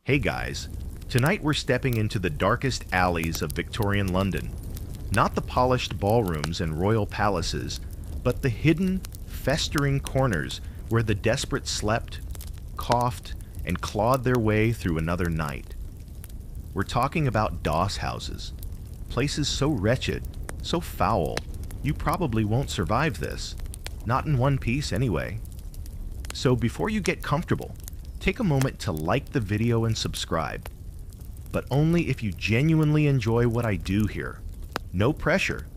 Hey guys, tonight we're stepping into the darkest alleys of Victorian London. Not the polished ballrooms and royal palaces, but the hidden, festering corners where the desperate slept, coughed, and clawed their way through another night. We're talking about doss houses, places so wretched, so foul, you probably won't survive this. Not in one piece anyway. So before you get comfortable, take a moment to like the video and subscribe. But only if you genuinely enjoy what I do here. No pressure.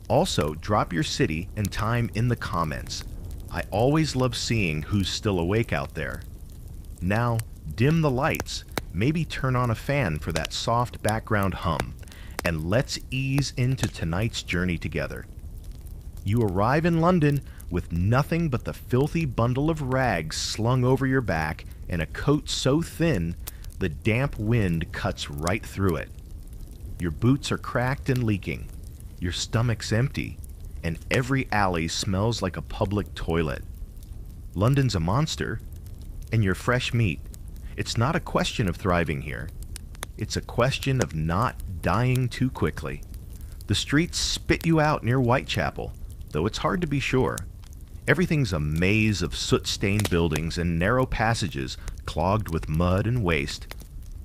Also, drop your city and time in the comments. I always love seeing who's still awake out there. Now, dim the lights, maybe turn on a fan for that soft background hum, and let's ease into tonight's journey together. You arrive in London with nothing but the filthy bundle of rags slung over your back and a coat so thin the damp wind cuts right through it. Your boots are cracked and leaking, your stomach's empty, and every alley smells like a public toilet. London's a monster, and you're fresh meat. It's not a question of thriving here. It's a question of not dying too quickly. The streets spit you out near Whitechapel, though it's hard to be sure. Everything's a maze of soot-stained buildings and narrow passages clogged with mud and waste.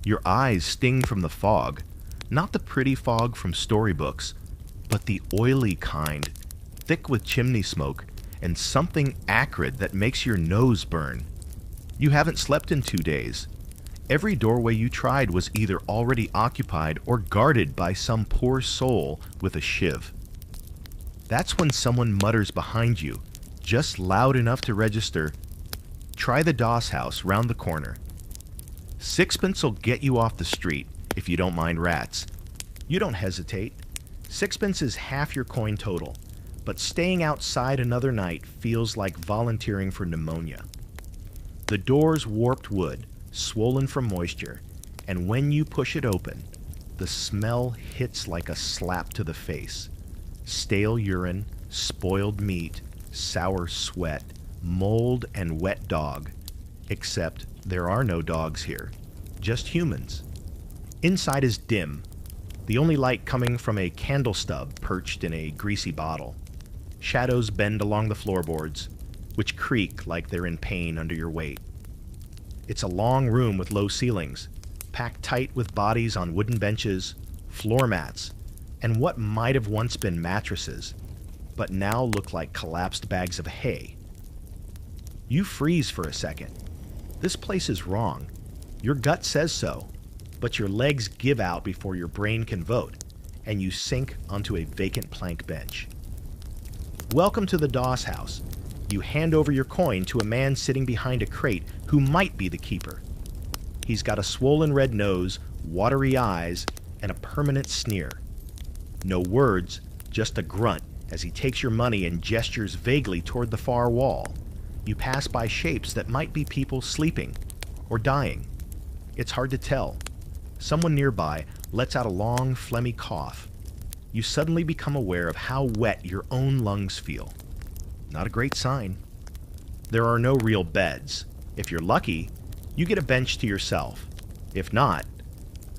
Your eyes sting from the fog, not the pretty fog from storybooks, but the oily kind, thick with chimney smoke and something acrid that makes your nose burn. You haven't slept in 2 days. Every doorway you tried was either already occupied or guarded by some poor soul with a shiv. That's when someone mutters behind you, just loud enough to register, "Try the doss house round the corner." Sixpence'll get you off the street if you don't mind rats. You don't hesitate. Sixpence is half your coin total, but staying outside another night feels like volunteering for pneumonia. The door's warped wood, swollen from moisture, and when you push it open, the smell hits like a slap to the face. Stale urine, spoiled meat, sour sweat, mold, and wet dog. Except there are no dogs here, just humans. Inside is dim, the only light coming from a candle stub perched in a greasy bottle. Shadows bend along the floorboards, which creak like they're in pain under your weight. It's a long room with low ceilings, packed tight with bodies on wooden benches, floor mats, and what might have once been mattresses, but now look like collapsed bags of hay. You freeze for a second. This place is wrong. Your gut says so, but your legs give out before your brain can vote, and you sink onto a vacant plank bench. Welcome to the doss house. You hand over your coin to a man sitting behind a crate who might be the keeper. He's got a swollen red nose, watery eyes, and a permanent sneer. No words, just a grunt as he takes your money and gestures vaguely toward the far wall. You pass by shapes that might be people sleeping or dying. It's hard to tell. Someone nearby lets out a long, phlegmy cough. You suddenly become aware of how wet your own lungs feel. Not a great sign. There are no real beds. If you're lucky, you get a bench to yourself. If not,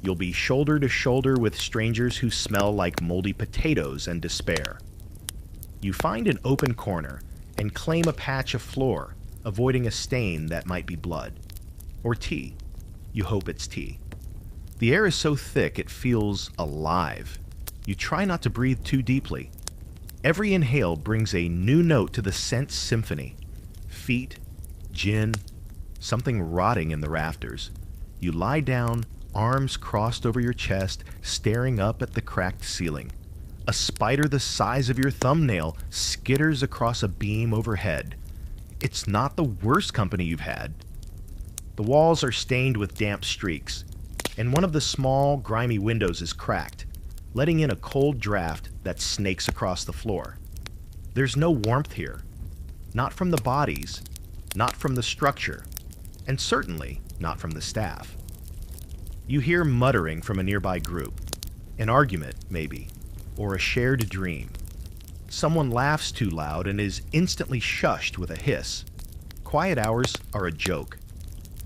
you'll be shoulder to shoulder with strangers who smell like moldy potatoes and despair. You find an open corner and claim a patch of floor, avoiding a stain that might be blood. Or tea. You hope it's tea. The air is so thick it feels alive. You try not to breathe too deeply. Every inhale brings a new note to the scent symphony. Feet, gin, something rotting in the rafters. You lie down, arms crossed over your chest, staring up at the cracked ceiling. A spider the size of your thumbnail skitters across a beam overhead. It's not the worst company you've had. The walls are stained with damp streaks, and one of the small, grimy windows is cracked, letting in a cold draft that snakes across the floor. There's no warmth here. Not from the bodies, not from the structure, and certainly not from the staff. You hear muttering from a nearby group. An argument, maybe, or a shared dream. Someone laughs too loud and is instantly shushed with a hiss. Quiet hours are a joke.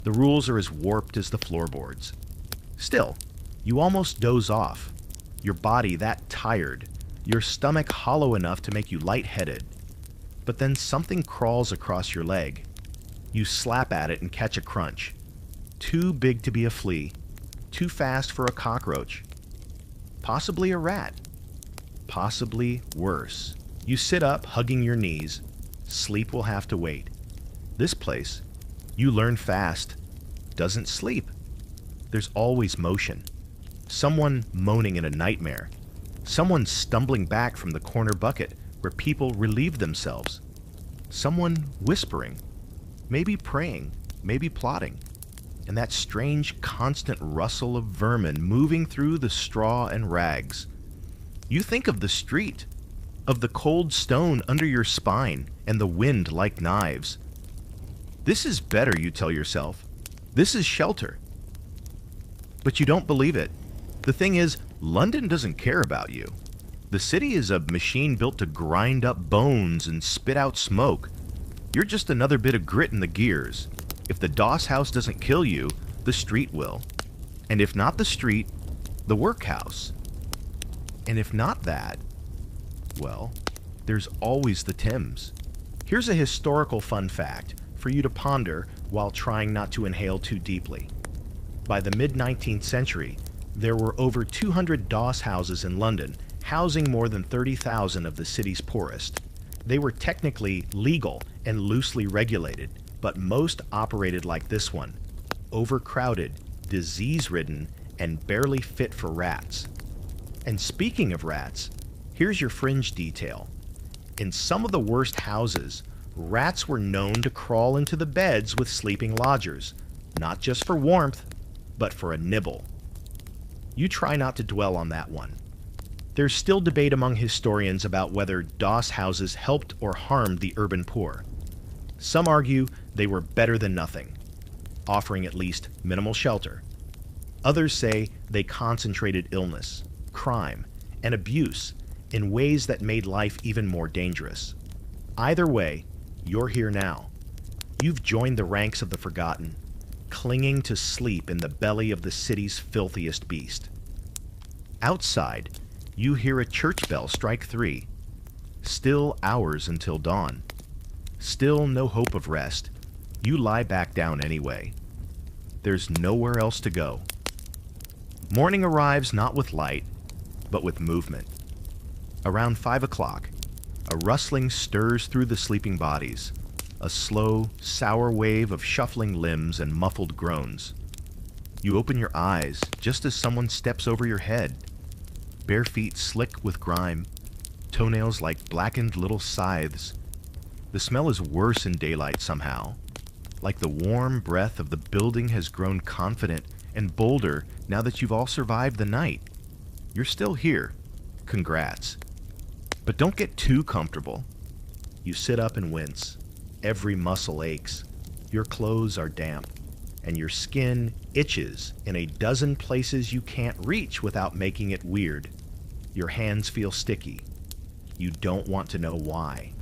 The rules are as warped as the floorboards. Still, you almost doze off, your body that tired, your stomach hollow enough to make you lightheaded. But then something crawls across your leg. You slap at it and catch a crunch. Too big to be a flea, too fast for a cockroach. Possibly a rat. Possibly worse. You sit up, hugging your knees. Sleep will have to wait. This place, you learn fast, doesn't sleep. There's always motion. Someone moaning in a nightmare. Someone stumbling back from the corner bucket where people relieve themselves. Someone whispering, maybe praying, maybe plotting. And that strange constant rustle of vermin moving through the straw and rags. You think of the street, of the cold stone under your spine and the wind like knives. This is better, you tell yourself. This is shelter. But you don't believe it. The thing is, London doesn't care about you. The city is a machine built to grind up bones and spit out smoke. You're just another bit of grit in the gears. If the doss house doesn't kill you, the street will. And if not the street, the workhouse. And if not that, well, there's always the Thames. Here's a historical fun fact for you to ponder while trying not to inhale too deeply. By the mid-19th century, there were over 200 doss houses in London, housing more than 30,000 of the city's poorest. They were technically legal and loosely regulated, but most operated like this one: overcrowded, disease-ridden, and barely fit for rats. And speaking of rats, here's your fringe detail. In some of the worst houses, rats were known to crawl into the beds with sleeping lodgers, not just for warmth, but for a nibble. You try not to dwell on that one. There's still debate among historians about whether doss houses helped or harmed the urban poor. Some argue they were better than nothing, offering at least minimal shelter. Others say they concentrated illness, crime, and abuse in ways that made life even more dangerous. Either way, you're here now. You've joined the ranks of the forgotten, clinging to sleep in the belly of the city's filthiest beast. Outside, you hear a church bell strike 3. Still hours until dawn. Still no hope of rest. You lie back down anyway. There's nowhere else to go. Morning arrives not with light, but with movement. Around 5 o'clock, a rustling stirs through the sleeping bodies, a slow, sour wave of shuffling limbs and muffled groans. You open your eyes just as someone steps over your head, bare feet slick with grime, toenails like blackened little scythes. The smell is worse in daylight somehow, like the warm breath of the building has grown confident and bolder now that you've all survived the night. You're still here. Congrats. But don't get too comfortable. You sit up and wince. Every muscle aches. Your clothes are damp, and your skin itches in a dozen places you can't reach without making it weird. Your hands feel sticky. You don't want to know why.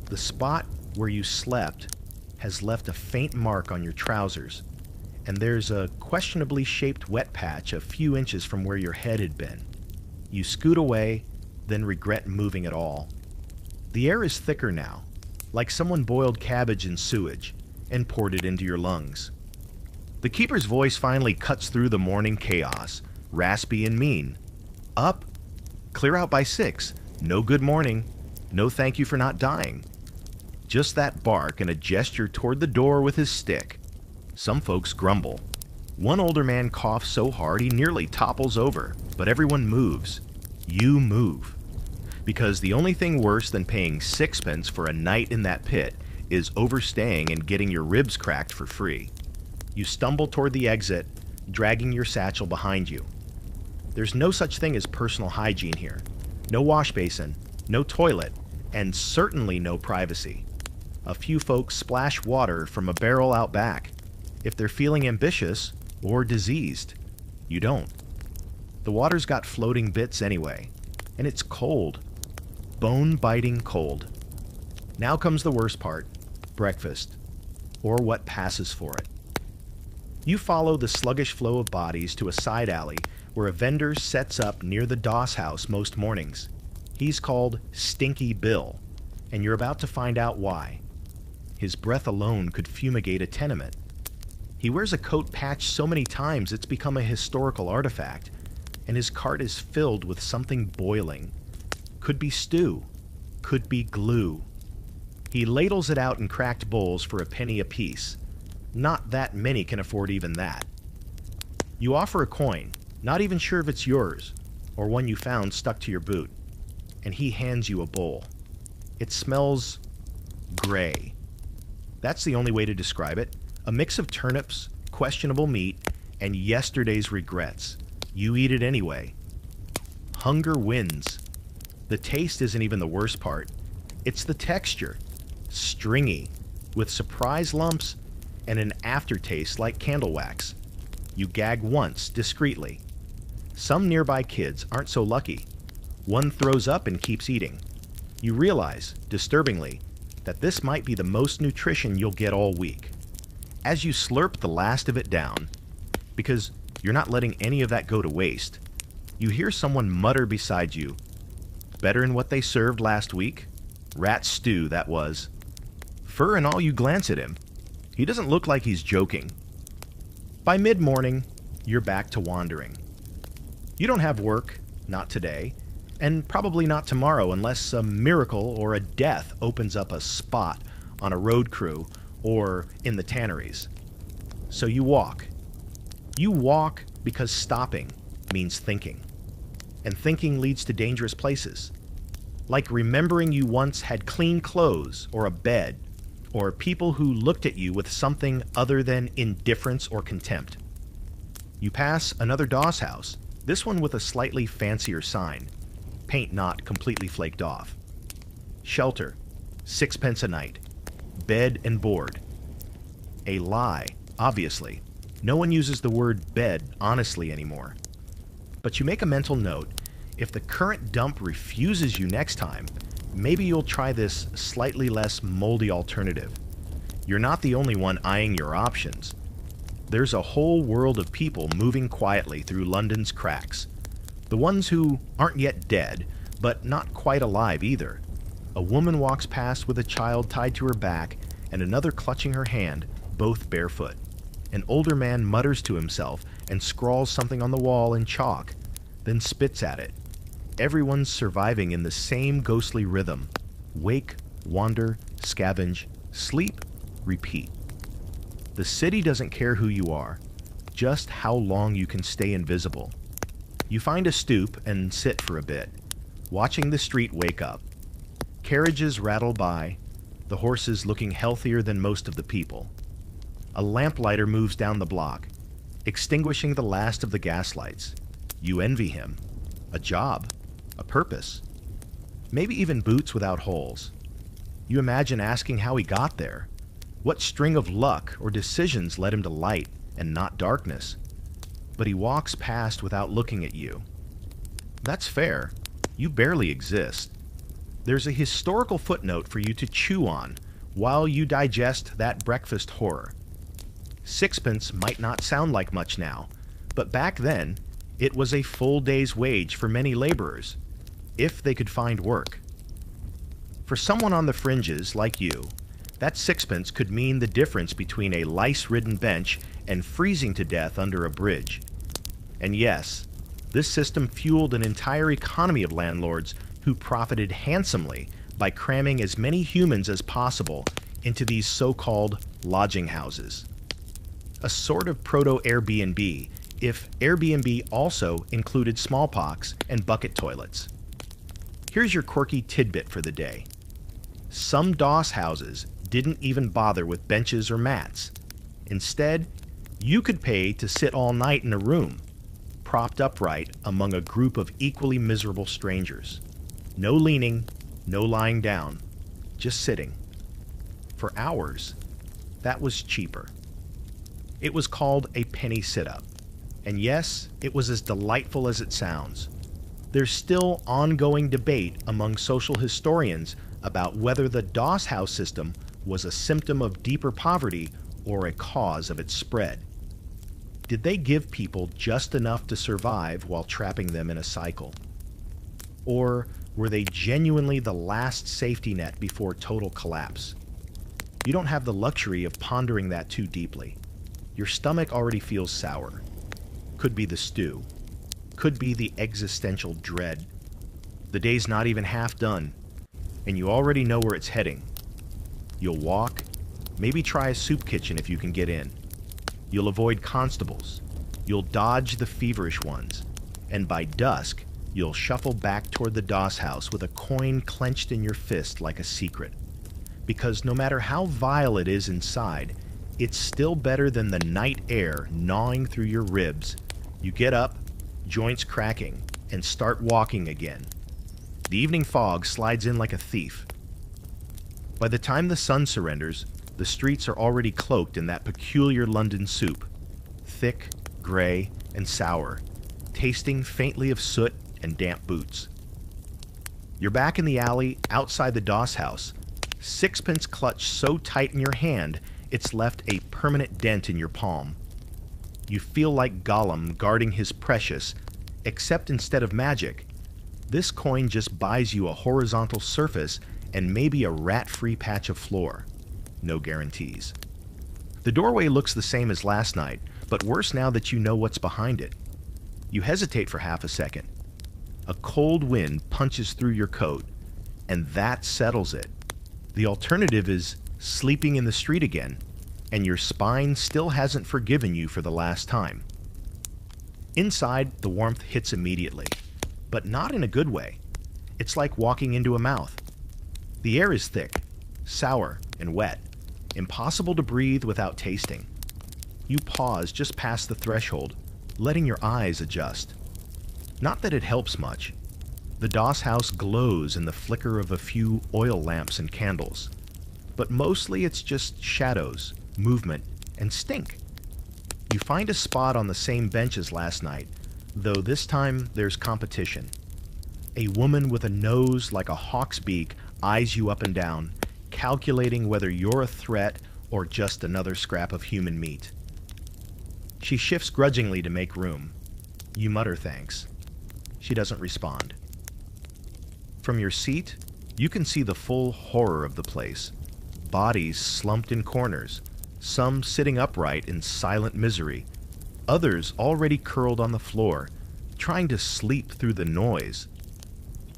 The spot where you slept has left a faint mark on your trousers, and there's a questionably shaped wet patch a few inches from where your head had been. You scoot away, then regret moving at all. The air is thicker now, like someone boiled cabbage in sewage and poured it into your lungs. The keeper's voice finally cuts through the morning chaos, raspy and mean. Up, clear out by 6, no good morning, no thank you for not dying. Just that bark and a gesture toward the door with his stick. Some folks grumble. One older man coughs so hard he nearly topples over, but everyone moves. You move. Because the only thing worse than paying 6pence for a night in that pit is overstaying and getting your ribs cracked for free. You stumble toward the exit, dragging your satchel behind you. There's no such thing as personal hygiene here. No wash basin, no toilet, and certainly no privacy. A few folks splash water from a barrel out back, if they're feeling ambitious or diseased. You don't. The water's got floating bits anyway, and it's cold. Bone-biting cold. Now comes the worst part, breakfast, or what passes for it. You follow the sluggish flow of bodies to a side alley where a vendor sets up near the Doss house most mornings. He's called Stinky Bill, and you're about to find out why. His breath alone could fumigate a tenement. He wears a coat patched so many times it's become a historical artifact, and his cart is filled with something boiling. Could be stew, could be glue. He ladles it out in cracked bowls for a penny apiece. Not that many can afford even that. You offer a coin, not even sure if it's yours, or one you found stuck to your boot, and he hands you a bowl. It smells gray. That's the only way to describe it. A mix of turnips, questionable meat, and yesterday's regrets. You eat it anyway. Hunger wins. The taste isn't even the worst part. It's the texture. Stringy, with surprise lumps and an aftertaste like candle wax. You gag once, discreetly. Some nearby kids aren't so lucky. One throws up and keeps eating. You realize, disturbingly, that this might be the most nutrition you'll get all week. As you slurp the last of it down, because you're not letting any of that go to waste, you hear someone mutter beside you, "Better than what they served last week? Rat stew, that was." Fur and all, you glance at him. He doesn't look like he's joking. By mid-morning, you're back to wandering. You don't have work, not today, and probably not tomorrow unless a miracle or a death opens up a spot on a road crew or in the tanneries. So you walk. You walk because stopping means thinking. And thinking leads to dangerous places. Like remembering you once had clean clothes or a bed, or people who looked at you with something other than indifference or contempt. You pass another Doss house, this one with a slightly fancier sign. Paint not completely flaked off. Shelter, 6 pence a night. Bed and board. A lie, obviously. No one uses the word bed honestly anymore. But you make a mental note, if the current dump refuses you next time, maybe you'll try this slightly less moldy alternative. You're not the only one eyeing your options. There's a whole world of people moving quietly through London's cracks. The ones who aren't yet dead, but not quite alive either. A woman walks past with a child tied to her back and another clutching her hand, both barefoot. An older man mutters to himself and scrawls something on the wall in chalk, then spits at it. Everyone's surviving in the same ghostly rhythm. Wake, wander, scavenge, sleep, repeat. The city doesn't care who you are, just how long you can stay invisible. You find a stoop and sit for a bit, watching the street wake up. Carriages rattle by, the horses looking healthier than most of the people. A lamplighter moves down the block, extinguishing the last of the gaslights. You envy him. A job. A purpose. Maybe even boots without holes. You imagine asking how he got there. What string of luck or decisions led him to light and not darkness? But he walks past without looking at you. That's fair. You barely exist. There's a historical footnote for you to chew on while you digest that breakfast horror. 6 pence might not sound like much now, but back then, it was a full day's wage for many laborers, if they could find work. For someone on the fringes like you, that 6 pence could mean the difference between a lice-ridden bench and freezing to death under a bridge. And yes, this system fueled an entire economy of landlords who profited handsomely by cramming as many humans as possible into these so-called lodging houses. A sort of proto-Airbnb, if Airbnb also included smallpox and bucket toilets. Here's your quirky tidbit for the day. Some Doss houses didn't even bother with benches or mats. Instead, you could pay to sit all night in a room, propped upright among a group of equally miserable strangers. No leaning, no lying down, just sitting. For hours, that was cheaper. It was called a penny sit-up. And yes, it was as delightful as it sounds. There's still ongoing debate among social historians about whether the Doss house system was a symptom of deeper poverty or a cause of its spread. Did they give people just enough to survive while trapping them in a cycle? Or were they genuinely the last safety net before total collapse? You don't have the luxury of pondering that too deeply. Your stomach already feels sour. Could be the stew. Could be the existential dread. The day's not even half done, and you already know where it's heading. You'll walk, maybe try a soup kitchen if you can get in. You'll avoid constables. You'll dodge the feverish ones. And by dusk, you'll shuffle back toward the doss house with a coin clenched in your fist like a secret. Because no matter how vile it is inside, it's still better than the night air gnawing through your ribs. You get up, joints cracking, and start walking again. The evening fog slides in like a thief. By the time the sun surrenders, the streets are already cloaked in that peculiar London soup, thick, gray, and sour, tasting faintly of soot and damp boots. You're back in the alley outside the doss house, sixpence clutched so tight in your hand it's left a permanent dent in your palm. You feel like Gollum guarding his precious, except instead of magic, this coin just buys you a horizontal surface and maybe a rat-free patch of floor. No guarantees. The doorway looks the same as last night, but worse now that you know what's behind it. You hesitate for half a second. A cold wind punches through your coat, and that settles it. The alternative is sleeping in the street again, and your spine still hasn't forgiven you for the last time. Inside, the warmth hits immediately, but not in a good way. It's like walking into a mouth. The air is thick, sour, and wet, impossible to breathe without tasting. You pause just past the threshold, letting your eyes adjust. Not that it helps much. The doss house glows in the flicker of a few oil lamps and candles, but mostly it's just shadows, movement, and stink. You find a spot on the same bench as last night, though this time there's competition. A woman with a nose like a hawk's beak eyes you up and down, calculating whether you're a threat or just another scrap of human meat. She shifts grudgingly to make room. You mutter thanks. She doesn't respond. From your seat, you can see the full horror of the place. Bodies slumped in corners, some sitting upright in silent misery, others already curled on the floor, trying to sleep through the noise.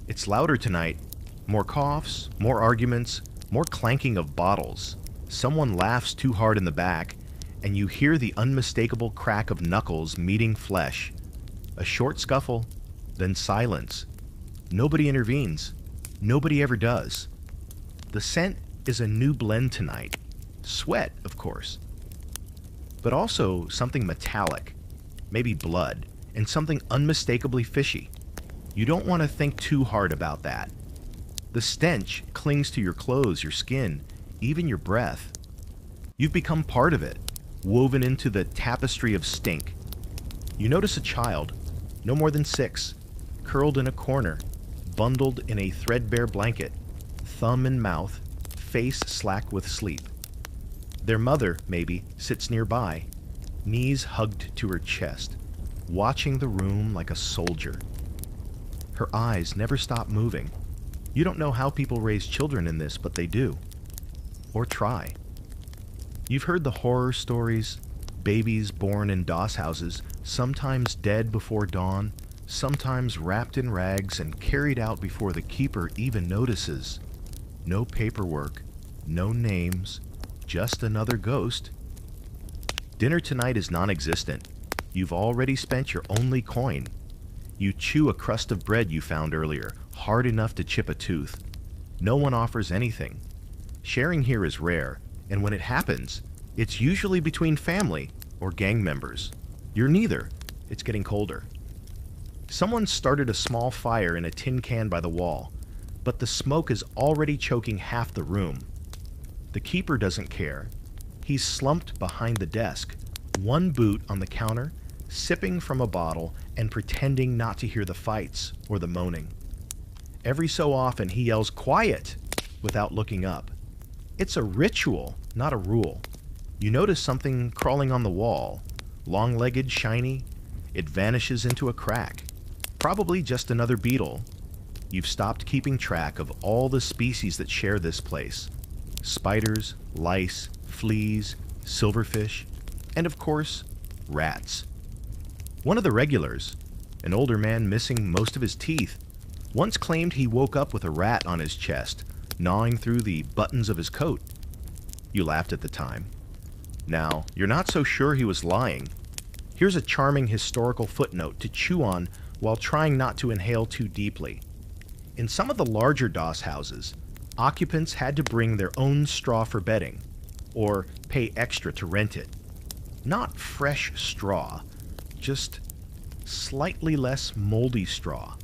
It's louder tonight. More coughs, more arguments, more clanking of bottles. Someone laughs too hard in the back, and you hear the unmistakable crack of knuckles meeting flesh. A short scuffle, then silence. Nobody intervenes. Nobody ever does. The scent is a new blend tonight. Sweat, of course. But also something metallic, maybe blood, and something unmistakably fishy. You don't want to think too hard about that. The stench clings to your clothes, your skin, even your breath. You've become part of it, woven into the tapestry of stink. You notice a child, no more than 6, curled in a corner, bundled in a threadbare blanket, thumb in mouth, face slack with sleep. Their mother, maybe, sits nearby, knees hugged to her chest, watching the room like a soldier. Her eyes never stop moving. You don't know how people raise children in this, but they do. Or try. You've heard the horror stories, babies born in doss houses, sometimes dead before dawn, sometimes wrapped in rags and carried out before the keeper even notices. No paperwork, no names, just another ghost. Dinner tonight is non-existent. You've already spent your only coin. You chew a crust of bread you found earlier, hard enough to chip a tooth. No one offers anything. Sharing here is rare, and when it happens, it's usually between family or gang members. You're neither. It's getting colder. Someone started a small fire in a tin can by the wall, but the smoke is already choking half the room. The keeper doesn't care. He's slumped behind the desk, one boot on the counter, sipping from a bottle and pretending not to hear the fights or the moaning. Every so often he yells, "Quiet!" without looking up. It's a ritual, not a rule. You notice something crawling on the wall, Long-legged, shiny, it vanishes into a crack. Probably just another beetle. You've stopped keeping track of all the species that share this place. Spiders, lice, fleas, silverfish, and of course, rats. One of the regulars, an older man missing most of his teeth, once claimed he woke up with a rat on his chest, gnawing through the buttons of his coat. You laughed at the time. Now, you're not so sure he was lying. Here's a charming historical footnote to chew on while trying not to inhale too deeply. In some of the larger doss houses, occupants had to bring their own straw for bedding, or pay extra to rent it. Not fresh straw, just slightly less moldy straw.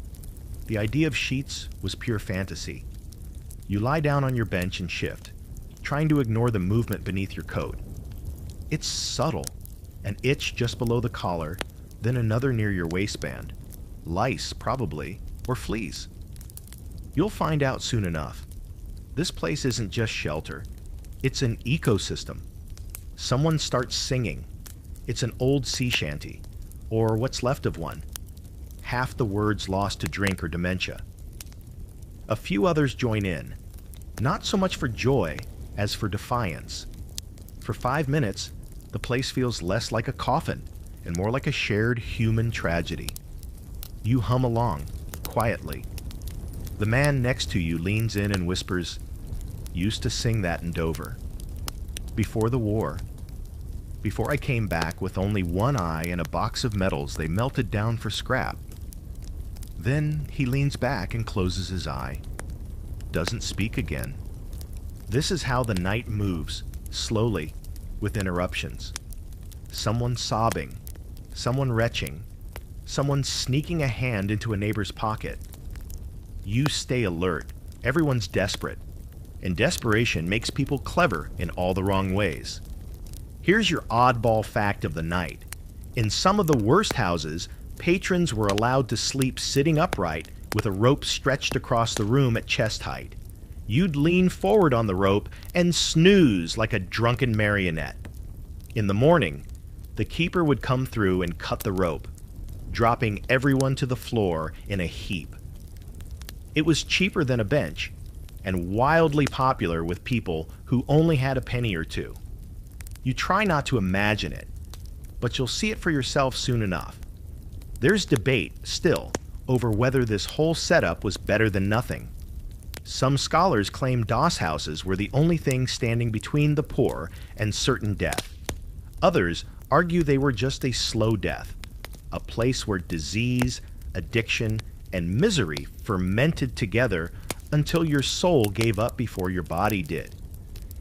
The idea of sheets was pure fantasy. You lie down on your bench and shift, trying to ignore the movement beneath your coat. It's subtle, an itch just below the collar, then another near your waistband. Lice, probably, or fleas. You'll find out soon enough. This place isn't just shelter. It's an ecosystem. Someone starts singing. It's an old sea shanty, or what's left of one. Half the words lost to drink or dementia. A few others join in, not so much for joy as for defiance. For 5 minutes, the place feels less like a coffin and more like a shared human tragedy. You hum along, quietly. The man next to you leans in and whispers, "Used to sing that in Dover. Before the war. Before I came back with only one eye and a box of medals they melted down for scrap." Then he leans back and closes his eye. Doesn't speak again. This is how the night moves, slowly, with interruptions. Someone sobbing, someone retching, someone sneaking a hand into a neighbor's pocket. You stay alert. Everyone's desperate. And desperation makes people clever in all the wrong ways. Here's your oddball fact of the night. In some of the worst houses, patrons were allowed to sleep sitting upright with a rope stretched across the room at chest height. You'd lean forward on the rope and snooze like a drunken marionette. In the morning, the keeper would come through and cut the rope, dropping everyone to the floor in a heap. It was cheaper than a bench, and wildly popular with people who only had a penny or two. You try not to imagine it, but you'll see it for yourself soon enough. There's debate, still, over whether this whole setup was better than nothing. Some scholars claim doss houses were the only thing standing between the poor and certain death. Others argue they were just a slow death, a place where disease, addiction, and misery fermented together until your soul gave up before your body did.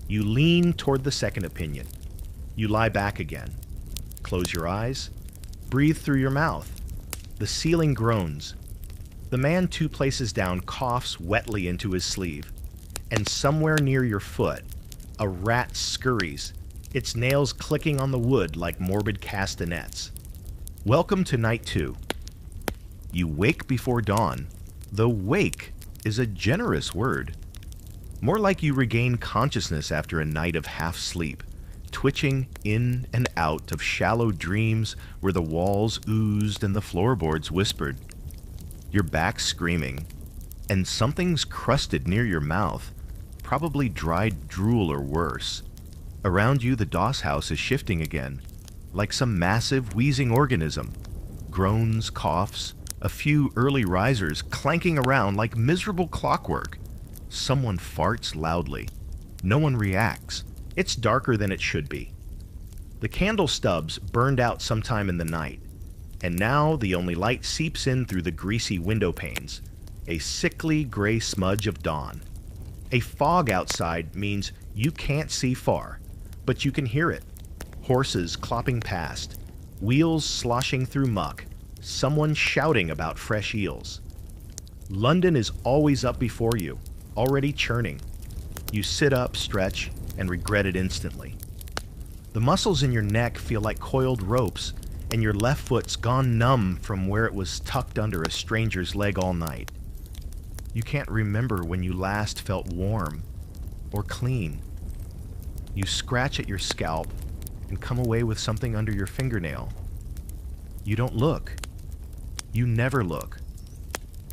You lean toward the second opinion. You lie back again. Close your eyes. Breathe through your mouth. The ceiling groans. The man 2 places down coughs wetly into his sleeve. And somewhere near your foot, a rat scurries, its nails clicking on the wood like morbid castanets. Welcome to night 2. You wake before dawn, though wake is a generous word. More like you regain consciousness after a night of half sleep, twitching in and out of shallow dreams where the walls oozed and the floorboards whispered. Your back screaming, and something's crusted near your mouth, probably dried drool or worse. Around you, the doss house is shifting again, like some massive wheezing organism. Groans, coughs, a few early risers clanking around like miserable clockwork. Someone farts loudly. No one reacts. It's darker than it should be. The candle stubs burned out sometime in the night, and now the only light seeps in through the greasy window panes, a sickly gray smudge of dawn. A fog outside means you can't see far, but you can hear it. Horses clopping past, wheels sloshing through muck, someone shouting about fresh eels. London is always up before you, already churning. You sit up, stretch, and regret it instantly. The muscles in your neck feel like coiled ropes, and your left foot's gone numb from where it was tucked under a stranger's leg all night. You can't remember when you last felt warm or clean. You scratch at your scalp and come away with something under your fingernail. You don't look. You never look.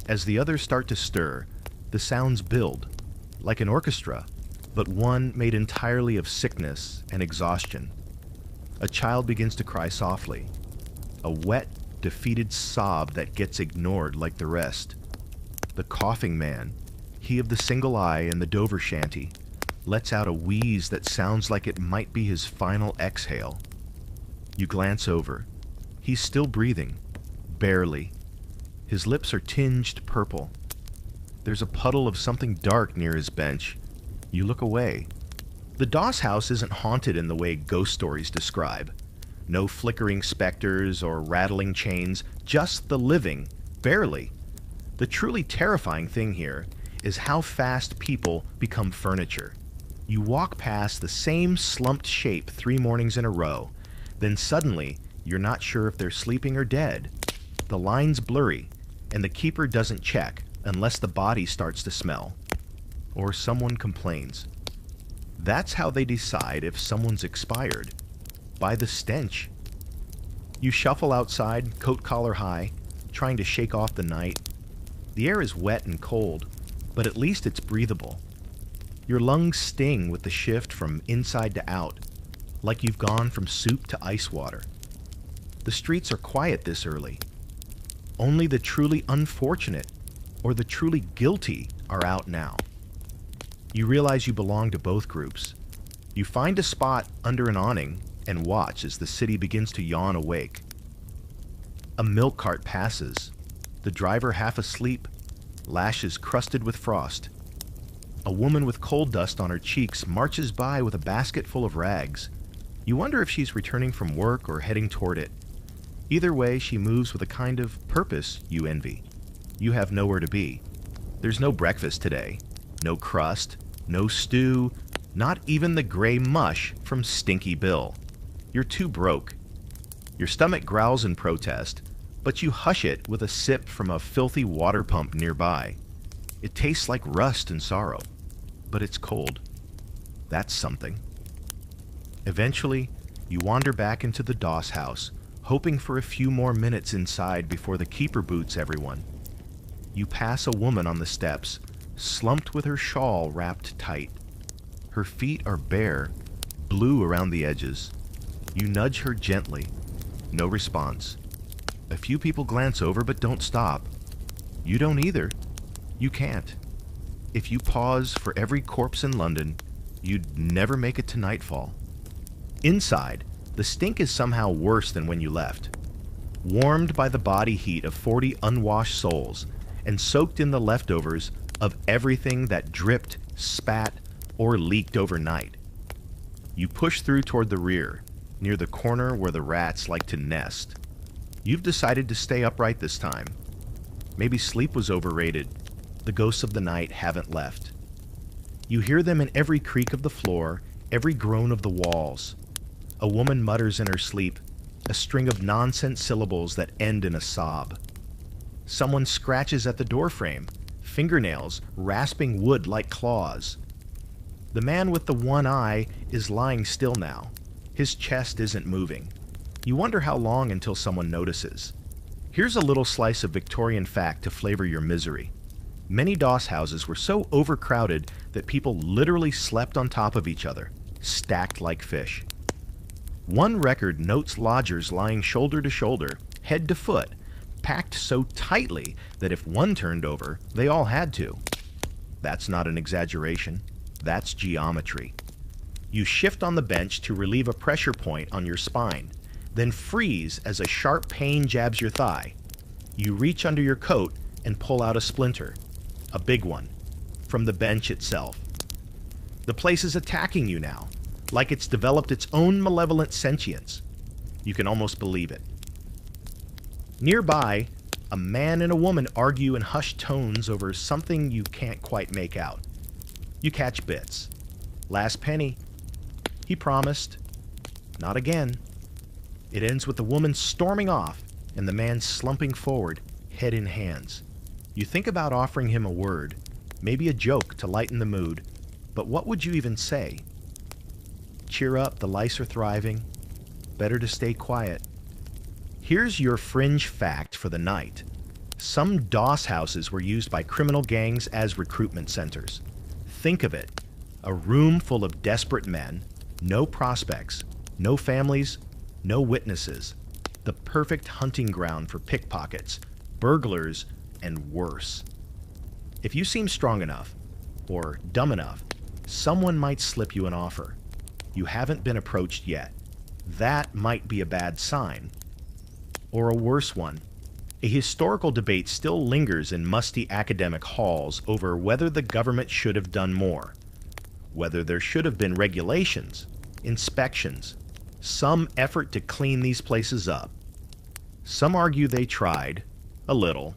As the others start to stir, the sounds build, like an orchestra, but one made entirely of sickness and exhaustion. A child begins to cry softly, a wet, defeated sob that gets ignored like the rest. The coughing man, he of the single eye and the Dover shanty, lets out a wheeze that sounds like it might be his final exhale. You glance over. He's still breathing, barely. His lips are tinged purple. There's a puddle of something dark near his bench. You look away. The Doss house isn't haunted in the way ghost stories describe. No flickering specters or rattling chains, just the living, barely. The truly terrifying thing here is how fast people become furniture. You walk past the same slumped shape 3 mornings in a row, then suddenly you're not sure if they're sleeping or dead. The line's blurry, and the keeper doesn't check unless the body starts to smell, or someone complains. That's how they decide if someone's expired, by the stench. You shuffle outside, coat collar high, trying to shake off the night. The air is wet and cold, but at least it's breathable. Your lungs sting with the shift from inside to out, like you've gone from soup to ice water. The streets are quiet this early. Only the truly unfortunate or the truly guilty are out now. You realize you belong to both groups. You find a spot under an awning and watch as the city begins to yawn awake. A milk cart passes, the driver half asleep, lashes crusted with frost. A woman with coal dust on her cheeks marches by with a basket full of rags. You wonder if she's returning from work or heading toward it. Either way, she moves with a kind of purpose you envy. You have nowhere to be. There's no breakfast today, no crust, no stew, not even the gray mush from Stinky Bill. You're too broke. Your stomach growls in protest, but you hush it with a sip from a filthy water pump nearby. It tastes like rust and sorrow, but it's cold. That's something. Eventually, you wander back into the Doss house, hoping for a few more minutes inside before the keeper boots everyone. You pass a woman on the steps, slumped with her shawl wrapped tight. Her feet are bare, blue around the edges. You nudge her gently. No response. A few people glance over but don't stop. You don't either. You can't. If you pause for every corpse in London, you'd never make it to nightfall. Inside, the stink is somehow worse than when you left. Warmed by the body heat of 40 unwashed souls, and soaked in the leftovers of everything that dripped, spat, or leaked overnight. You push through toward the rear, near the corner where the rats like to nest. You've decided to stay upright this time. Maybe sleep was overrated. The ghosts of the night haven't left. You hear them in every creak of the floor, every groan of the walls. A woman mutters in her sleep, a string of nonsense syllables that end in a sob. Someone scratches at the doorframe, fingernails rasping wood like claws. The man with the one eye is lying still now. His chest isn't moving. You wonder how long until someone notices. Here's a little slice of Victorian fact to flavor your misery. Many Doss houses were so overcrowded that people literally slept on top of each other, stacked like fish. One record notes lodgers lying shoulder to shoulder, head to foot, packed so tightly that if one turned over, they all had to. That's not an exaggeration. That's geometry. You shift on the bench to relieve a pressure point on your spine, then freeze as a sharp pain jabs your thigh. You reach under your coat and pull out a splinter, a big one, from the bench itself. The place is attacking you now, like it's developed its own malevolent sentience. You can almost believe it. Nearby, a man and a woman argue in hushed tones over something you can't quite make out. You catch bits. Last penny. He promised. Not again. It ends with the woman storming off and the man slumping forward, head in hands. You think about offering him a word, maybe a joke to lighten the mood, but what would you even say? Cheer up, the lice are thriving. better to stay quiet. Here's your fringe fact for the night. Some doss houses were used by criminal gangs as recruitment centers. Think of it, a room full of desperate men, no prospects, no families, no witnesses. The perfect hunting ground for pickpockets, burglars, and worse. If you seem strong enough, or dumb enough, someone might slip you an offer. You haven't been approached yet. That might be a bad sign. Or a worse one. A historical debate still lingers in musty academic halls over whether the government should have done more, whether there should have been regulations, inspections, some effort to clean these places up. Some argue they tried, a little.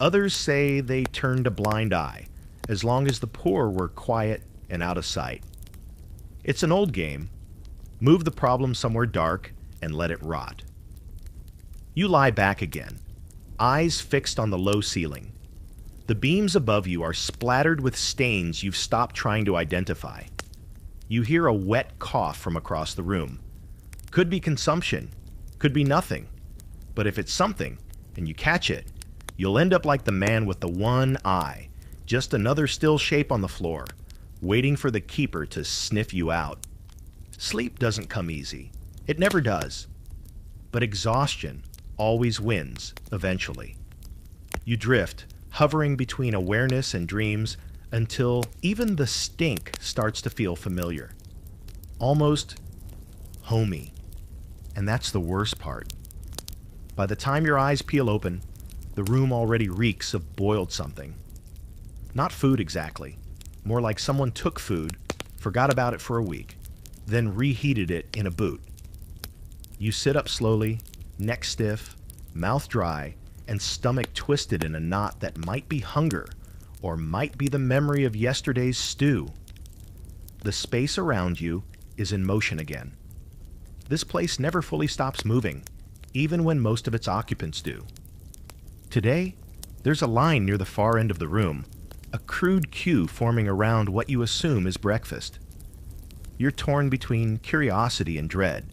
Others say they turned a blind eye, as long as the poor were quiet and out of sight. It's an old game. Move the problem somewhere dark and let it rot. You lie back again, eyes fixed on the low ceiling. The beams above you are splattered with stains you've stopped trying to identify. You hear a wet cough from across the room. Could be consumption, could be nothing. But if it's something, and you catch it, you'll end up like the man with the one eye, just another still shape on the floor, waiting for the keeper to sniff you out. Sleep doesn't come easy. It never does. But exhaustion always wins, eventually. You drift, hovering between awareness and dreams, until even the stink starts to feel familiar. Almost homey. And that's the worst part. By the time your eyes peel open, the room already reeks of boiled something. Not food exactly. More like someone took food, forgot about it for a week, then reheated it in a boot. You sit up slowly, neck stiff, mouth dry, and stomach twisted in a knot that might be hunger, or might be the memory of yesterday's stew. The space around you is in motion again. This place never fully stops moving, even when most of its occupants do. Today, there's a line near the far end of the room, a crude queue forming around what you assume is breakfast. You're torn between curiosity and dread.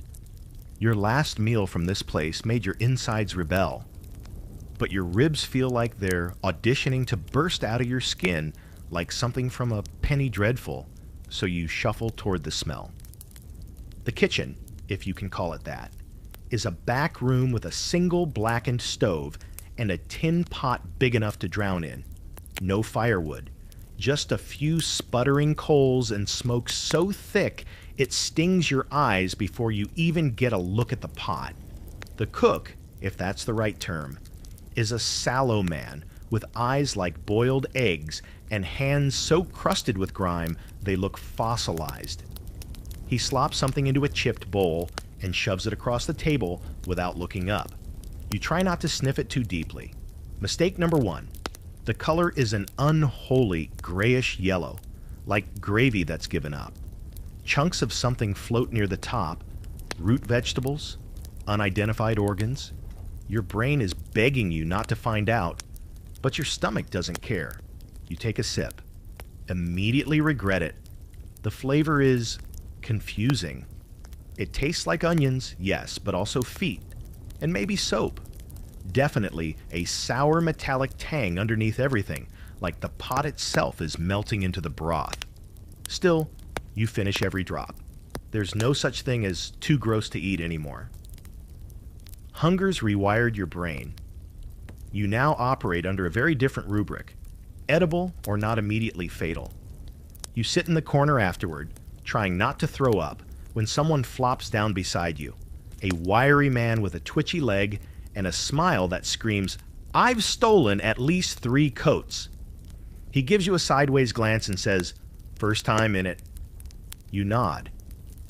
Your last meal from this place made your insides rebel, but your ribs feel like they're auditioning to burst out of your skin like something from a penny dreadful, so you shuffle toward the smell. The kitchen, if you can call it that, is a back room with a single blackened stove and a tin pot big enough to drown in. No firewood, just a few sputtering coals and smoke so thick it stings your eyes before you even get a look at the pot. The cook, if that's the right term, is a sallow man with eyes like boiled eggs and hands so crusted with grime they look fossilized. He slops something into a chipped bowl and shoves it across the table without looking up. You try not to sniff it too deeply. Mistake number one. The color is an unholy grayish yellow, like gravy that's given up. Chunks of something float near the top, root vegetables, unidentified organs. Your brain is begging you not to find out, but your stomach doesn't care. You take a sip. Immediately regret it. The flavor is confusing. It tastes like onions, yes, but also feet, and maybe soap. Definitely a sour metallic tang underneath everything, like the pot itself is melting into the broth. Still, you finish every drop. There's no such thing as too gross to eat anymore. Hunger's rewired your brain. You now operate under a very different rubric, edible or not immediately fatal. You sit in the corner afterward, trying not to throw up, when someone flops down beside you, a wiry man with a twitchy leg and a smile that screams, "I've stolen at least 3 coats." He gives you a sideways glance and says, "First time in it." You nod.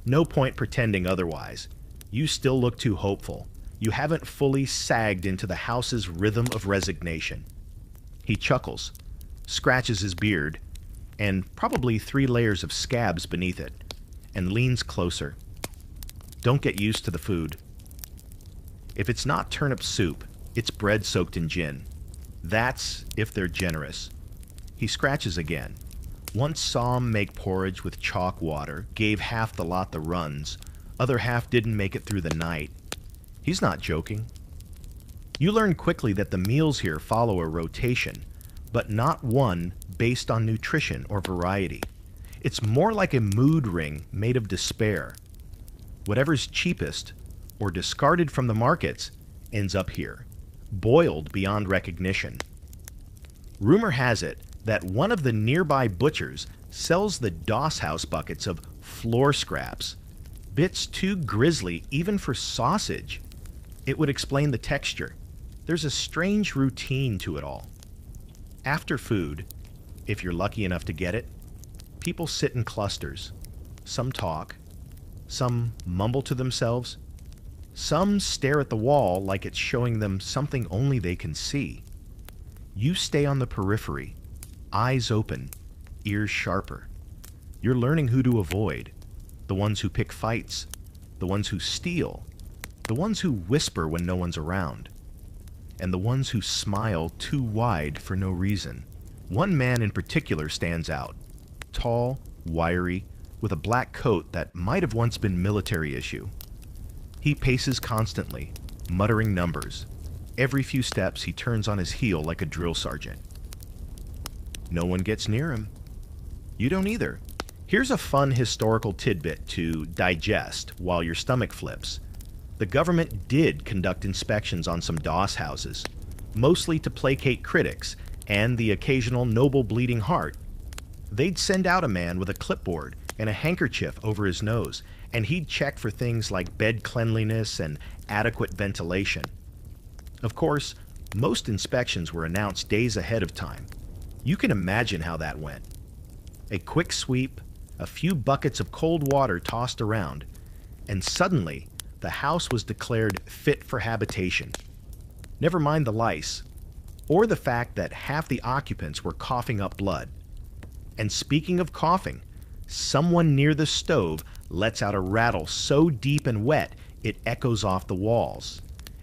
No point pretending otherwise. You still look too hopeful. You haven't fully sagged into the house's rhythm of resignation. He chuckles, scratches his beard, and probably 3 layers of scabs beneath it, and leans closer. Don't get used to the food. If it's not turnip soup, it's bread soaked in gin. That's if they're generous. He scratches again. Once saw him make porridge with chalk water, gave half the lot the runs. Other half didn't make it through the night. He's not joking. You learn quickly that the meals here follow a rotation, but not one based on nutrition or variety. It's more like a mood ring made of despair. Whatever's cheapest or discarded from the markets ends up here, boiled beyond recognition. Rumor has it that one of the nearby butchers sells the doss house buckets of floor scraps, bits too grisly even for sausage. It would explain the texture. There's a strange routine to it all. After food, if you're lucky enough to get it, people sit in clusters. Some talk, some mumble to themselves, some stare at the wall like it's showing them something only they can see. You stay on the periphery, eyes open, ears sharper. You're learning who to avoid, the ones who pick fights, the ones who steal, the ones who whisper when no one's around, and the ones who smile too wide for no reason. One man in particular stands out. Tall, wiry, with a black coat that might have once been military issue. He paces constantly, muttering numbers. Every few steps he turns on his heel like a drill sergeant. No one gets near him. You don't either. Here's a fun historical tidbit to digest while your stomach flips. The government did conduct inspections on some doss houses, mostly to placate critics and the occasional noble bleeding heart. They'd send out a man with a clipboard and a handkerchief over his nose, and he'd check for things like bed cleanliness and adequate ventilation. Of course, most inspections were announced days ahead of time. You can imagine how that went. A quick sweep, a few buckets of cold water tossed around, and suddenly the house was declared fit for habitation. Never mind the lice, or the fact that half the occupants were coughing up blood. And speaking of coughing, someone near the stove lets out a rattle so deep and wet it echoes off the walls.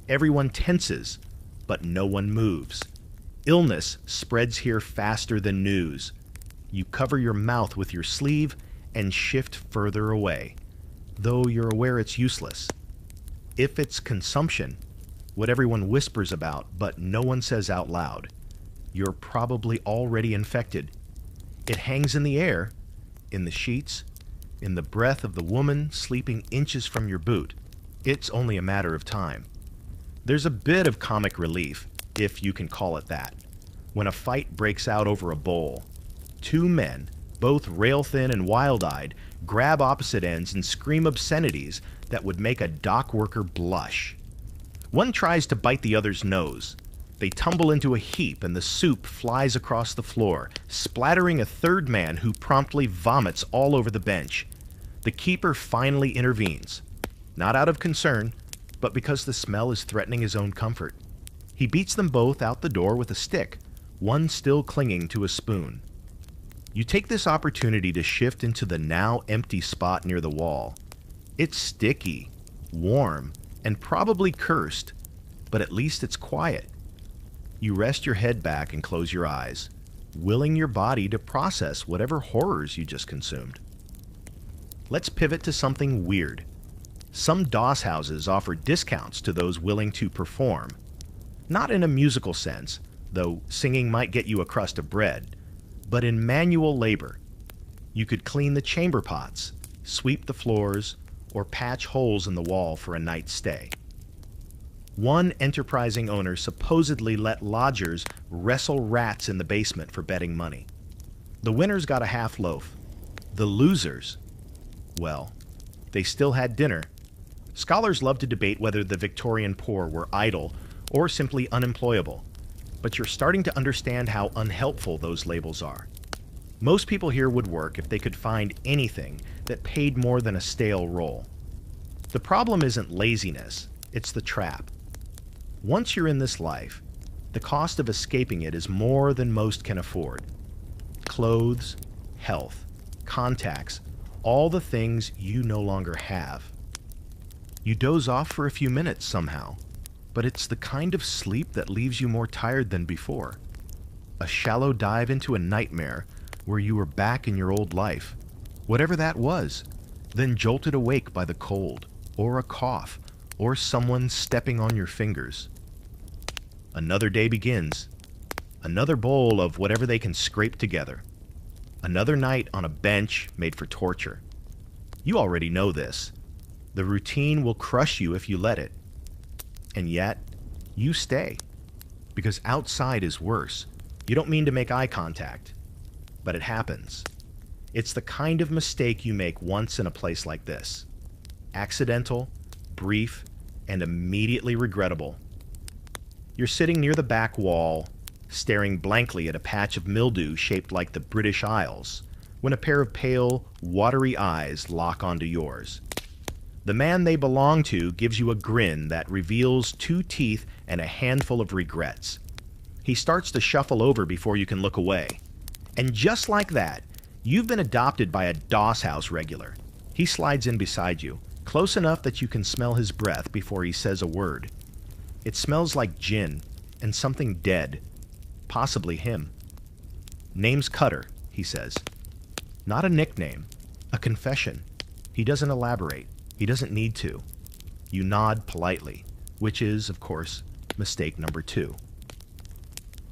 Everyone tenses, but no one moves. Illness spreads here faster than news. You cover your mouth with your sleeve and shift further away, though you're aware it's useless. If it's consumption, what everyone whispers about but no one says out loud, you're probably already infected. It hangs in the air, in the sheets, in the breath of the woman sleeping inches from your boot. It's only a matter of time. There's a bit of comic relief, if you can call it that, when a fight breaks out over a bowl. Two men, both rail-thin and wild-eyed, grab opposite ends and scream obscenities that would make a dock worker blush. One tries to bite the other's nose. They tumble into a heap and the soup flies across the floor, splattering a third man who promptly vomits all over the bench. The keeper finally intervenes, not out of concern, but because the smell is threatening his own comfort. He beats them both out the door with a stick, one still clinging to a spoon. You take this opportunity to shift into the now empty spot near the wall. It's sticky, warm, and probably cursed, but at least it's quiet. You rest your head back and close your eyes, willing your body to process whatever horrors you just consumed. Let's pivot to something weird. Some doss houses offer discounts to those willing to perform. Not in a musical sense, though singing might get you a crust of bread, but in manual labor. You could clean the chamber pots, sweep the floors, or patch holes in the wall for a night's stay. One enterprising owner supposedly let lodgers wrestle rats in the basement for betting money. The winners got a half loaf. The losers, well, they still had dinner. Scholars love to debate whether the Victorian poor were idle or simply unemployable, but you're starting to understand how unhelpful those labels are. Most people here would work if they could find anything that paid more than a stale roll. The problem isn't laziness, it's the trap. Once you're in this life, the cost of escaping it is more than most can afford. Clothes, health, contacts, all the things you no longer have. You doze off for a few minutes somehow, but it's the kind of sleep that leaves you more tired than before. A shallow dive into a nightmare where you were back in your old life, whatever that was, then jolted awake by the cold, or a cough, or someone stepping on your fingers. Another day begins. Another bowl of whatever they can scrape together. Another night on a bench made for torture. You already know this. The routine will crush you if you let it. And yet, you stay. Because outside is worse. You don't mean to make eye contact. But it happens. It's the kind of mistake you make once in a place like this. Accidental, brief, and immediately regrettable. You're sitting near the back wall, staring blankly at a patch of mildew shaped like the British Isles, when a pair of pale, watery eyes lock onto yours. The man they belong to gives you a grin that reveals 2 teeth and a handful of regrets. He starts to shuffle over before you can look away. And just like that, you've been adopted by a doss house regular. He slides in beside you, close enough that you can smell his breath before he says a word. It smells like gin and something dead, possibly him. Name's Cutter, he says. Not a nickname, a confession. He doesn't elaborate. He doesn't need to. You nod politely, which is, of course, mistake number 2.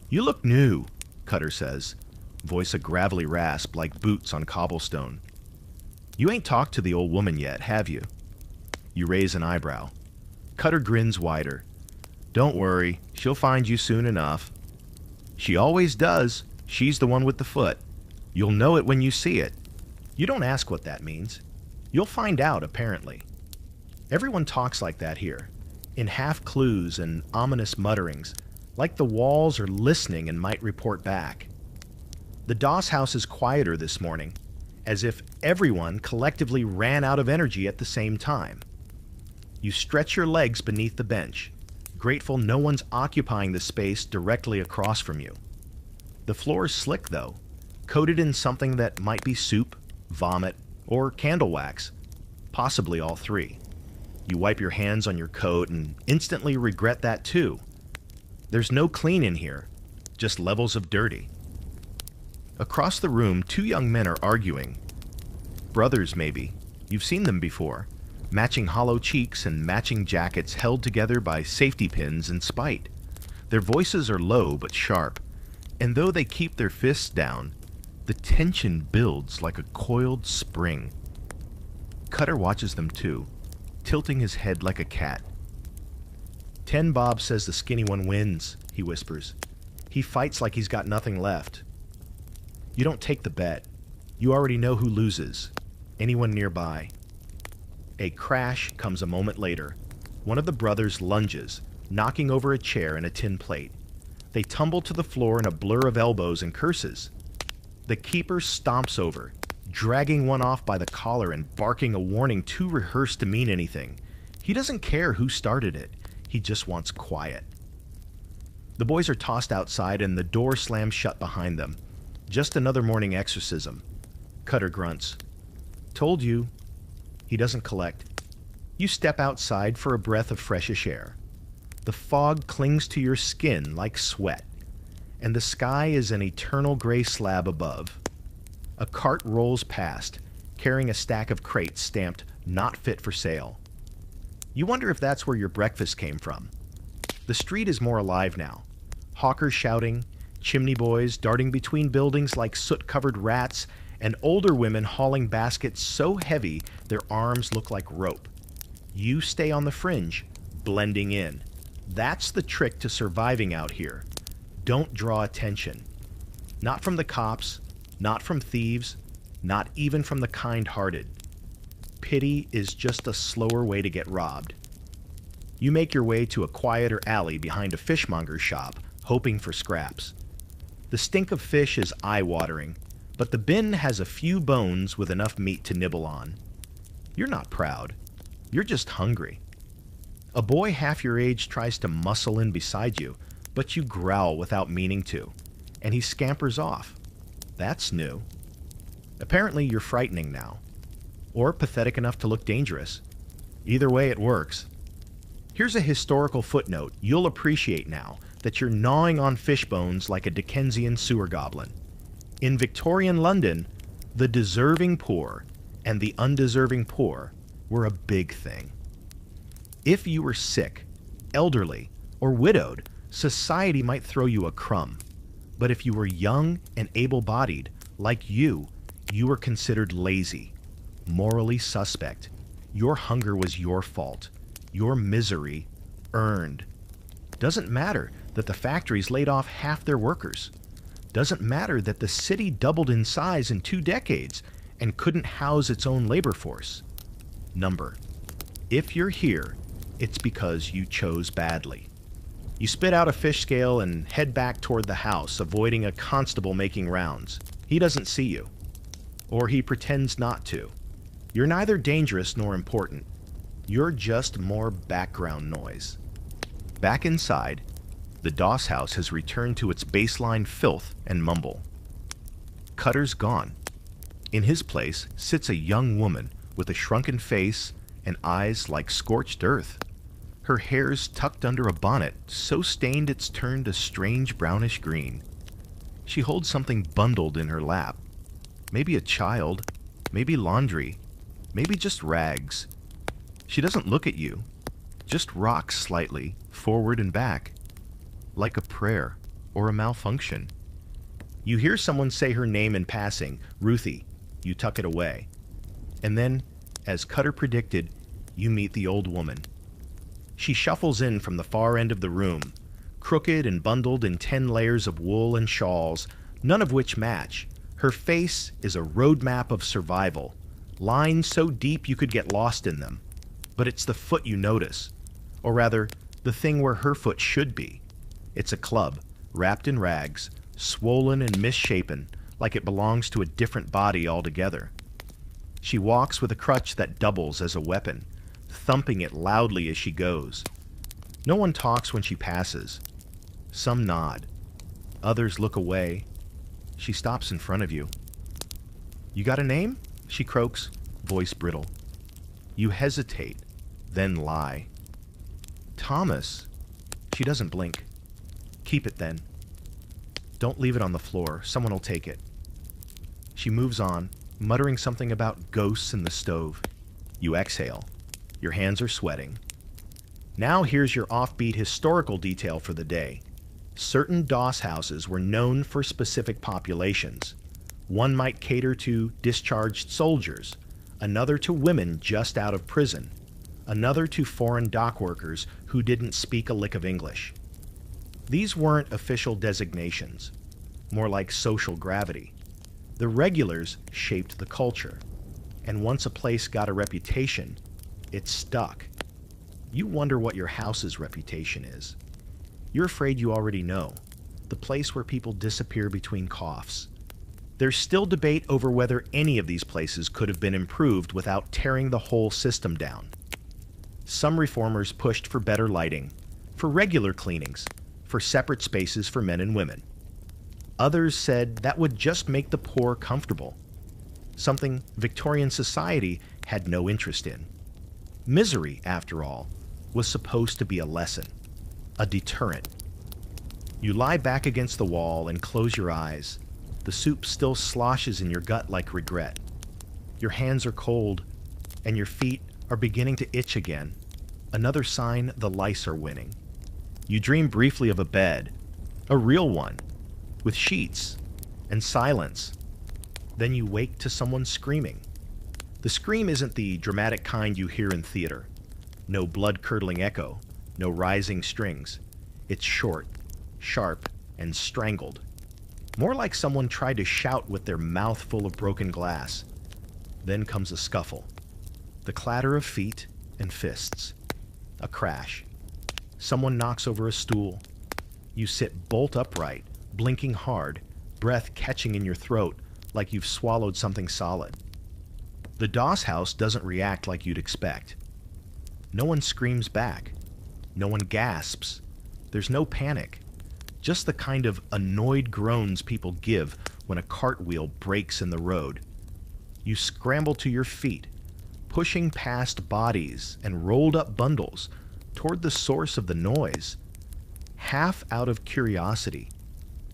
You look new, Cutter says, voice a gravelly rasp like boots on cobblestone. You ain't talked to the old woman yet, have you? You raise an eyebrow. Cutter grins wider. Don't worry, she'll find you soon enough. She always does. She's the one with the foot. You'll know it when you see it. You don't ask what that means. You'll find out, apparently. Everyone talks like that here, in half-clues and ominous mutterings, like the walls are listening and might report back. The doss house is quieter this morning, as if everyone collectively ran out of energy at the same time. You stretch your legs beneath the bench, grateful no one's occupying the space directly across from you. The floor is slick, though, coated in something that might be soup, vomit, or candle wax, possibly all 3. You wipe your hands on your coat and instantly regret that too. There's no clean in here, just levels of dirty. Across the room, 2 young men are arguing. Brothers, maybe. You've seen them before. Matching hollow cheeks and matching jackets held together by safety pins in spite. Their voices are low but sharp, and though they keep their fists down, the tension builds like a coiled spring. Cutter watches them too, tilting his head like a cat. 10 Bob says the skinny one wins, he whispers. He fights like he's got nothing left. You don't take the bet. You already know who loses. Anyone nearby. A crash comes a moment later. One of the brothers lunges, knocking over a chair and a tin plate. They tumble to the floor in a blur of elbows and curses. The keeper stomps over, dragging one off by the collar and barking a warning too rehearsed to mean anything. He doesn't care who started it. He just wants quiet. The boys are tossed outside and the door slams shut behind them. Just another morning exorcism. Cutter grunts. Told you. He doesn't collect. You step outside for a breath of freshish air. The fog clings to your skin like sweat, and the sky is an eternal gray slab above. A cart rolls past, carrying a stack of crates stamped "Not Fit for Sale." You wonder if that's where your breakfast came from. The street is more alive now. Hawkers shouting, chimney boys darting between buildings like soot-covered rats, and older women hauling baskets so heavy their arms look like rope. You stay on the fringe, blending in. That's the trick to surviving out here. Don't draw attention. Not from the cops, not from thieves, not even from the kind-hearted. Pity is just a slower way to get robbed. You make your way to a quieter alley behind a fishmonger's shop, hoping for scraps. The stink of fish is eye-watering, but the bin has a few bones with enough meat to nibble on. You're not proud. You're just hungry. A boy half your age tries to muscle in beside you, but you growl without meaning to, and he scampers off. That's new. Apparently you're frightening now, or pathetic enough to look dangerous. Either way, it works. Here's a historical footnote you'll appreciate now that you're gnawing on fish bones like a Dickensian sewer goblin. In Victorian London, the deserving poor, and the undeserving poor were a big thing. If you were sick, elderly, or widowed, society might throw you a crumb. But if you were young and able-bodied, like you were considered lazy, morally suspect. Your hunger was your fault. Your misery earned. Doesn't matter that the factories laid off half their workers. Doesn't matter that the city doubled in size in 2 decades and couldn't house its own labor force. Number. If you're here, it's because you chose badly. You spit out a fish scale and head back toward the house, avoiding a constable making rounds. He doesn't see you. Or he pretends not to. You're neither dangerous nor important. You're just more background noise. Back inside, the Doss house has returned to its baseline filth and mumble. Cutter's gone. In his place sits a young woman with a shrunken face and eyes like scorched earth. Her hair's tucked under a bonnet so stained it's turned a strange brownish green. She holds something bundled in her lap. Maybe a child, maybe laundry, maybe just rags. She doesn't look at you, just rocks slightly, forward and back, like a prayer or a malfunction. You hear someone say her name in passing, Ruthie. You tuck it away. And then, as Cutter predicted, you meet the old woman. She shuffles in from the far end of the room, crooked and bundled in 10 layers of wool and shawls, none of which match. Her face is a roadmap of survival, lines so deep you could get lost in them. But it's the foot you notice, or rather, the thing where her foot should be. It's a club, wrapped in rags, swollen and misshapen, like it belongs to a different body altogether. She walks with a crutch that doubles as a weapon, thumping it loudly as she goes. No one talks when she passes. Some nod. Others look away. She stops in front of you. "You got a name?" she croaks, voice brittle. You hesitate, then lie. "Thomas." She doesn't blink. "Keep it then. Don't leave it on the floor. Someone will take it." She moves on, muttering something about ghosts in the stove. You exhale. Your hands are sweating. Now here's your offbeat historical detail for the day. Certain Doss houses were known for specific populations. One might cater to discharged soldiers, another to women just out of prison, another to foreign dock workers who didn't speak a lick of English. These weren't official designations, more like social gravity. The regulars shaped the culture, and once a place got a reputation, it stuck. You wonder what your house's reputation is. You're afraid you already know. The place where people disappear between coughs. There's still debate over whether any of these places could have been improved without tearing the whole system down. Some reformers pushed for better lighting, for regular cleanings, for separate spaces for men and women. Others said that would just make the poor comfortable, something Victorian society had no interest in. Misery, after all, was supposed to be a lesson, a deterrent. You lie back against the wall and close your eyes. The soup still sloshes in your gut like regret. Your hands are cold, and your feet are beginning to itch again. Another sign the lice are winning. You dream briefly of a bed, a real one, with sheets and silence. Then you wake to someone screaming. The scream isn't the dramatic kind you hear in theater. No blood-curdling echo, no rising strings. It's short, sharp, and strangled. More like someone tried to shout with their mouth full of broken glass. Then comes a scuffle. The clatter of feet and fists. A crash. Someone knocks over a stool. You sit bolt upright, blinking hard, breath catching in your throat like you've swallowed something solid. The Doss house doesn't react like you'd expect. No one screams back. No one gasps. There's no panic. Just the kind of annoyed groans people give when a cartwheel breaks in the road. You scramble to your feet, pushing past bodies and rolled up bundles toward the source of the noise, half out of curiosity,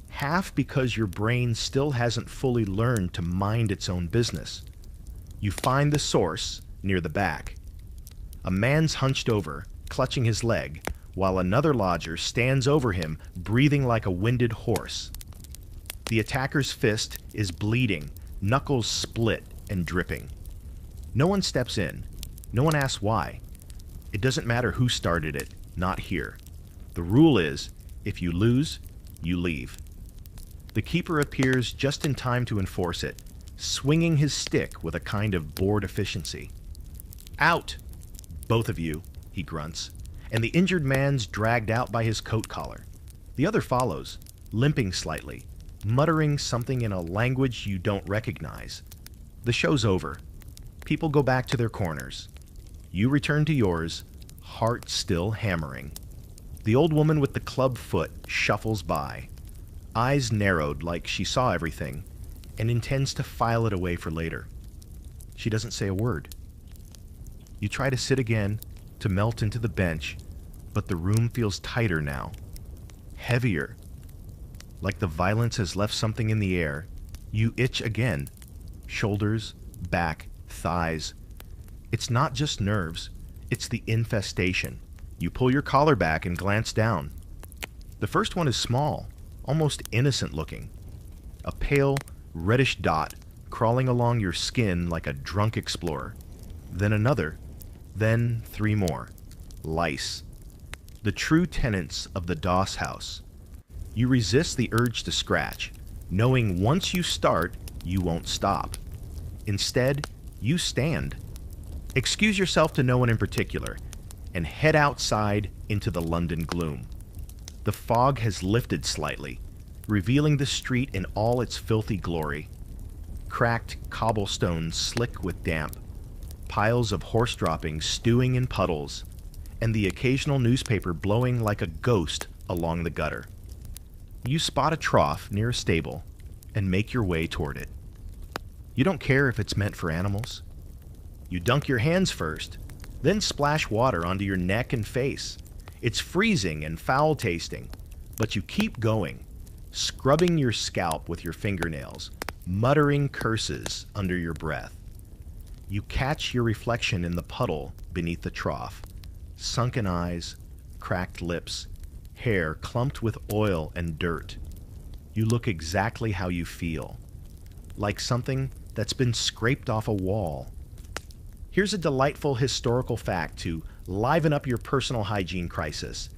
half because your brain still hasn't fully learned to mind its own business. You find the source near the back. A man's hunched over, clutching his leg, while another lodger stands over him, breathing like a winded horse. The attacker's fist is bleeding, knuckles split and dripping. No one steps in. No one asks why. It doesn't matter who started it, not here. The rule is, if you lose, you leave. The keeper appears just in time to enforce it, swinging his stick with a kind of bored efficiency. "Out! Both of you," he grunts, and the injured man's dragged out by his coat collar. The other follows, limping slightly, muttering something in a language you don't recognize. The show's over. People go back to their corners. You return to yours, heart still hammering. The old woman with the club foot shuffles by, eyes narrowed like she saw everything, and intends to file it away for later. She doesn't say a word. You try to sit again, to melt into the bench, but the room feels tighter now, heavier. Like the violence has left something in the air, you itch again. Shoulders, back, thighs. It's not just nerves, it's the infestation. You pull your collar back and glance down. The first one is small, almost innocent looking. A pale, reddish dot crawling along your skin like a drunk explorer. Then another, then 3 more. Lice. The true tenants of the Doss house. You resist the urge to scratch, knowing once you start, you won't stop. Instead, you stand. Excuse yourself to no one in particular, and head outside into the London gloom. The fog has lifted slightly, revealing the street in all its filthy glory. Cracked cobblestones slick with damp, piles of horse droppings stewing in puddles, and the occasional newspaper blowing like a ghost along the gutter. You spot a trough near a stable and make your way toward it. You don't care if it's meant for animals. You dunk your hands first, then splash water onto your neck and face. It's freezing and foul-tasting, but you keep going, scrubbing your scalp with your fingernails, muttering curses under your breath. You catch your reflection in the puddle beneath the trough. Sunken eyes, cracked lips, hair clumped with oil and dirt. You look exactly how you feel, like something that's been scraped off a wall. Here's a delightful historical fact to liven up your personal hygiene crisis.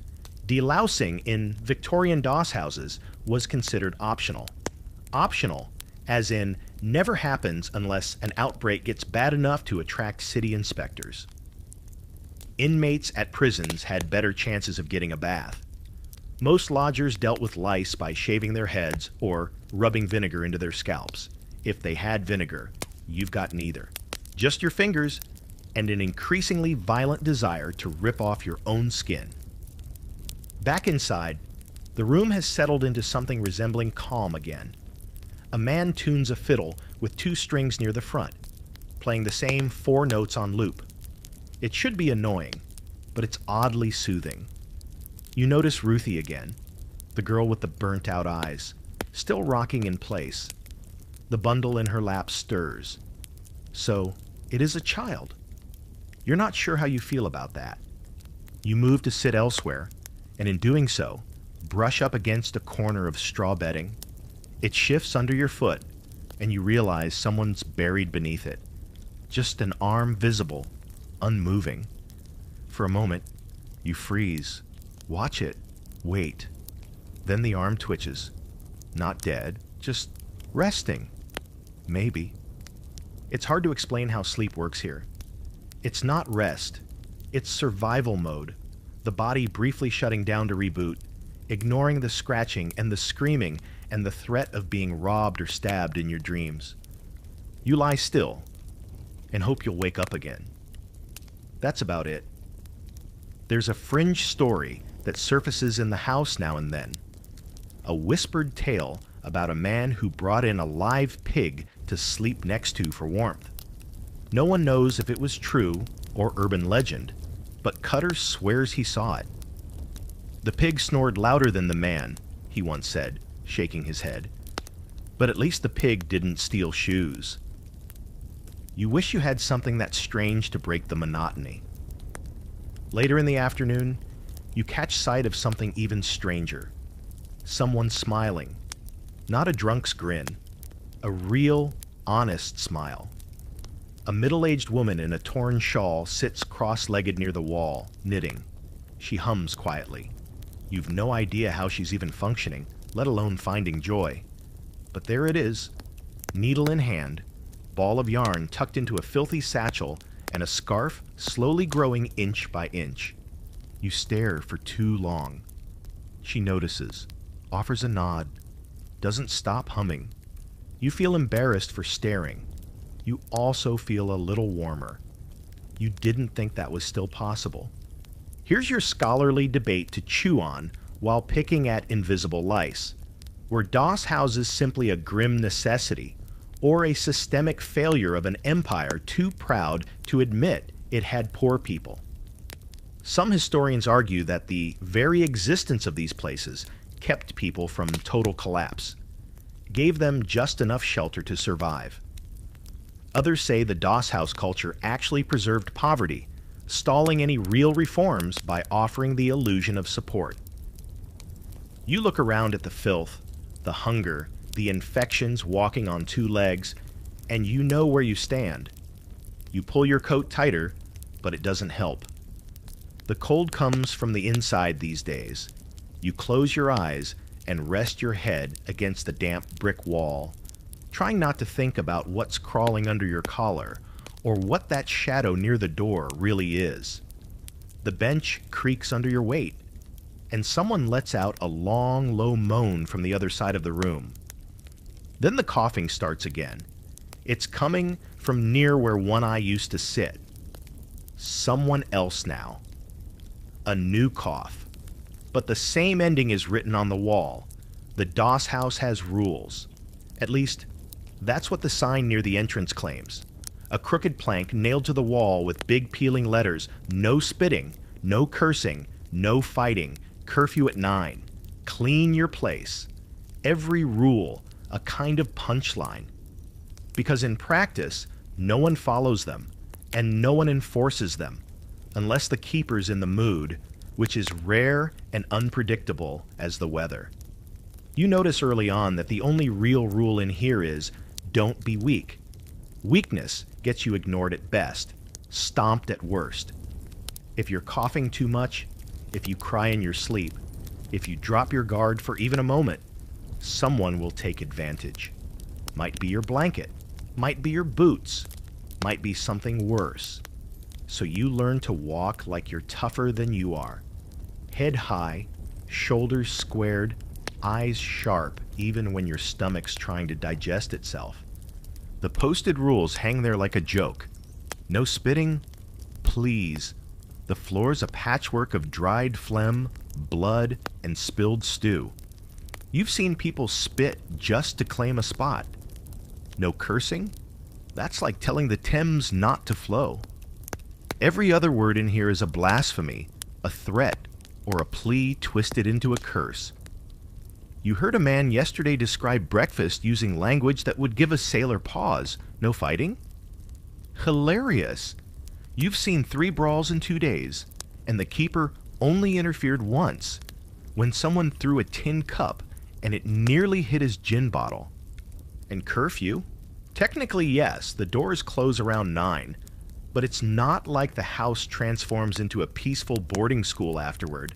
Delousing in Victorian Doss houses was considered optional. Optional, as in never happens unless an outbreak gets bad enough to attract city inspectors. Inmates at prisons had better chances of getting a bath. Most lodgers dealt with lice by shaving their heads or rubbing vinegar into their scalps. If they had vinegar, you've got neither. Just your fingers and an increasingly violent desire to rip off your own skin. Back inside, the room has settled into something resembling calm again. A man tunes a fiddle with 2 strings near the front, playing the same 4 notes on loop. It should be annoying, but it's oddly soothing. You notice Ruthie again, the girl with the burnt-out eyes, still rocking in place. The bundle in her lap stirs. So, it is a child. You're not sure how you feel about that. You move to sit elsewhere, and in doing so, brush up against a corner of straw bedding. It shifts under your foot, and you realize someone's buried beneath it. Just an arm visible, unmoving. For a moment, you freeze. Watch it. Wait. Then the arm twitches. Not dead, just resting. Maybe. It's hard to explain how sleep works here. It's not rest. It's survival mode. The body briefly shutting down to reboot, ignoring the scratching and the screaming and the threat of being robbed or stabbed in your dreams. You lie still and hope you'll wake up again. That's about it. There's a fringe story that surfaces in the house now and then. A whispered tale about a man who brought in a live pig to sleep next to for warmth. No one knows if it was true or urban legend, but Cutter swears he saw it. The pig snored louder than the man, he once said, shaking his head. But at least the pig didn't steal shoes. You wish you had something that strange to break the monotony. Later in the afternoon, you catch sight of something even stranger. Someone smiling. Not a drunk's grin. A real, honest smile. A middle-aged woman in a torn shawl sits cross-legged near the wall, knitting. She hums quietly. You've no idea how she's even functioning, let alone finding joy. But there it is, needle in hand, ball of yarn tucked into a filthy satchel, and a scarf slowly growing inch by inch. You stare for too long. She notices, offers a nod, doesn't stop humming. You feel embarrassed for staring. You also feel a little warmer. You didn't think that was still possible. Here's your scholarly debate to chew on while picking at invisible lice. Were doss houses simply a grim necessity, or a systemic failure of an empire too proud to admit it had poor people? Some historians argue that the very existence of these places kept people from total collapse, gave them just enough shelter to survive. Others say the doss house culture actually preserved poverty, stalling any real reforms by offering the illusion of support. You look around at the filth, the hunger, the infections walking on two legs, and you know where you stand. You pull your coat tighter, but it doesn't help. The cold comes from the inside these days. You close your eyes and rest your head against the damp brick wall, trying not to think about what's crawling under your collar or what that shadow near the door really is. The bench creaks under your weight, and someone lets out a long, low moan from the other side of the room. Then the coughing starts again. It's coming from near where one eye used to sit. Someone else now. A new cough. But the same ending is written on the wall. The doss house has rules. At least, that's what the sign near the entrance claims. A crooked plank nailed to the wall with big peeling letters: no spitting, no cursing, no fighting, curfew at 9. Clean your place. Every rule, a kind of punchline. Because in practice, no one follows them, and no one enforces them, unless the keeper's in the mood, which is rare and unpredictable as the weather. You notice early on that the only real rule in here is, don't be weak. Weakness gets you ignored at best, stomped at worst. If you're coughing too much, if you cry in your sleep, if you drop your guard for even a moment, someone will take advantage. Might be your blanket, might be your boots, might be something worse. So you learn to walk like you're tougher than you are. Head high, shoulders squared, eyes sharp even when your stomach's trying to digest itself. The posted rules hang there like a joke. No spitting? Please. The floor's a patchwork of dried phlegm, blood, and spilled stew. You've seen people spit just to claim a spot. No cursing? That's like telling the Thames not to flow. Every other word in here is a blasphemy, a threat, or a plea twisted into a curse. You heard a man yesterday describe breakfast using language that would give a sailor pause. No fighting? Hilarious. You've seen 3 brawls in 2 days, and the keeper only interfered once, when someone threw a tin cup and it nearly hit his gin bottle. And curfew? Technically, yes, the doors close around 9, but it's not like the house transforms into a peaceful boarding school afterward.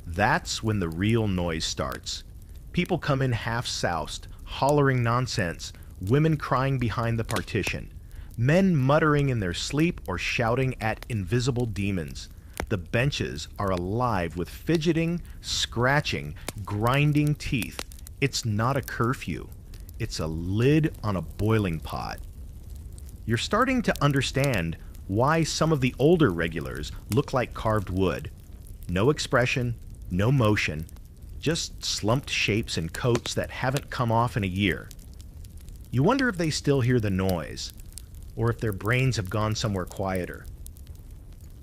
That's when the real noise starts. People come in half-soused, hollering nonsense, women crying behind the partition, men muttering in their sleep or shouting at invisible demons. The benches are alive with fidgeting, scratching, grinding teeth. It's not a curfew. It's a lid on a boiling pot. You're starting to understand why some of the older regulars look like carved wood. No expression, no motion, just slumped shapes and coats that haven't come off in a year. You wonder if they still hear the noise, or if their brains have gone somewhere quieter.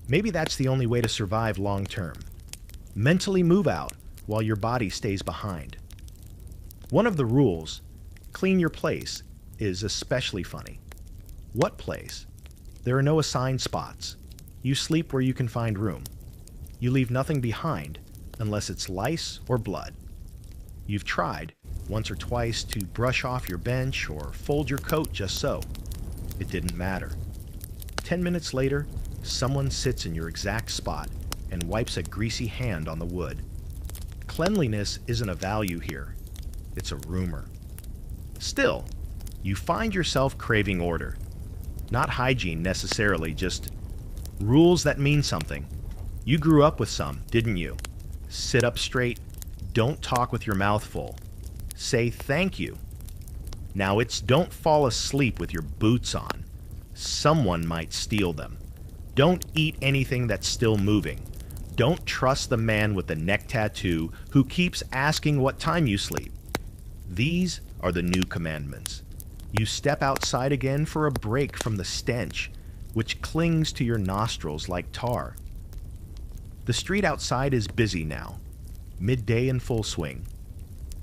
Maybe that's the only way to survive long term. Mentally move out while your body stays behind. One of the rules, clean your place, is especially funny. What place? There are no assigned spots. You sleep where you can find room. You leave nothing behind unless it's lice or blood. You've tried, once or twice, to brush off your bench or fold your coat just so. It didn't matter. 10 minutes later, someone sits in your exact spot and wipes a greasy hand on the wood. Cleanliness isn't a value here. It's a rumor. Still, you find yourself craving order. Not hygiene necessarily, just rules that mean something. You grew up with some, didn't you? Sit up straight. Don't talk with your mouth full. Say thank you. Now it's don't fall asleep with your boots on. Someone might steal them. Don't eat anything that's still moving. Don't trust the man with the neck tattoo who keeps asking what time you sleep. These are the new commandments. You step outside again for a break from the stench, which clings to your nostrils like tar. The street outside is busy now, midday in full swing.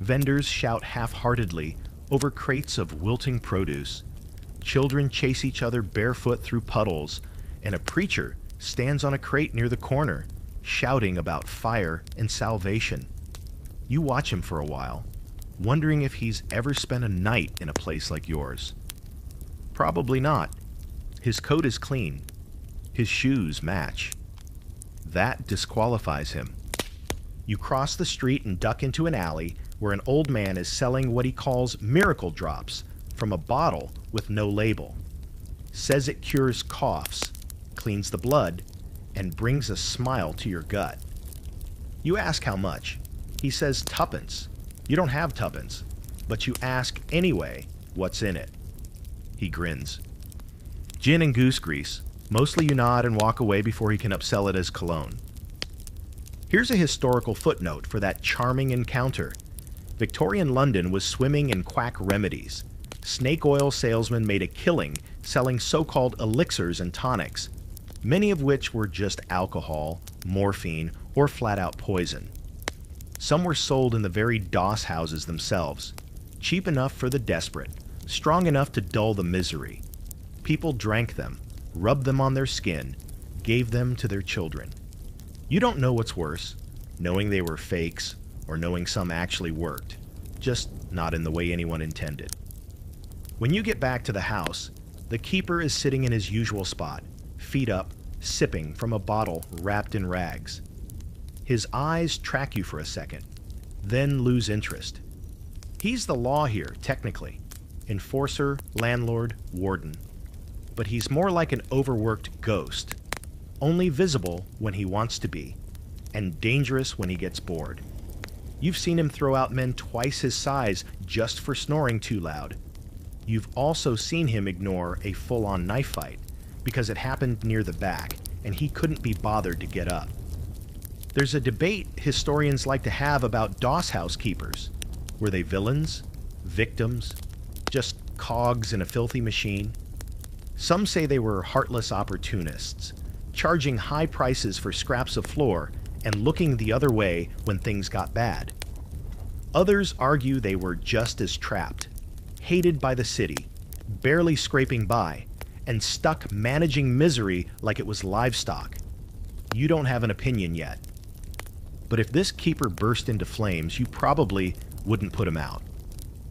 Vendors shout half-heartedly over crates of wilting produce. Children chase each other barefoot through puddles, and a preacher stands on a crate near the corner, shouting about fire and salvation. You watch him for a while, wondering if he's ever spent a night in a place like yours. Probably not. His coat is clean. His shoes match. That disqualifies him. You cross the street and duck into an alley where an old man is selling what he calls miracle drops from a bottle with no label. Says it cures coughs, cleans the blood, and brings a smile to your gut. You ask how much. He says tuppence. You don't have tuppence, but you ask anyway what's in it. He grins. Gin and goose grease. Mostly you nod and walk away before he can upsell it as cologne. Here's a historical footnote for that charming encounter. Victorian London was swimming in quack remedies. Snake oil salesmen made a killing selling so-called elixirs and tonics, many of which were just alcohol, morphine, or flat-out poison. Some were sold in the very doss houses themselves, cheap enough for the desperate, strong enough to dull the misery. People drank them, rubbed them on their skin, gave them to their children. You don't know what's worse, knowing they were fakes or knowing some actually worked, just not in the way anyone intended. When you get back to the house, the keeper is sitting in his usual spot, feet up, sipping from a bottle wrapped in rags. His eyes track you for a second, then lose interest. He's the law here, technically. Enforcer, landlord, warden. But he's more like an overworked ghost, only visible when he wants to be, and dangerous when he gets bored. You've seen him throw out men twice his size just for snoring too loud. You've also seen him ignore a full-on knife fight because it happened near the back and he couldn't be bothered to get up. There's a debate historians like to have about doss house keepers. Were they villains? Victims? Just cogs in a filthy machine? Some say they were heartless opportunists, charging high prices for scraps of floor and looking the other way when things got bad. Others argue they were just as trapped, hated by the city, barely scraping by, and stuck managing misery like it was livestock. You don't have an opinion yet. But if this keeper burst into flames, you probably wouldn't put him out.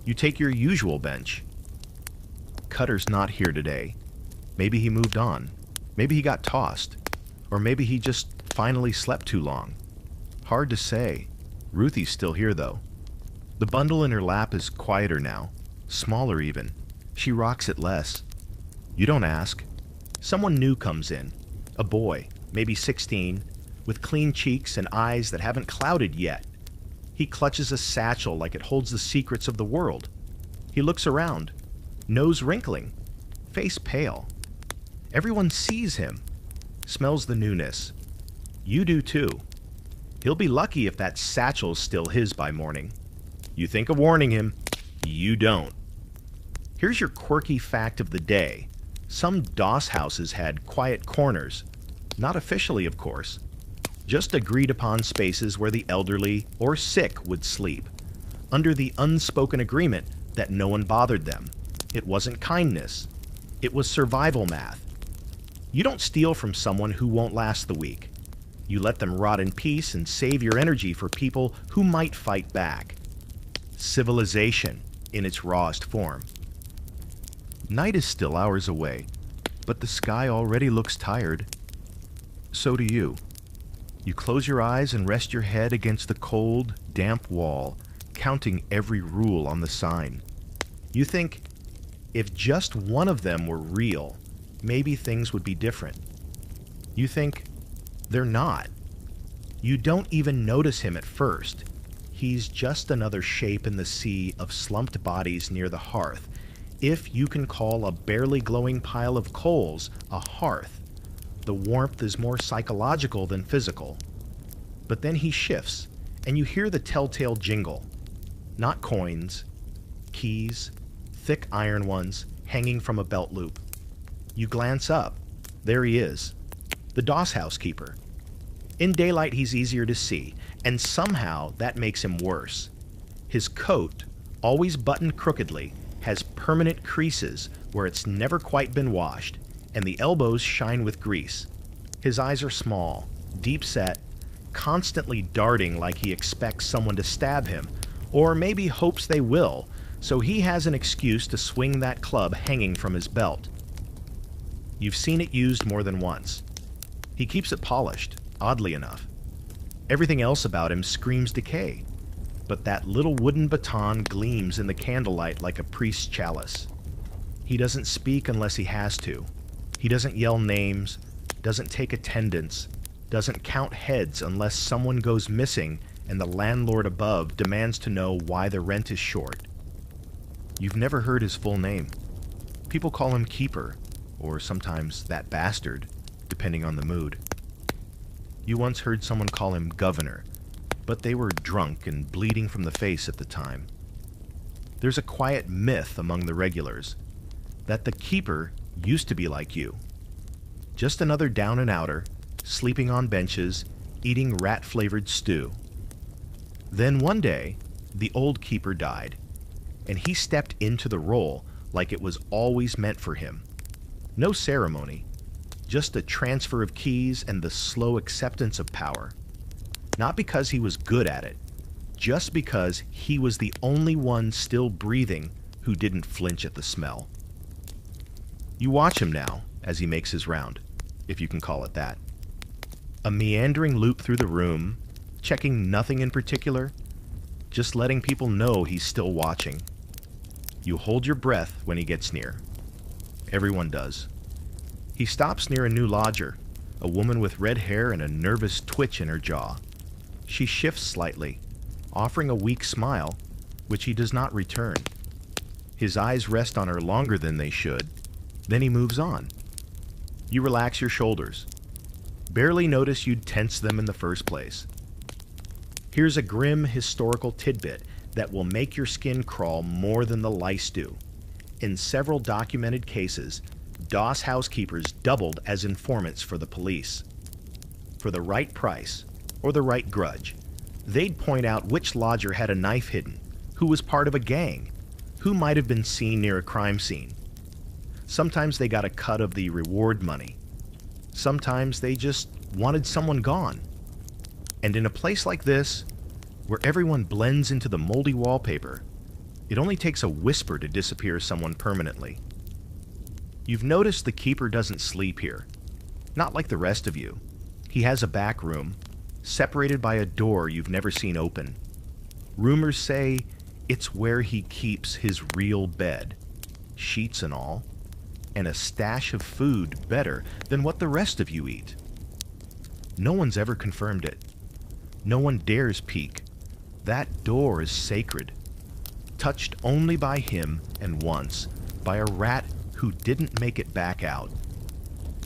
You take your usual bench. Cutter's not here today. Maybe he moved on. Maybe he got tossed. Or maybe he just finally slept too long. Hard to say. Ruthie's still here, though. The bundle in her lap is quieter now. Smaller, even. She rocks it less. You don't ask. Someone new comes in. A boy, maybe 16, with clean cheeks and eyes that haven't clouded yet. He clutches a satchel like it holds the secrets of the world. He looks around. Nose wrinkling. Face pale. Everyone sees him. Smells the newness. You do too. He'll be lucky if that satchel's still his by morning. You think of warning him. You don't. Here's your quirky fact of the day. Some doss houses had quiet corners. Not officially, of course. Just agreed upon spaces where the elderly or sick would sleep, under the unspoken agreement that no one bothered them. It wasn't kindness. It was survival math. You don't steal from someone who won't last the week. You let them rot in peace and save your energy for people who might fight back. Civilization in its rawest form. Night is still hours away, but the sky already looks tired. So do you. You close your eyes and rest your head against the cold, damp wall, counting every rule on the sign. You think, if just one of them were real, maybe things would be different. You think, they're not. You don't even notice him at first. He's just another shape in the sea of slumped bodies near the hearth, if you can call a barely glowing pile of coals a hearth. The warmth is more psychological than physical. But then he shifts, and you hear the telltale jingle. Not coins, keys, thick iron ones hanging from a belt loop. You glance up. There he is, the doss housekeeper. In daylight, he's easier to see, and somehow that makes him worse. His coat, always buttoned crookedly, has permanent creases where it's never quite been washed, and the elbows shine with grease. His eyes are small, deep-set, constantly darting like he expects someone to stab him, or maybe hopes they will, so he has an excuse to swing that club hanging from his belt. You've seen it used more than once. He keeps it polished, oddly enough. Everything else about him screams decay, but that little wooden baton gleams in the candlelight like a priest's chalice. He doesn't speak unless he has to. He doesn't yell names, doesn't take attendance, doesn't count heads unless someone goes missing and the landlord above demands to know why the rent is short. You've never heard his full name. People call him Keeper, or sometimes that bastard, depending on the mood. You once heard someone call him Governor, but they were drunk and bleeding from the face at the time. There's a quiet myth among the regulars that the Keeper used to be like you. Just another down-and-outer, sleeping on benches, eating rat-flavored stew. Then one day, the old Keeper died, and he stepped into the role like it was always meant for him. No ceremony, just a transfer of keys and the slow acceptance of power. Not because he was good at it, just because he was the only one still breathing who didn't flinch at the smell. You watch him now as he makes his round, if you can call it that. A meandering loop through the room, checking nothing in particular, just letting people know he's still watching. You hold your breath when he gets near. Everyone does. He stops near a new lodger, a woman with red hair and a nervous twitch in her jaw. She shifts slightly, offering a weak smile, which he does not return. His eyes rest on her longer than they should. Then he moves on. You relax your shoulders. Barely notice you'd tense them in the first place. Here's a grim historical tidbit that will make your skin crawl more than the lice do. In several documented cases, doss housekeepers doubled as informants for the police. For the right price, or the right grudge, they'd point out which lodger had a knife hidden, who was part of a gang, who might have been seen near a crime scene. Sometimes they got a cut of the reward money. Sometimes they just wanted someone gone. And in a place like this, where everyone blends into the moldy wallpaper, it only takes a whisper to disappear someone permanently. You've noticed the Keeper doesn't sleep here. Not like the rest of you. He has a back room, separated by a door you've never seen open. Rumors say it's where he keeps his real bed, sheets and all, and a stash of food better than what the rest of you eat. No one's ever confirmed it. No one dares peek. That door is sacred, touched only by him and once by a rat who didn't make it back out.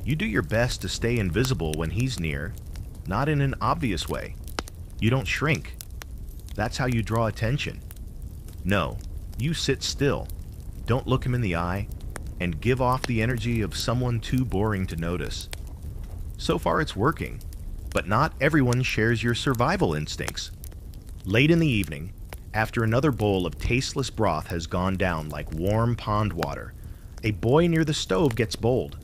You do your best to stay invisible when he's near, not in an obvious way. You don't shrink. That's how you draw attention. No, you sit still, don't look him in the eye, and give off the energy of someone too boring to notice. So far it's working, but not everyone shares your survival instincts. Late in the evening, after another bowl of tasteless broth has gone down like warm pond water, A boy near the stove gets bold.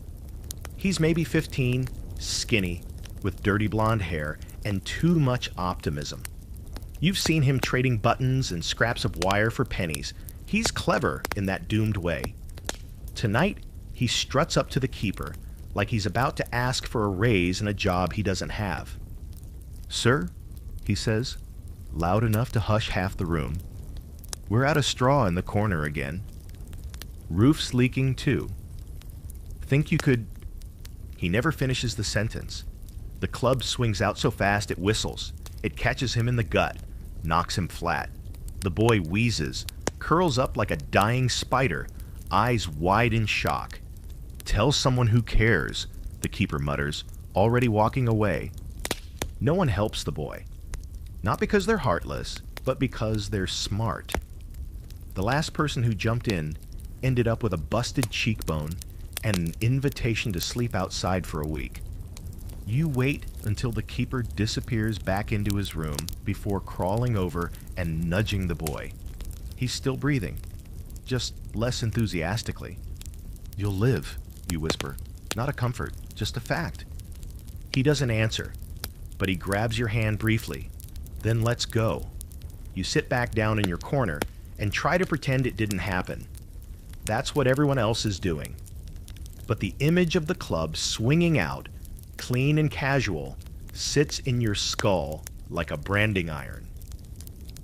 He's maybe 15, skinny, with dirty blonde hair and too much optimism. You've seen him trading buttons and scraps of wire for pennies. He's clever in that doomed way. Tonight, he struts up to the keeper like he's about to ask for a raise in a job he doesn't have. "Sir," he says, loud enough to hush half the room, "we're out of straw in the corner again. Roof's leaking too. Think you could—" He never finishes the sentence. The club swings out so fast it whistles. It catches him in the gut, knocks him flat. The boy wheezes, curls up like a dying spider, eyes wide in shock. "Tell someone who cares," the keeper mutters, already walking away. No one helps the boy. Not because they're heartless, but because they're smart. The last person who jumped in ended up with a busted cheekbone and an invitation to sleep outside for a week. You wait until the keeper disappears back into his room before crawling over and nudging the boy. He's still breathing, just less enthusiastically. "You'll live," you whisper. Not a comfort, just a fact. He doesn't answer, but he grabs your hand briefly, then lets go. You sit back down in your corner and try to pretend it didn't happen. That's what everyone else is doing. But the image of the club swinging out, clean and casual, sits in your skull like a branding iron.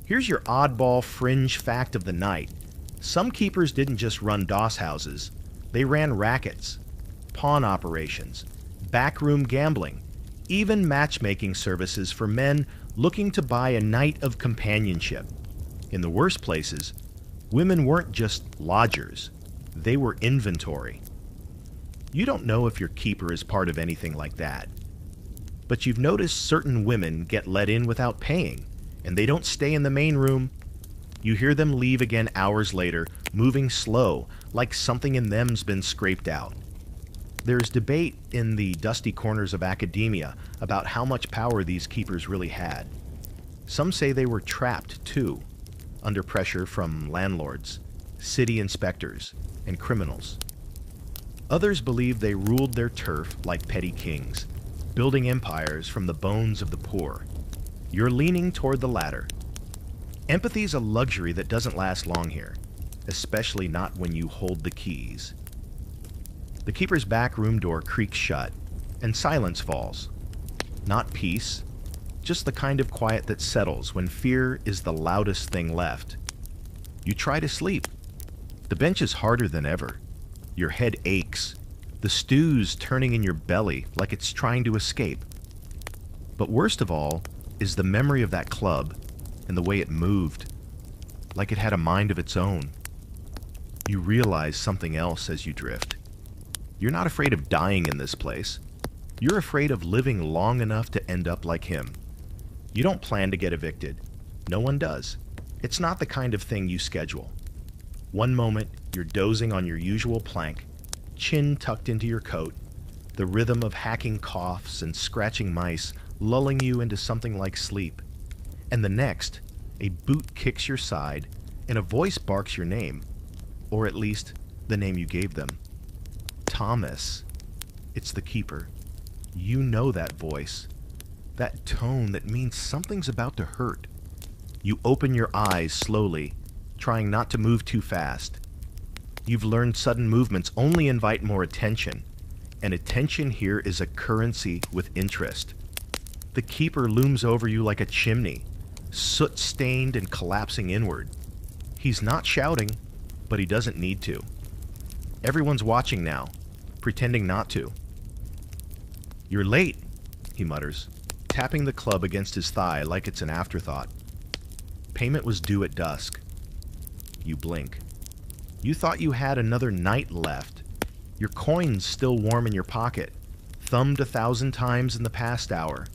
Here's your oddball fringe fact of the night. Some keepers didn't just run doss houses. They ran rackets, pawn operations, backroom gambling, even matchmaking services for men looking to buy a night of companionship. In the worst places, women weren't just lodgers. They were inventory. You don't know if your keeper is part of anything like that. But you've noticed certain women get let in without paying, and they don't stay in the main room. You hear them leave again hours later, moving slow, like something in them's been scraped out. There's debate in the dusty corners of academia about how much power these keepers really had. Some say they were trapped, too, under pressure from landlords, city inspectors, and criminals. Others believe they ruled their turf like petty kings, building empires from the bones of the poor. You're leaning toward the latter. Empathy's a luxury that doesn't last long here, especially not when you hold the keys. The keeper's back room door creaks shut, and silence falls. Not peace, just the kind of quiet that settles when fear is the loudest thing left. You try to sleep. The bench is harder than ever. Your head aches. The stew's turning in your belly like it's trying to escape. But worst of all is the memory of that club and the way it moved, like it had a mind of its own. You realize something else as you drift. You're not afraid of dying in this place. You're afraid of living long enough to end up like him. You don't plan to get evicted. No one does. It's not the kind of thing you schedule. One moment, you're dozing on your usual plank, chin tucked into your coat, the rhythm of hacking coughs and scratching mice lulling you into something like sleep. And the next, a boot kicks your side and a voice barks your name, or at least the name you gave them. Thomas. It's the keeper. You know that voice, that tone that means something's about to hurt. You open your eyes slowly, trying not to move too fast. You've learned sudden movements only invite more attention, and attention here is a currency with interest. The keeper looms over you like a chimney, soot-stained and collapsing inward. He's not shouting, but he doesn't need to. Everyone's watching now, pretending not to. "You're late," he mutters, tapping the club against his thigh like it's an afterthought. "Payment was due at dusk." You blink. You thought you had another night left. Your coin's still warm in your pocket, thumbed 1,000 times in the past hour.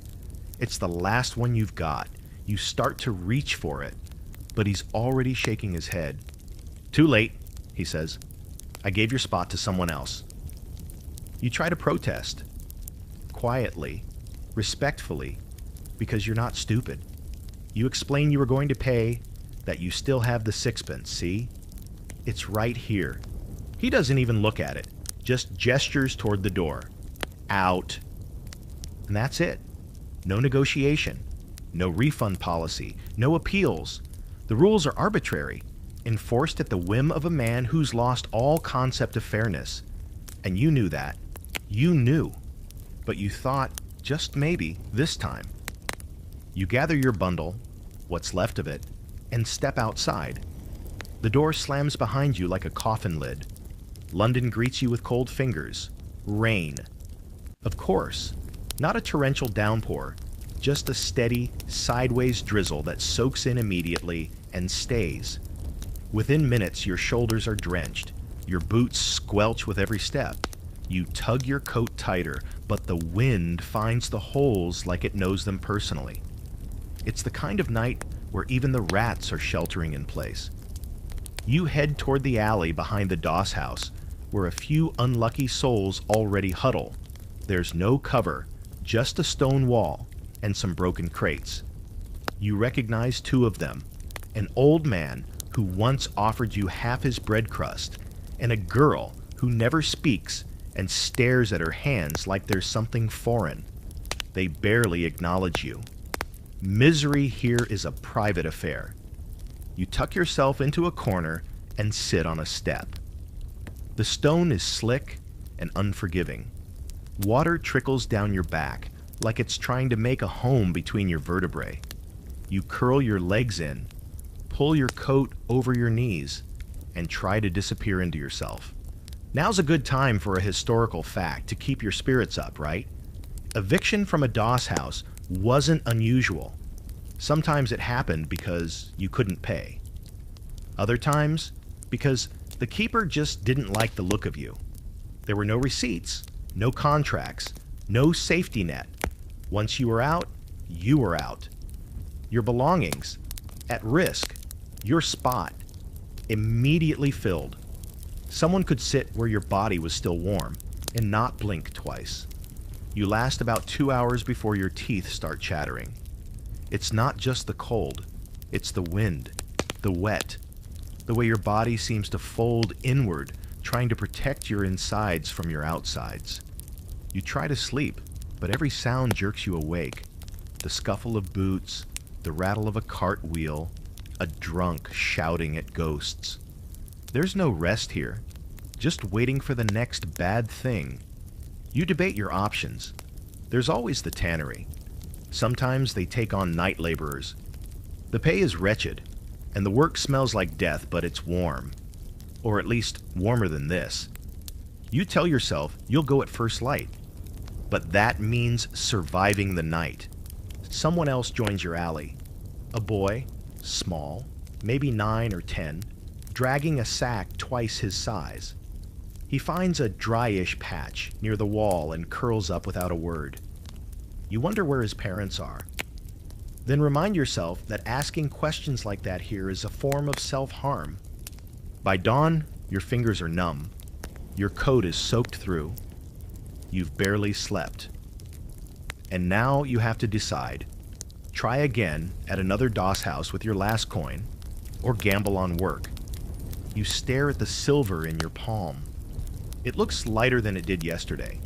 It's the last one you've got. You start to reach for it, but he's already shaking his head. "Too late," he says. "I gave your spot to someone else." You try to protest. Quietly, respectfully, because you're not stupid. You explain you were going to pay, that you still have the sixpence, see? It's right here. He doesn't even look at it, just gestures toward the door. Out. And that's it. No negotiation, no refund policy, no appeals. The rules are arbitrary, enforced at the whim of a man who's lost all concept of fairness. And you knew that. You knew. But you thought, just maybe, this time. You gather your bundle, what's left of it, and step outside. The door slams behind you like a coffin lid. London greets you with cold fingers. Rain. Of course, not a torrential downpour, just a steady, sideways drizzle that soaks in immediately and stays. Within minutes, your shoulders are drenched. Your boots squelch with every step. You tug your coat tighter, but the wind finds the holes like it knows them personally. It's the kind of night where even the rats are sheltering in place. You head toward the alley behind the Doss house, where a few unlucky souls already huddle. There's no cover, just a stone wall and some broken crates. You recognize two of them, an old man who once offered you half his bread crust, and a girl who never speaks and stares at her hands like there's something foreign. They barely acknowledge you. Misery here is a private affair. You tuck yourself into a corner and sit on a step. The stone is slick and unforgiving. Water trickles down your back like it's trying to make a home between your vertebrae. You curl your legs in, pull your coat over your knees, and try to disappear into yourself. Now's a good time for a historical fact to keep your spirits up, right? Eviction from a Doss house wasn't unusual. Sometimes it happened because you couldn't pay. Other times, because the keeper just didn't like the look of you. There were no receipts, no contracts, no safety net. Once you were out, you were out. Your belongings, at risk. Your spot, immediately filled. Someone could sit where your body was still warm and not blink twice. You last about 2 hours before your teeth start chattering. It's not just the cold, it's the wind, the wet, the way your body seems to fold inward, trying to protect your insides from your outsides. You try to sleep, but every sound jerks you awake. The scuffle of boots, the rattle of a cartwheel, a drunk shouting at ghosts. There's no rest here, just waiting for the next bad thing. You debate your options. There's always the tannery. Sometimes they take on night laborers. The pay is wretched, and the work smells like death, but it's warm. Or at least warmer than this. You tell yourself you'll go at first light, but that means surviving the night. Someone else joins your alley. A boy, small, maybe 9 or 10, dragging a sack twice his size. He finds a dryish patch near the wall and curls up without a word. You wonder where his parents are. Then remind yourself that asking questions like that here is a form of self-harm. By dawn, your fingers are numb. Your coat is soaked through. You've barely slept. And now you have to decide. Try again at another Doss house with your last coin, or gamble on work. You stare at the silver in your palm. It looks lighter than it did yesterday.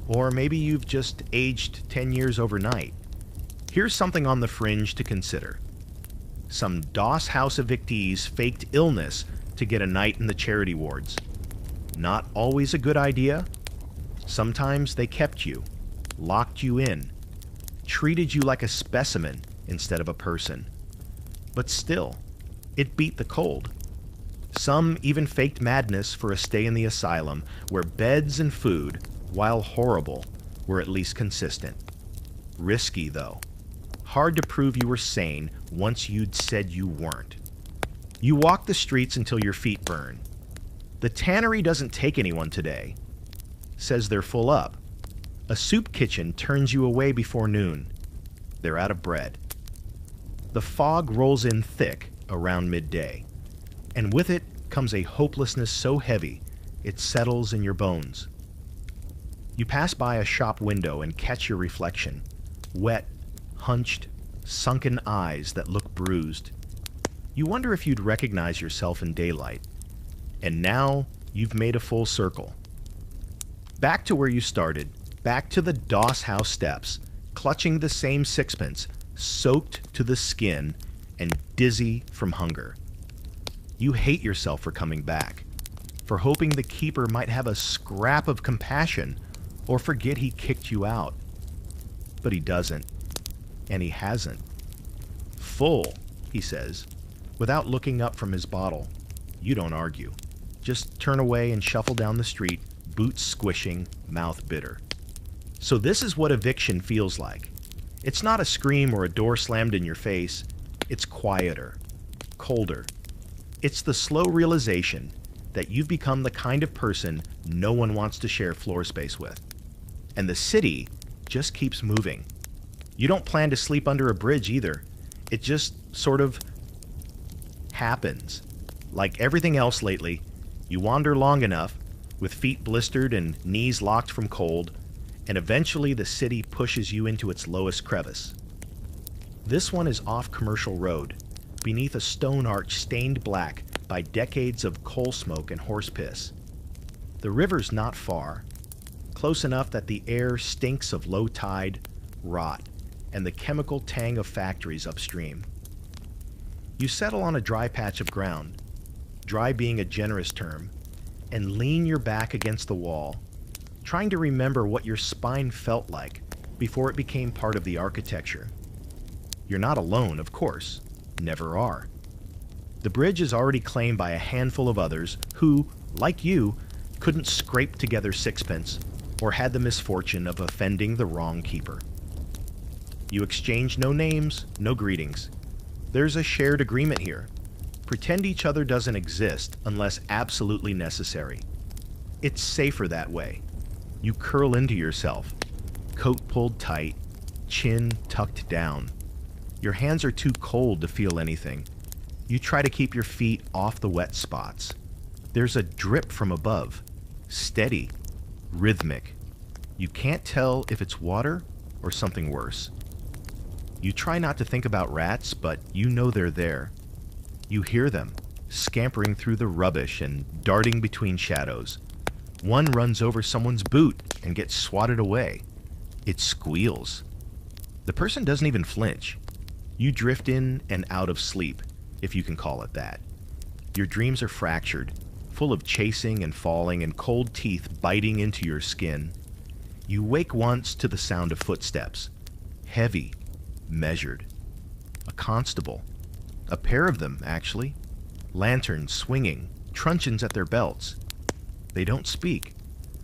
Or maybe you've just aged 10 years overnight. Here's something on the fringe to consider. Some Doss house evictees faked illness to get a night in the charity wards. Not always a good idea. Sometimes they kept you, locked you in, treated you like a specimen instead of a person. But still, it beat the cold. Some even faked madness for a stay in the asylum, where beds and food, while horrible, were at least consistent. Risky, though. Hard to prove you were sane once you'd said you weren't. You walk the streets until your feet burn. The tannery doesn't take anyone today. Says they're full up. A soup kitchen turns you away before noon. They're out of bread. The fog rolls in thick around midday, and with it comes a hopelessness so heavy it settles in your bones. You pass by a shop window and catch your reflection. Wet, hunched, sunken eyes that look bruised. You wonder if you'd recognize yourself in daylight. And now You've made a full circle. Back to where you started, back to the Doss House steps, clutching the same sixpence, soaked to the skin and dizzy from hunger. You hate yourself for coming back, for hoping the keeper might have a scrap of compassion or forget he kicked you out. But he doesn't, and he hasn't. Full, he says, without looking up from his bottle. You don't argue. Just turn away and shuffle down the street, boots squishing, mouth bitter. So this is what eviction feels like. It's not a scream or a door slammed in your face. It's quieter, colder. It's the slow realization that you've become the kind of person no one wants to share floor space with. And the city just keeps moving. You don't plan to sleep under a bridge either. It just sort of happens. Like everything else lately, you wander long enough, with feet blistered and knees locked from cold, and eventually the city pushes you into its lowest crevice. This one is off Commercial Road, beneath a stone arch stained black by decades of coal smoke and horse piss. The river's not far, close enough that the air stinks of low tide, rot, and the chemical tang of factories upstream. You settle on a dry patch of ground, dry being a generous term, and lean your back against the wall, trying to remember what your spine felt like before it became part of the architecture. You're not alone, of course. Never are. The bridge is already claimed by a handful of others who, like you, couldn't scrape together sixpence or had the misfortune of offending the wrong keeper. You exchange no names, no greetings. There's a shared agreement here. Pretend each other doesn't exist unless absolutely necessary. It's safer that way. You curl into yourself, coat pulled tight, chin tucked down. Your hands are too cold to feel anything. You try to keep your feet off the wet spots. There's a drip from above, steady, rhythmic. You can't tell if it's water or something worse. You try not to think about rats, but you know they're there. You hear them, scampering through the rubbish and darting between shadows. One runs over someone's boot and gets swatted away. It squeals. The person doesn't even flinch. You drift in and out of sleep, if you can call it that. Your dreams are fractured, full of chasing and falling and cold teeth biting into your skin. You wake once to the sound of footsteps. Heavy, measured. A constable. A pair of them, actually. Lanterns swinging, truncheons at their belts. They don't speak.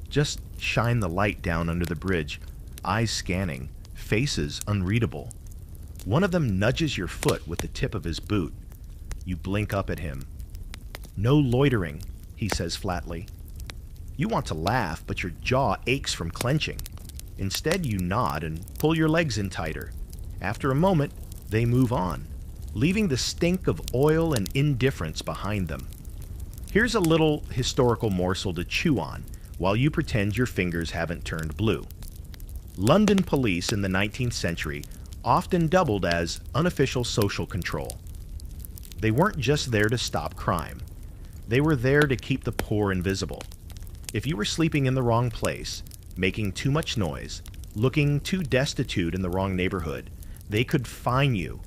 Just shine the light down under the bridge, eyes scanning, faces unreadable. One of them nudges your foot with the tip of his boot. You blink up at him. No loitering, he says flatly. You want to laugh, but your jaw aches from clenching. Instead, you nod and pull your legs in tighter. After a moment, they move on, leaving the stink of oil and indifference behind them. Here's a little historical morsel to chew on while you pretend your fingers haven't turned blue. London police in the 19th century often doubled as unofficial social control. They weren't just there to stop crime. They were there to keep the poor invisible. If you were sleeping in the wrong place, making too much noise, looking too destitute in the wrong neighborhood, they could fine you,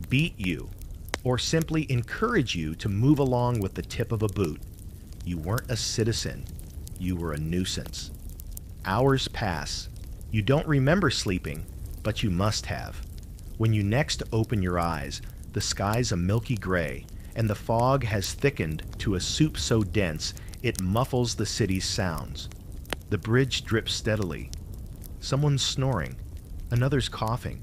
beat you, or simply encourage you to move along with the tip of a boot. You weren't a citizen. You were a nuisance. Hours pass. You don't remember sleeping, but you must have. When you next open your eyes, the sky's a milky gray, and the fog has thickened to a soup so dense it muffles the city's sounds. The bridge drips steadily. Someone's snoring, another's coughing,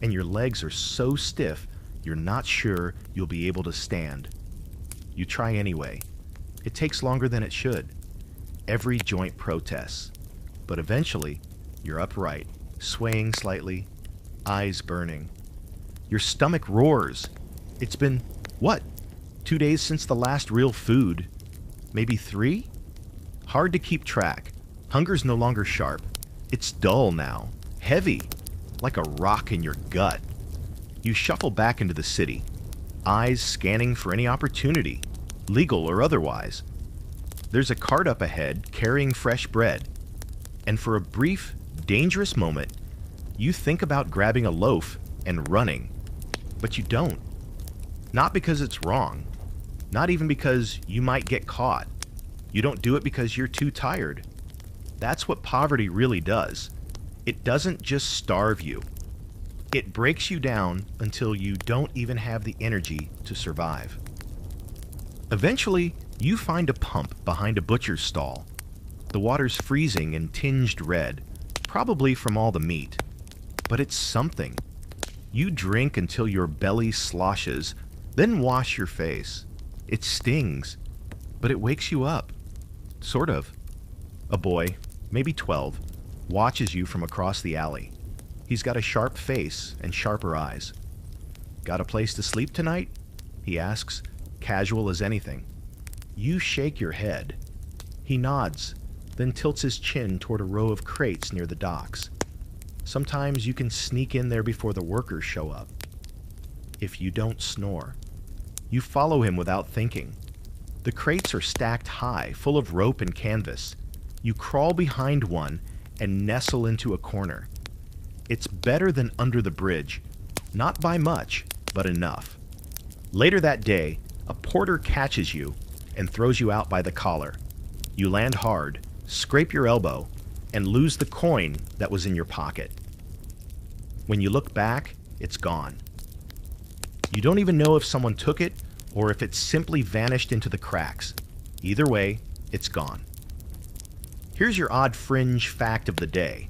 and your legs are so stiff you're not sure you'll be able to stand. You try anyway. It takes longer than it should. Every joint protests. But eventually, you're upright, swaying slightly, eyes burning. Your stomach roars. It's been, what, 2 days since the last real food? Maybe 3? Hard to keep track. Hunger's no longer sharp. It's dull now, heavy, like a rock in your gut. You shuffle back into the city, eyes scanning for any opportunity, legal or otherwise. There's a cart up ahead carrying fresh bread, and for a brief, dangerous moment, you think about grabbing a loaf and running, but you don't. Not because it's wrong, not even because you might get caught. You don't do it because you're too tired. That's what poverty really does. It doesn't just starve you. It breaks you down until you don't even have the energy to survive. Eventually, you find a pump behind a butcher's stall. The water's freezing and tinged red, probably from all the meat. But it's something. You drink until your belly sloshes, then wash your face. It stings, but it wakes you up. Sort of. A boy, maybe 12, watches you from across the alley. He's got a sharp face and sharper eyes. "Got a place to sleep tonight?" he asks, casual as anything. You shake your head. He nods, then tilts his chin toward a row of crates near the docks. Sometimes you can sneak in there before the workers show up. If you don't snore. You follow him without thinking. The crates are stacked high, full of rope and canvas. You crawl behind one and nestle into a corner. It's better than under the bridge, not by much, but enough. Later that day, a porter catches you and throws you out by the collar. You land hard, scrape your elbow, and lose the coin that was in your pocket. When you look back, it's gone. You don't even know if someone took it or if it simply vanished into the cracks. Either way, it's gone. Here's your odd fringe fact of the day.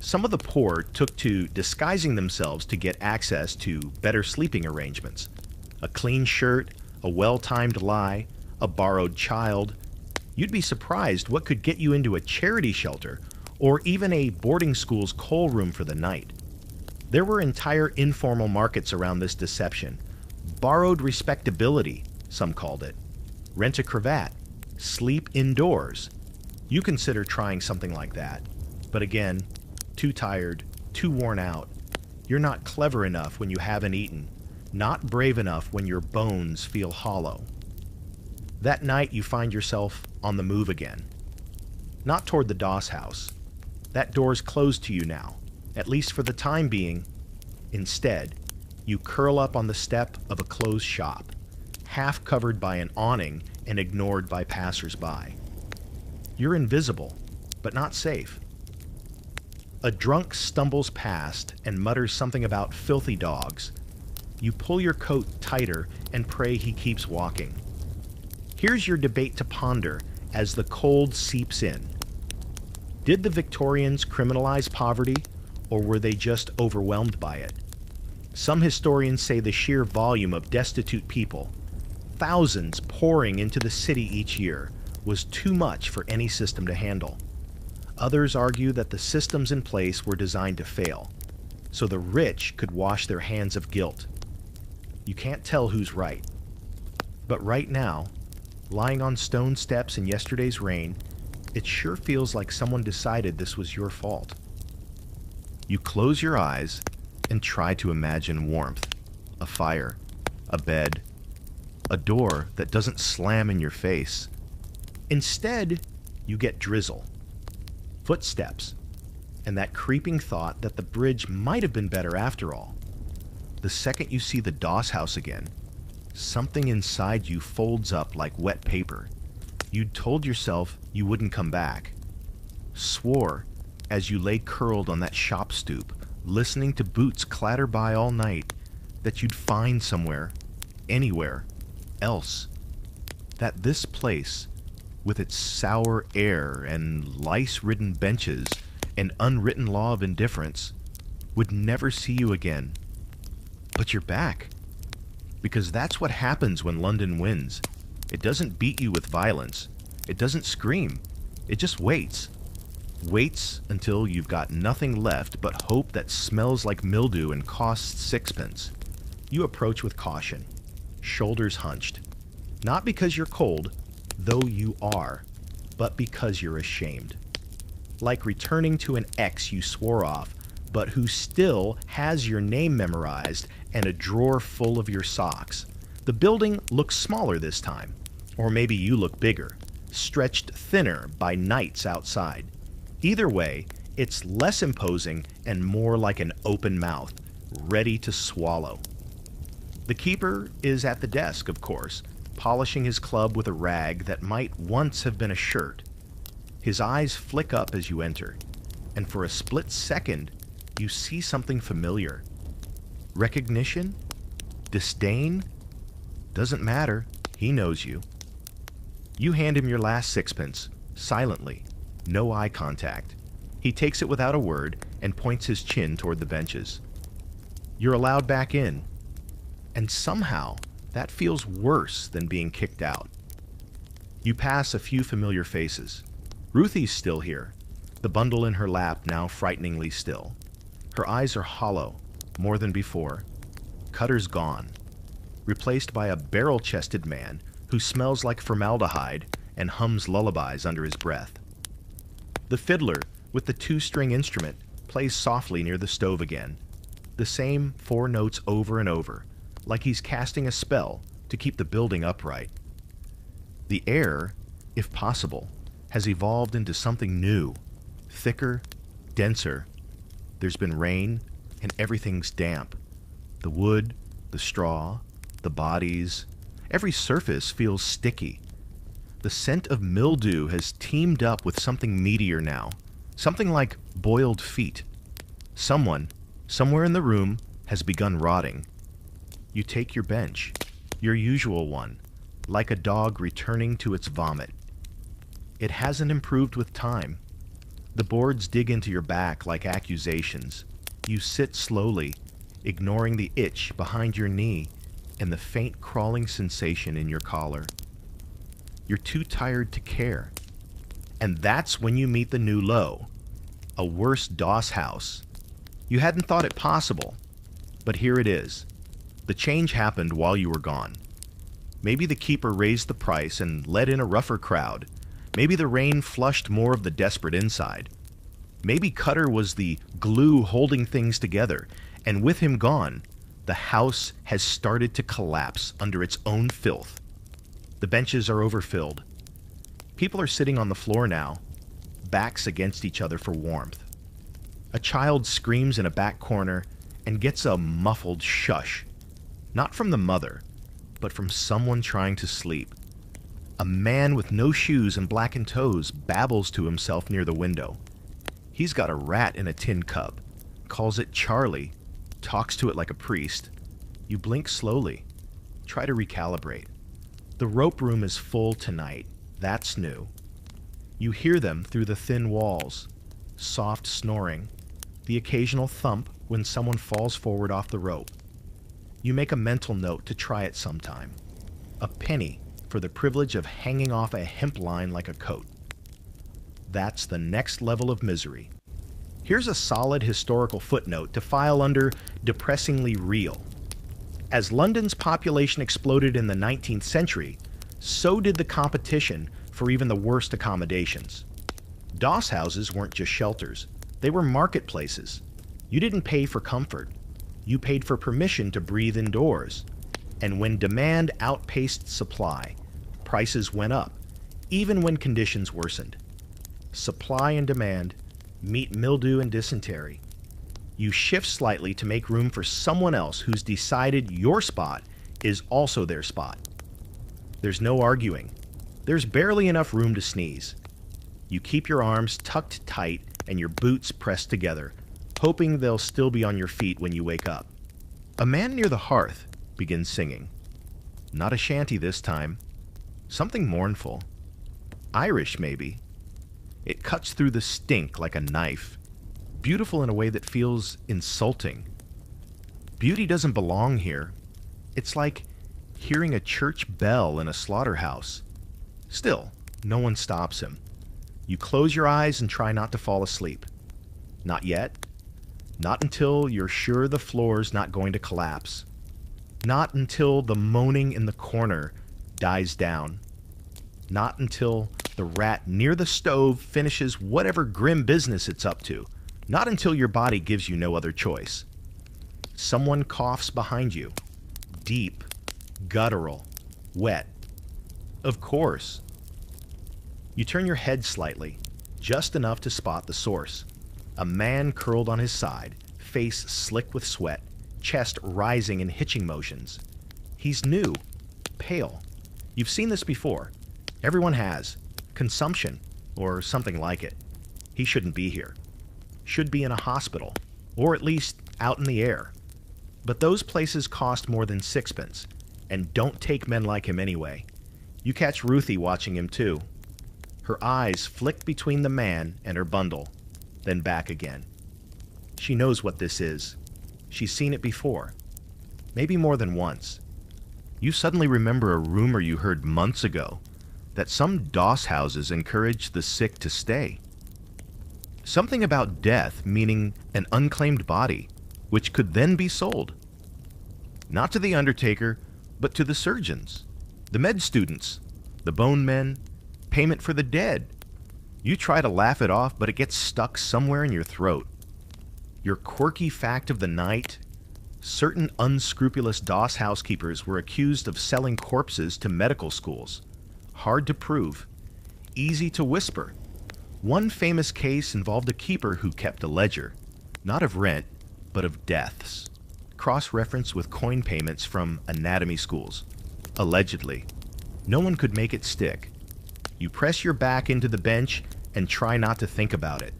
Some of the poor took to disguising themselves to get access to better sleeping arrangements. A clean shirt, a well-timed lie, a borrowed child. You'd be surprised what could get you into a charity shelter or even a boarding school's coal room for the night. There were entire informal markets around this deception. Borrowed respectability, some called it. Rent a cravat. Sleep indoors. You consider trying something like that. But again, too tired, too worn out. You're not clever enough when you haven't eaten, not brave enough when your bones feel hollow. That night you find yourself on the move again. Not toward the Doss house. That door's closed to you now, at least for the time being. Instead, you curl up on the step of a closed shop, half covered by an awning and ignored by passers-by. You're invisible, but not safe. A drunk stumbles past and mutters something about filthy dogs. You pull your coat tighter and pray he keeps walking. Here's your debate to ponder as the cold seeps in. Did the Victorians criminalize poverty, or were they just overwhelmed by it? Some historians say the sheer volume of destitute people, thousands pouring into the city each year, was too much for any system to handle. Others argue that the systems in place were designed to fail, so the rich could wash their hands of guilt. You can't tell who's right. But right now, lying on stone steps in yesterday's rain, it sure feels like someone decided this was your fault. You close your eyes and try to imagine warmth, a fire, a bed, a door that doesn't slam in your face. Instead, you get drizzle, footsteps, and that creeping thought that the bridge might have been better after all. The second you see the Doss house again, something inside you folds up like wet paper. You'd told yourself you wouldn't come back. Swore as you lay curled on that shop stoop, listening to boots clatter by all night, that you'd find somewhere, anywhere, else. That this place, with its sour air and lice-ridden benches and unwritten law of indifference, would never see you again. But you're back. Because that's what happens when London wins. It doesn't beat you with violence. It doesn't scream. It just waits. Waits until you've got nothing left but hope that smells like mildew and costs sixpence. You approach with caution, shoulders hunched. Not because you're cold, though you are, but because you're ashamed. Like returning to an ex you swore off, but who still has your name memorized and a drawer full of your socks. The building looks smaller this time, or maybe you look bigger. stretched thinner by nights outside. Either way, it's less imposing and more like an open mouth, ready to swallow. The keeper is at the desk, of course, polishing his club with a rag that might once have been a shirt. His eyes flick up as you enter, and for a split second, you see something familiar. Recognition? Disdain? Doesn't matter. He knows you. You hand him your last sixpence, silently, no eye contact. He takes it without a word and points his chin toward the benches. You're allowed back in, and somehow that feels worse than being kicked out. You pass a few familiar faces. Ruthie's still here, the bundle in her lap now frighteningly still. Her eyes are hollow, more than before. Cutter's gone, replaced by a barrel-chested man who smells like formaldehyde and hums lullabies under his breath. The fiddler, with the two-string instrument, plays softly near the stove again, the same 4 notes over and over, like he's casting a spell to keep the building upright. The air, if possible, has evolved into something new, thicker, denser. There's been rain, and everything's damp. The wood, the straw, the bodies, every surface feels sticky. The scent of mildew has teamed up with something meatier now, something like boiled feet. Someone, somewhere in the room, has begun rotting. You take your bench, your usual one, like a dog returning to its vomit. It hasn't improved with time. The boards dig into your back like accusations. You sit slowly, ignoring the itch behind your knee and the faint crawling sensation in your collar. You're too tired to care. And that's when you meet the new low, a worse doss house. You hadn't thought it possible, but here it is. The change happened while you were gone. Maybe the keeper raised the price and let in a rougher crowd. Maybe the rain flushed more of the desperate inside. Maybe Cutter was the glue holding things together, and with him gone, the house has started to collapse under its own filth. The benches are overfilled. People are sitting on the floor now, backs against each other for warmth. A child screams in a back corner and gets a muffled shush, not from the mother, but from someone trying to sleep. A man with no shoes and blackened toes babbles to himself near the window. He's got a rat in a tin cup, calls it Charlie, talks to it like a priest. You blink slowly, try to recalibrate. The rope room is full tonight. That's new. You hear them through the thin walls, soft snoring, the occasional thump when someone falls forward off the rope. You make a mental note to try it sometime. A penny for the privilege of hanging off a hemp line like a coat. That's the next level of misery. Here's a solid historical footnote to file under depressingly real. As London's population exploded in the 19th century, so did the competition for even the worst accommodations. Doss houses weren't just shelters, they were marketplaces. You didn't pay for comfort, you paid for permission to breathe indoors. And when demand outpaced supply, prices went up, even when conditions worsened. Supply and demand meet mildew and dysentery. You shift slightly to make room for someone else who's decided your spot is also their spot. There's no arguing. There's barely enough room to sneeze. You keep your arms tucked tight and your boots pressed together, hoping they'll still be on your feet when you wake up. A man near the hearth begins singing. Not a shanty this time. Something mournful. Irish, maybe. It cuts through the stink like a knife. Beautiful in a way that feels insulting. Beauty doesn't belong here. It's like hearing a church bell in a slaughterhouse. Still, no one stops him. You close your eyes and try not to fall asleep. Not yet. Not until you're sure the floor's not going to collapse. Not until the moaning in the corner dies down. Not until the rat near the stove finishes whatever grim business it's up to. Not until your body gives you no other choice. Someone coughs behind you. Deep, guttural, wet. Of course. You turn your head slightly, just enough to spot the source. A man curled on his side, face slick with sweat, chest rising in hitching motions. He's new, pale. You've seen this before. Everyone has. Consumption, or something like it. He shouldn't be here. Should be in a hospital, or at least out in the air. But those places cost more than sixpence, and don't take men like him anyway. You catch Ruthie watching him too. Her eyes flick between the man and her bundle, then back again. She knows what this is. She's seen it before. Maybe more than once. You suddenly remember a rumor you heard months ago that some doss houses encourage the sick to stay. Something about death meaning an unclaimed body, which could then be sold. Not to the undertaker, but to the surgeons, the med students, the bone men, payment for the dead. You try to laugh it off, but it gets stuck somewhere in your throat. Your quirky fact of the night: certain unscrupulous doss housekeepers were accused of selling corpses to medical schools. Hard to prove, easy to whisper. One famous case involved a keeper who kept a ledger, not of rent, but of deaths. Cross-reference with coin payments from anatomy schools. Allegedly. No one could make it stick. You press your back into the bench and try not to think about it.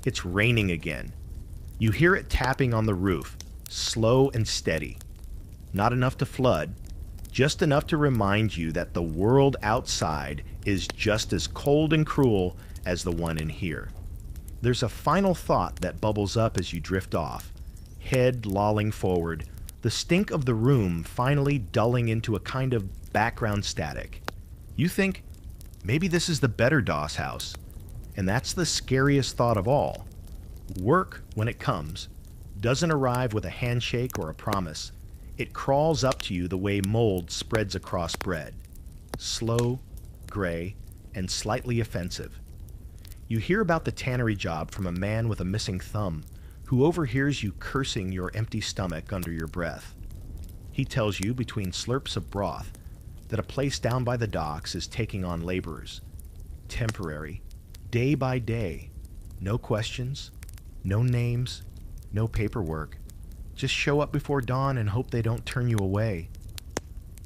It's raining again. You hear it tapping on the roof, slow and steady. Not enough to flood, just enough to remind you that the world outside is just as cold and cruel as the one in here. There's a final thought that bubbles up as you drift off, head lolling forward, the stink of the room finally dulling into a kind of background static. You think, maybe this is the better doss house, and that's the scariest thought of all. Work, when it comes, doesn't arrive with a handshake or a promise. It crawls up to you the way mold spreads across bread. Slow, gray, and slightly offensive. You hear about the tannery job from a man with a missing thumb who overhears you cursing your empty stomach under your breath. He tells you, between slurps of broth, that a place down by the docks is taking on laborers. Temporary, day by day. No questions, no names, no paperwork. Just show up before dawn and hope they don't turn you away.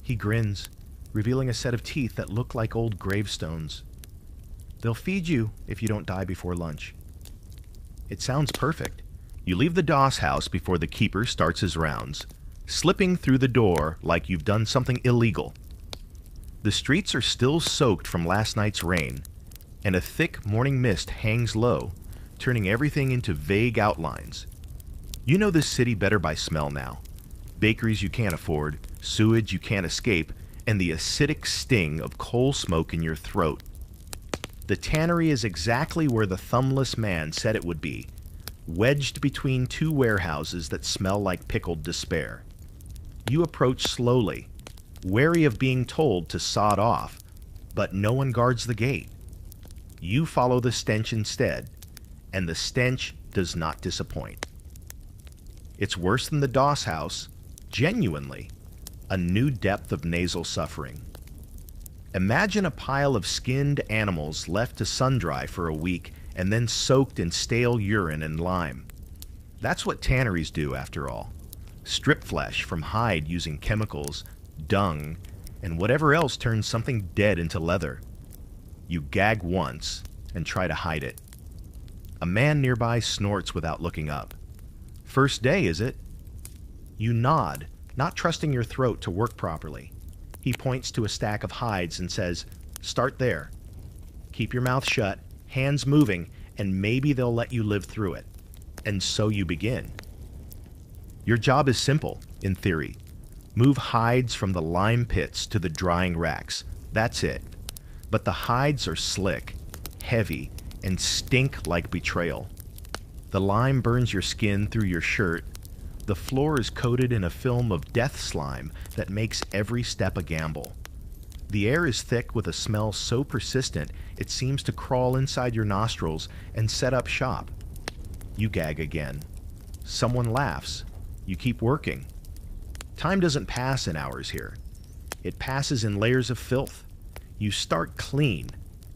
He grins, revealing a set of teeth that look like old gravestones. They'll feed you if you don't die before lunch. It sounds perfect. You leave the doss house before the keeper starts his rounds, slipping through the door like you've done something illegal. The streets are still soaked from last night's rain, and a thick morning mist hangs low, turning everything into vague outlines. You know this city better by smell now. Bakeries you can't afford, sewage you can't escape, and the acidic sting of coal smoke in your throat. The tannery is exactly where the thumbless man said it would be, wedged between two warehouses that smell like pickled despair. You approach slowly, wary of being told to sod off, but no one guards the gate. You follow the stench instead, and the stench does not disappoint. It's worse than the doss house, genuinely, a new depth of nasal suffering. Imagine a pile of skinned animals left to sun-dry for a week and then soaked in stale urine and lime. That's what tanneries do, after all. Strip flesh from hide using chemicals, dung, and whatever else turns something dead into leather. You gag once and try to hide it. A man nearby snorts without looking up. First day, is it? You nod, not trusting your throat to work properly. He points to a stack of hides and says, "Start there. Keep your mouth shut, hands moving, and maybe they'll let you live through it." And so you begin. Your job is simple, in theory. Move hides from the lime pits to the drying racks. That's it. But the hides are slick, heavy, and stink like betrayal. The lime burns your skin through your shirt. The floor is coated in a film of death slime that makes every step a gamble. The air is thick with a smell so persistent it seems to crawl inside your nostrils and set up shop. You gag again. Someone laughs. You keep working. Time doesn't pass in hours here. It passes in layers of filth. You start clean,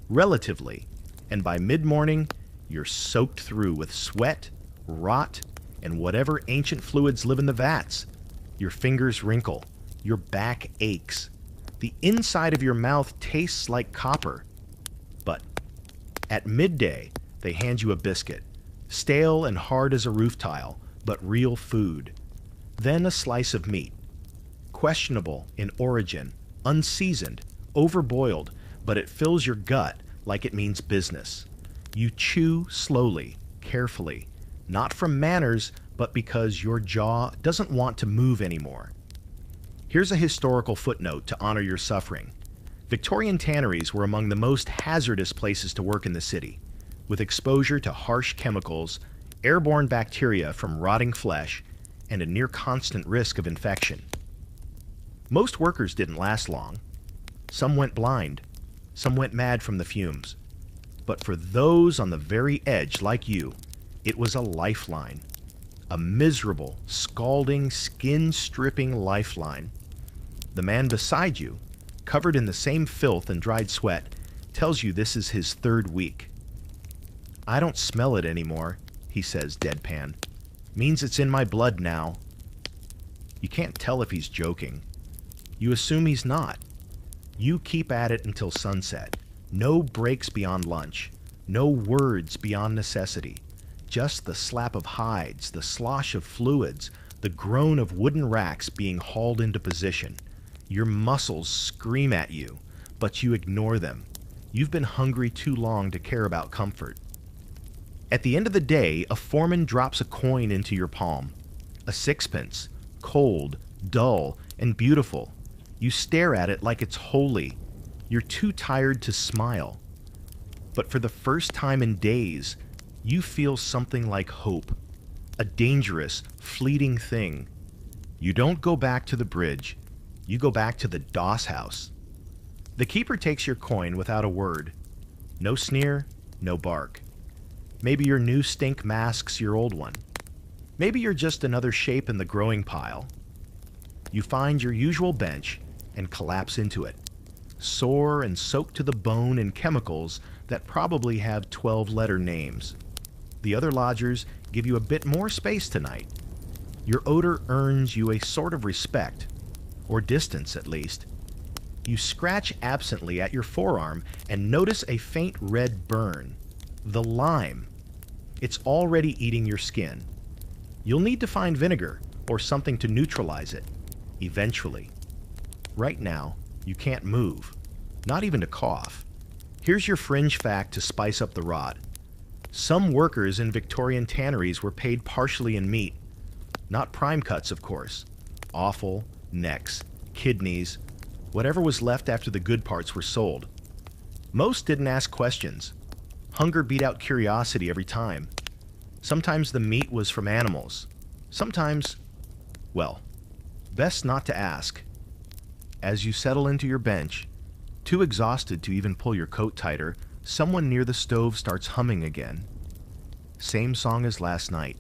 Relatively. And by mid-morning, you're soaked through with sweat, rot, and whatever ancient fluids live in the vats. Your fingers wrinkle. Your back aches. The inside of your mouth tastes like copper. But at midday, they hand you a biscuit, stale and hard as a roof tile, but real food. Then a slice of meat, questionable in origin, unseasoned, overboiled, but it fills your gut like it means business. You chew slowly, carefully, not from manners, but because your jaw doesn't want to move anymore. Here's a historical footnote to honor your suffering. Victorian tanneries were among the most hazardous places to work in the city, with exposure to harsh chemicals, airborne bacteria from rotting flesh, and a near constant risk of infection. Most workers didn't last long. Some went blind, some went mad from the fumes. But for those on the very edge like you, it was a lifeline. A miserable, scalding, skin-stripping lifeline. The man beside you, covered in the same filth and dried sweat, tells you this is his third week. "I don't smell it anymore," he says deadpan. "Means it's in my blood now." You can't tell if he's joking. You assume he's not. You keep at it until sunset. No breaks beyond lunch. No words beyond necessity. Just the slap of hides, the slosh of fluids, the groan of wooden racks being hauled into position. Your muscles scream at you, but you ignore them. You've been hungry too long to care about comfort. At the end of the day, a foreman drops a coin into your palm. A sixpence, cold, dull, and beautiful. You stare at it like it's holy. You're too tired to smile. But for the first time in days, you feel something like hope. A dangerous, fleeting thing. You don't go back to the bridge. You go back to the doss house. The keeper takes your coin without a word. No sneer, no bark. Maybe your new stink masks your old one. Maybe you're just another shape in the growing pile. You find your usual bench and collapse into it, sore and soaked to the bone in chemicals that probably have 12-letter names. The other lodgers give you a bit more space tonight. Your odor earns you a sort of respect, or distance at least. You scratch absently at your forearm and notice a faint red burn. The lime. It's already eating your skin. You'll need to find vinegar or something to neutralize it, eventually. Right now, you can't move, not even to cough. Here's your fringe fact to spice up the rot. Some workers in Victorian tanneries were paid partially in meat. Not prime cuts, of course. Offal, necks, kidneys, whatever was left after the good parts were sold. Most didn't ask questions. Hunger beat out curiosity every time. Sometimes the meat was from animals. Sometimes, well, best not to ask. As you settle into your bench, too exhausted to even pull your coat tighter, someone near the stove starts humming again. Same song as last night,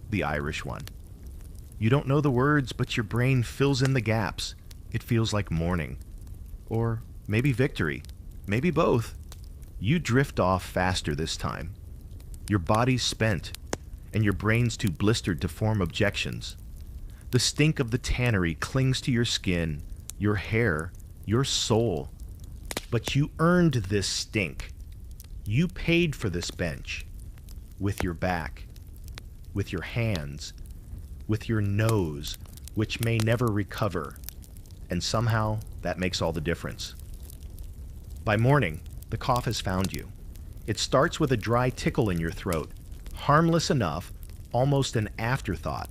the Irish one. You don't know the words, but your brain fills in the gaps. It feels like morning. Or maybe victory. Maybe both. You drift off faster this time. Your body's spent, and your brain's too blistered to form objections. The stink of the tannery clings to your skin, your hair, your soul. But you earned this stink. You paid for this bench. With your back. With your hands. With your nose, which may never recover. And somehow, that makes all the difference. By morning, the cough has found you. It starts with a dry tickle in your throat, harmless enough, almost an afterthought,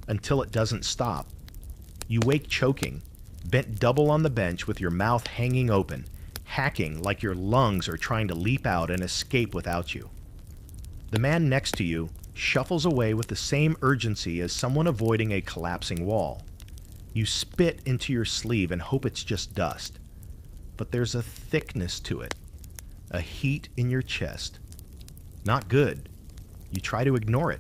until it doesn't stop. You wake choking, bent double on the bench with your mouth hanging open, hacking like your lungs are trying to leap out and escape without you. The man next to you shuffles away with the same urgency as someone avoiding a collapsing wall. You spit into your sleeve and hope it's just dust. But there's a thickness to it, a heat in your chest. Not good. You try to ignore it.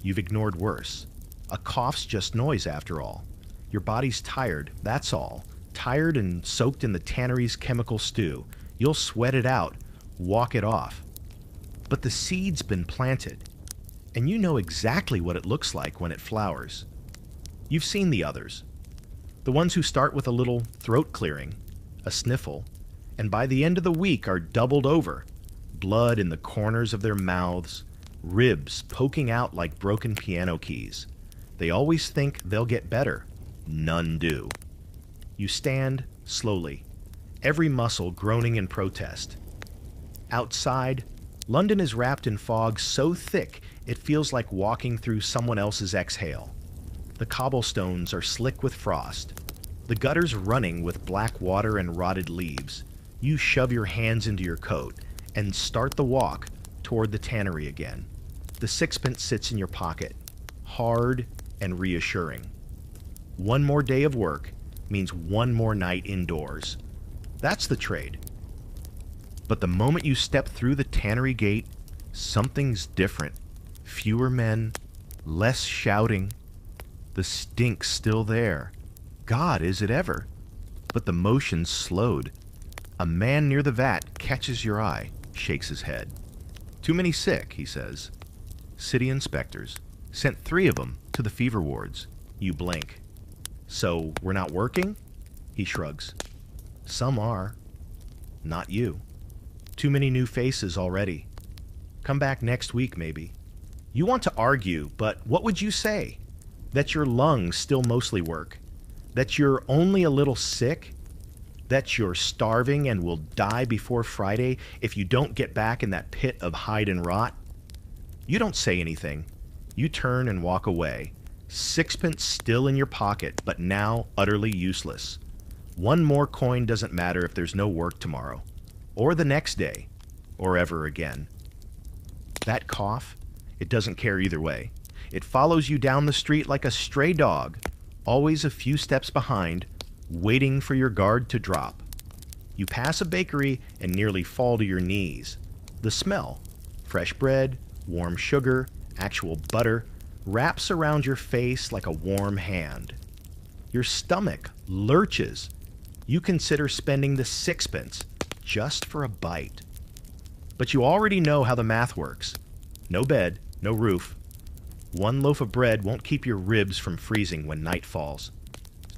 You've ignored worse. A cough's just noise after all. Your body's tired, that's all. Tired and soaked in the tannery's chemical stew. You'll sweat it out, walk it off. But the seed's been planted, and you know exactly what it looks like when it flowers. You've seen the others. The ones who start with a little throat clearing, a sniffle, and by the end of the week are doubled over, blood in the corners of their mouths, ribs poking out like broken piano keys. They always think they'll get better. None do. You stand slowly, every muscle groaning in protest. Outside, London is wrapped in fog so thick it feels like walking through someone else's exhale. The cobblestones are slick with frost. The gutters running with black water and rotted leaves. You shove your hands into your coat and start the walk toward the tannery again. The sixpence sits in your pocket, hard and reassuring. One more day of work means one more night indoors. That's the trade. But the moment you step through the tannery gate, something's different. Fewer men, less shouting. The stink's still there. God, is it ever? But the motion's slowed. A man near the vat catches your eye, shakes his head. Too many sick, he says. City inspectors. Sent 3 of them to the fever wards. You blink. So, we're not working? He shrugs. Some are. Not you. Too many new faces already. Come back next week, maybe. You want to argue, but what would you say? That your lungs still mostly work? That you're only a little sick? That you're starving and will die before Friday if you don't get back in that pit of hide and rot? You don't say anything. You turn and walk away. Sixpence still in your pocket, but now utterly useless. One more coin doesn't matter if there's no work tomorrow, or the next day, or ever again. That cough, it doesn't care either way. It follows you down the street like a stray dog, always a few steps behind, waiting for your guard to drop. You pass a bakery and nearly fall to your knees. The smell, fresh bread, warm sugar, actual butter, wraps around your face like a warm hand. Your stomach lurches. You consider spending the sixpence just for a bite. But you already know how the math works. No bed, no roof. One loaf of bread won't keep your ribs from freezing when night falls.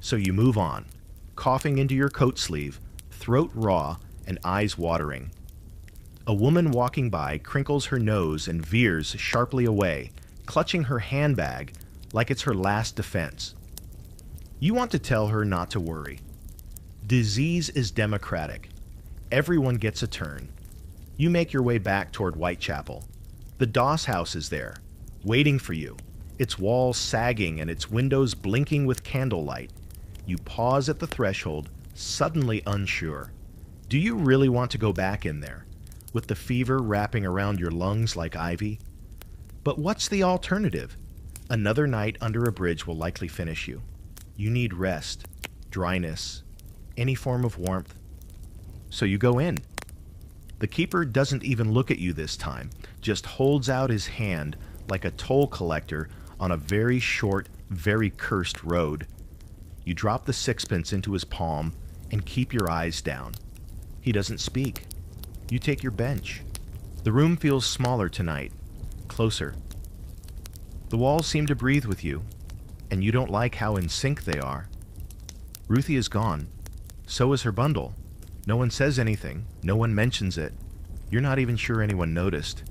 So you move on, coughing into your coat sleeve, throat raw and eyes watering. A woman walking by crinkles her nose and veers sharply away, clutching her handbag like it's her last defense. You want to tell her not to worry. Disease is democratic. Everyone gets a turn. You make your way back toward Whitechapel. The Doss house is there, waiting for you, its walls sagging and its windows blinking with candlelight. You pause at the threshold, suddenly unsure. Do you really want to go back in there, with the fever wrapping around your lungs like ivy? But what's the alternative? Another night under a bridge will likely finish you. You need rest, dryness, any form of warmth. So you go in. The keeper doesn't even look at you this time, just holds out his hand like a toll collector on a very short, very cursed road. You drop the sixpence into his palm and keep your eyes down. He doesn't speak. You take your bench. The room feels smaller tonight, closer. The walls seem to breathe with you, and you don't like how in sync they are. Ruthie is gone. So is her bundle. No one says anything. No one mentions it. You're not even sure anyone noticed.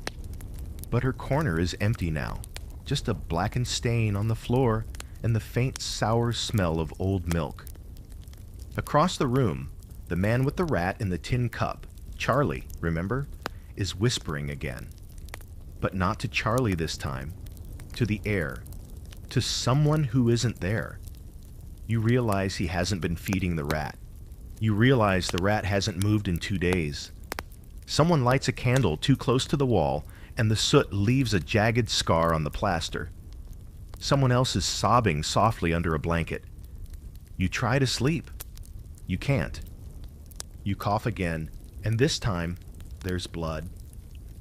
But her corner is empty now. Just a blackened stain on the floor and the faint sour smell of old milk. Across the room, the man with the rat in the tin cup, Charlie, remember, is whispering again. But not to Charlie this time. To the air. To someone who isn't there. You realize he hasn't been feeding the rat. You realize the rat hasn't moved in 2 days. Someone lights a candle too close to the wall, and the soot leaves a jagged scar on the plaster. Someone else is sobbing softly under a blanket. You try to sleep. You can't. You cough again, and this time, there's blood.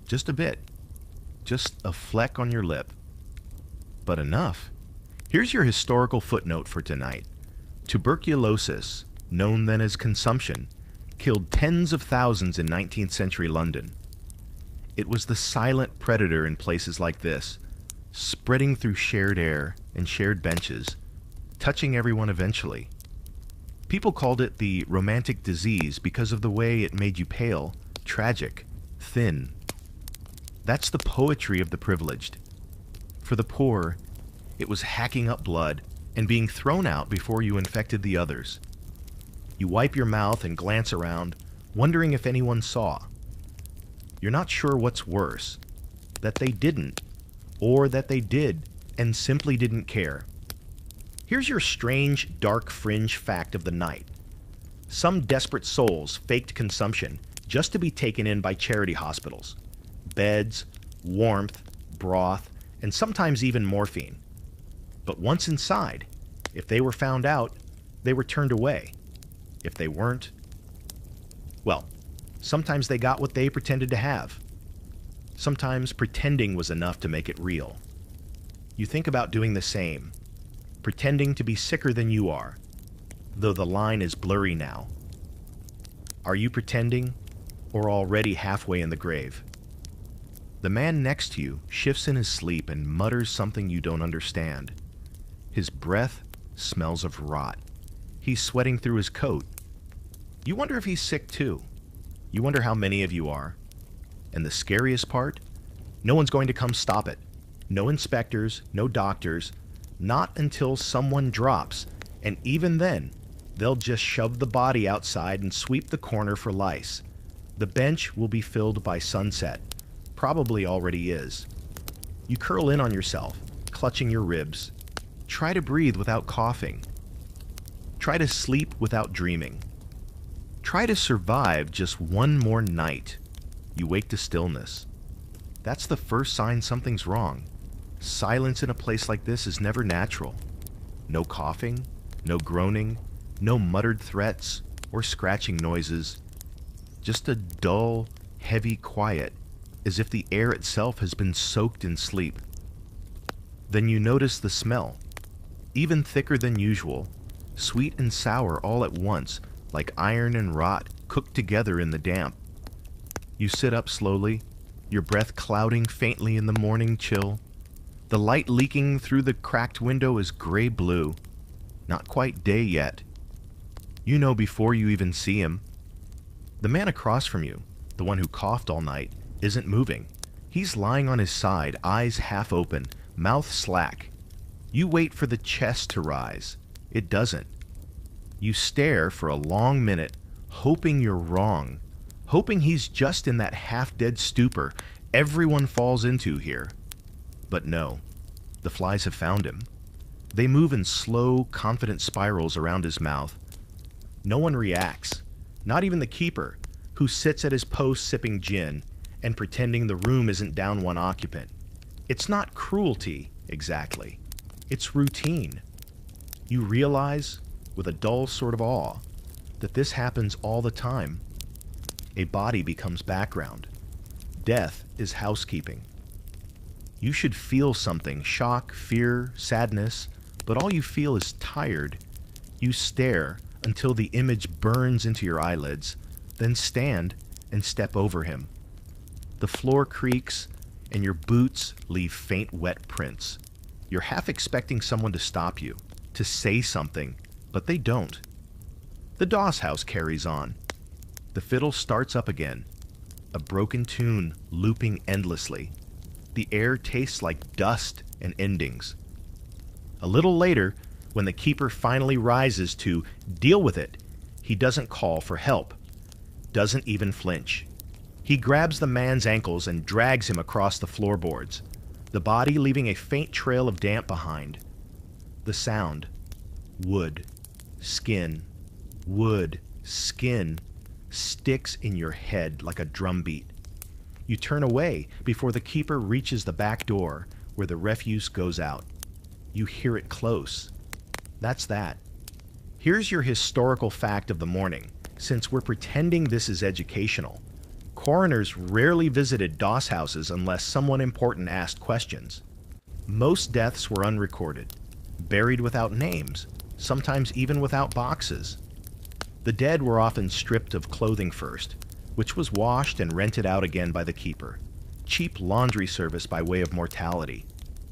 Just a bit. Just a fleck on your lip. But enough. Here's your historical footnote for tonight. Tuberculosis, known then as consumption, killed tens of thousands in 19th century London. It was the silent predator in places like this, spreading through shared air and shared benches, touching everyone eventually. People called it the romantic disease because of the way it made you pale, tragic, thin. That's the poetry of the privileged. For the poor, it was hacking up blood and being thrown out before you infected the others. You wipe your mouth and glance around, wondering if anyone saw. You're not sure what's worse, that they didn't, or that they did and simply didn't care. Here's your strange, dark fringe fact of the night. Some desperate souls faked consumption just to be taken in by charity hospitals. Beds, warmth, broth, and sometimes even morphine. But once inside, if they were found out, they were turned away. If they weren't, well, sometimes they got what they pretended to have. Sometimes pretending was enough to make it real. You think about doing the same, pretending to be sicker than you are, though the line is blurry now. Are you pretending, or already halfway in the grave? The man next to you shifts in his sleep and mutters something you don't understand. His breath smells of rot. He's sweating through his coat. You wonder if he's sick too. You wonder how many of you are. And the scariest part? No one's going to come stop it. No inspectors, no doctors, not until someone drops, and even then, they'll just shove the body outside and sweep the corner for lice. The bench will be filled by sunset. Probably already is. You curl in on yourself, clutching your ribs. Try to breathe without coughing. Try to sleep without dreaming. Try to survive just one more night. You wake to stillness. That's the first sign something's wrong. Silence in a place like this is never natural. No coughing, no groaning, no muttered threats or scratching noises. Just a dull, heavy quiet, as if the air itself has been soaked in sleep. Then you notice the smell, even thicker than usual, sweet and sour all at once, like iron and rot cooked together in the damp. You sit up slowly, your breath clouding faintly in the morning chill. The light leaking through the cracked window is gray-blue. Not quite day yet. You know before you even see him. The man across from you, the one who coughed all night, isn't moving. He's lying on his side, eyes half open, mouth slack. You wait for the chest to rise. It doesn't. You stare for a long minute, hoping you're wrong, hoping he's just in that half-dead stupor everyone falls into here. But no, the flies have found him. They move in slow, confident spirals around his mouth. No one reacts, not even the keeper, who sits at his post sipping gin and pretending the room isn't down one occupant. It's not cruelty, exactly. It's routine. You realize, with a dull sort of awe, that this happens all the time. A body becomes background. Death is housekeeping. You should feel something, shock, fear, sadness, but all you feel is tired. You stare until the image burns into your eyelids, then stand and step over him. The floor creaks, and your boots leave faint wet prints. You're half expecting someone to stop you, to say something, but they don't. The Doss house carries on. The fiddle starts up again, a broken tune looping endlessly. The air tastes like dust and endings. A little later, when the keeper finally rises to deal with it, he doesn't call for help, doesn't even flinch. He grabs the man's ankles and drags him across the floorboards, the body leaving a faint trail of damp behind. The sound, wood, skin, wood, skin, sticks in your head like a drumbeat. You turn away before the keeper reaches the back door where the refuse goes out. You hear it close. That's that. Here's your historical fact of the morning, since we're pretending this is educational. Coroners rarely visited Doss houses unless someone important asked questions. Most deaths were unrecorded, buried without names, sometimes even without boxes. The dead were often stripped of clothing first, which was washed and rented out again by the keeper. Cheap laundry service by way of mortality.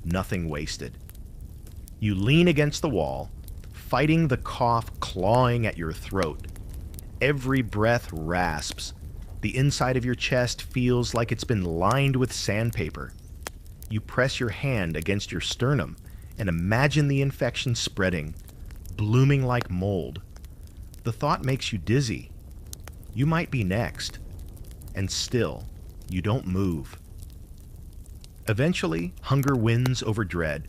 Nothing wasted. You lean against the wall, fighting the cough clawing at your throat. Every breath rasps. The inside of your chest feels like it's been lined with sandpaper. You press your hand against your sternum and imagine the infection spreading, blooming like mold. The thought makes you dizzy. You might be next. And still, you don't move. Eventually, hunger wins over dread.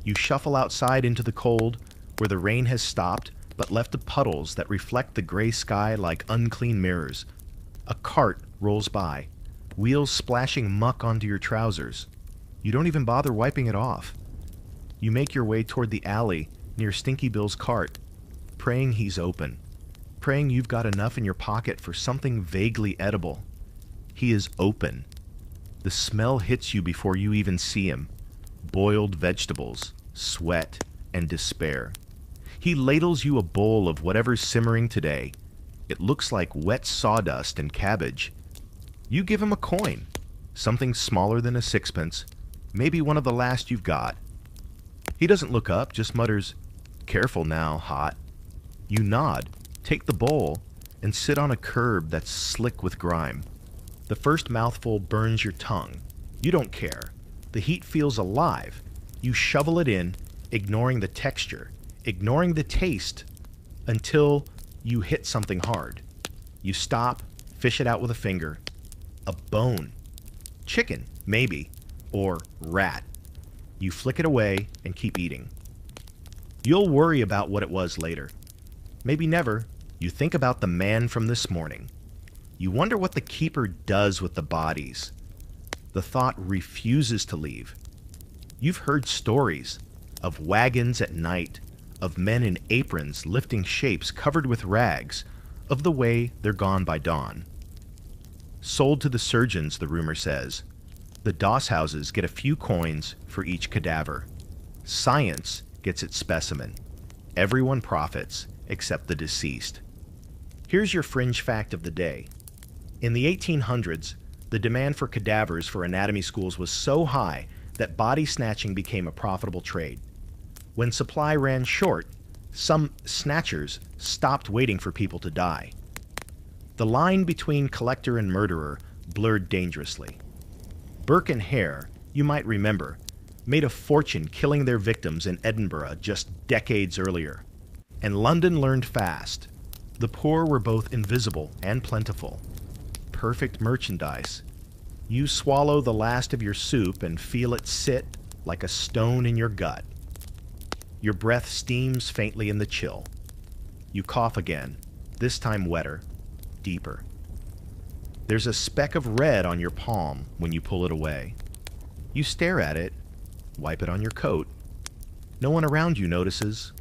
You shuffle outside into the cold, where the rain has stopped but left the puddles that reflect the gray sky like unclean mirrors. A cart rolls by, wheels splashing muck onto your trousers. You don't even bother wiping it off. You make your way toward the alley near Stinky Bill's cart, praying he's open, praying you've got enough in your pocket for something vaguely edible. He is open. The smell hits you before you even see him. Boiled vegetables, sweat, and despair. He ladles you a bowl of whatever's simmering today. It looks like wet sawdust and cabbage. You give him a coin, something smaller than a sixpence, maybe one of the last you've got. He doesn't look up, just mutters, "Careful now, hot." You nod, take the bowl, and sit on a curb that's slick with grime. The first mouthful burns your tongue. You don't care. The heat feels alive. You shovel it in, ignoring the texture, ignoring the taste, until you hit something hard. You stop, fish it out with a finger. A bone. Chicken, maybe. Or rat. You flick it away and keep eating. You'll worry about what it was later. Maybe never. You think about the man from this morning. You wonder what the keeper does with the bodies. The thought refuses to leave. You've heard stories of wagons at night, of men in aprons lifting shapes covered with rags, of the way they're gone by dawn. Sold to the surgeons, the rumor says. The doss houses get a few coins for each cadaver. Science gets its specimen. Everyone profits except the deceased. Here's your fringe fact of the day. In the 1800s, the demand for cadavers for anatomy schools was so high that body snatching became a profitable trade. When supply ran short, some snatchers stopped waiting for people to die. The line between collector and murderer blurred dangerously. Burke and Hare, you might remember, made a fortune killing their victims in Edinburgh just decades earlier. And London learned fast. The poor were both invisible and plentiful. Perfect merchandise. You swallow the last of your soup and feel it sit like a stone in your gut. Your breath steams faintly in the chill. You cough again, this time wetter, deeper. There's a speck of red on your palm when you pull it away. You stare at it, wipe it on your coat. No one around you notices.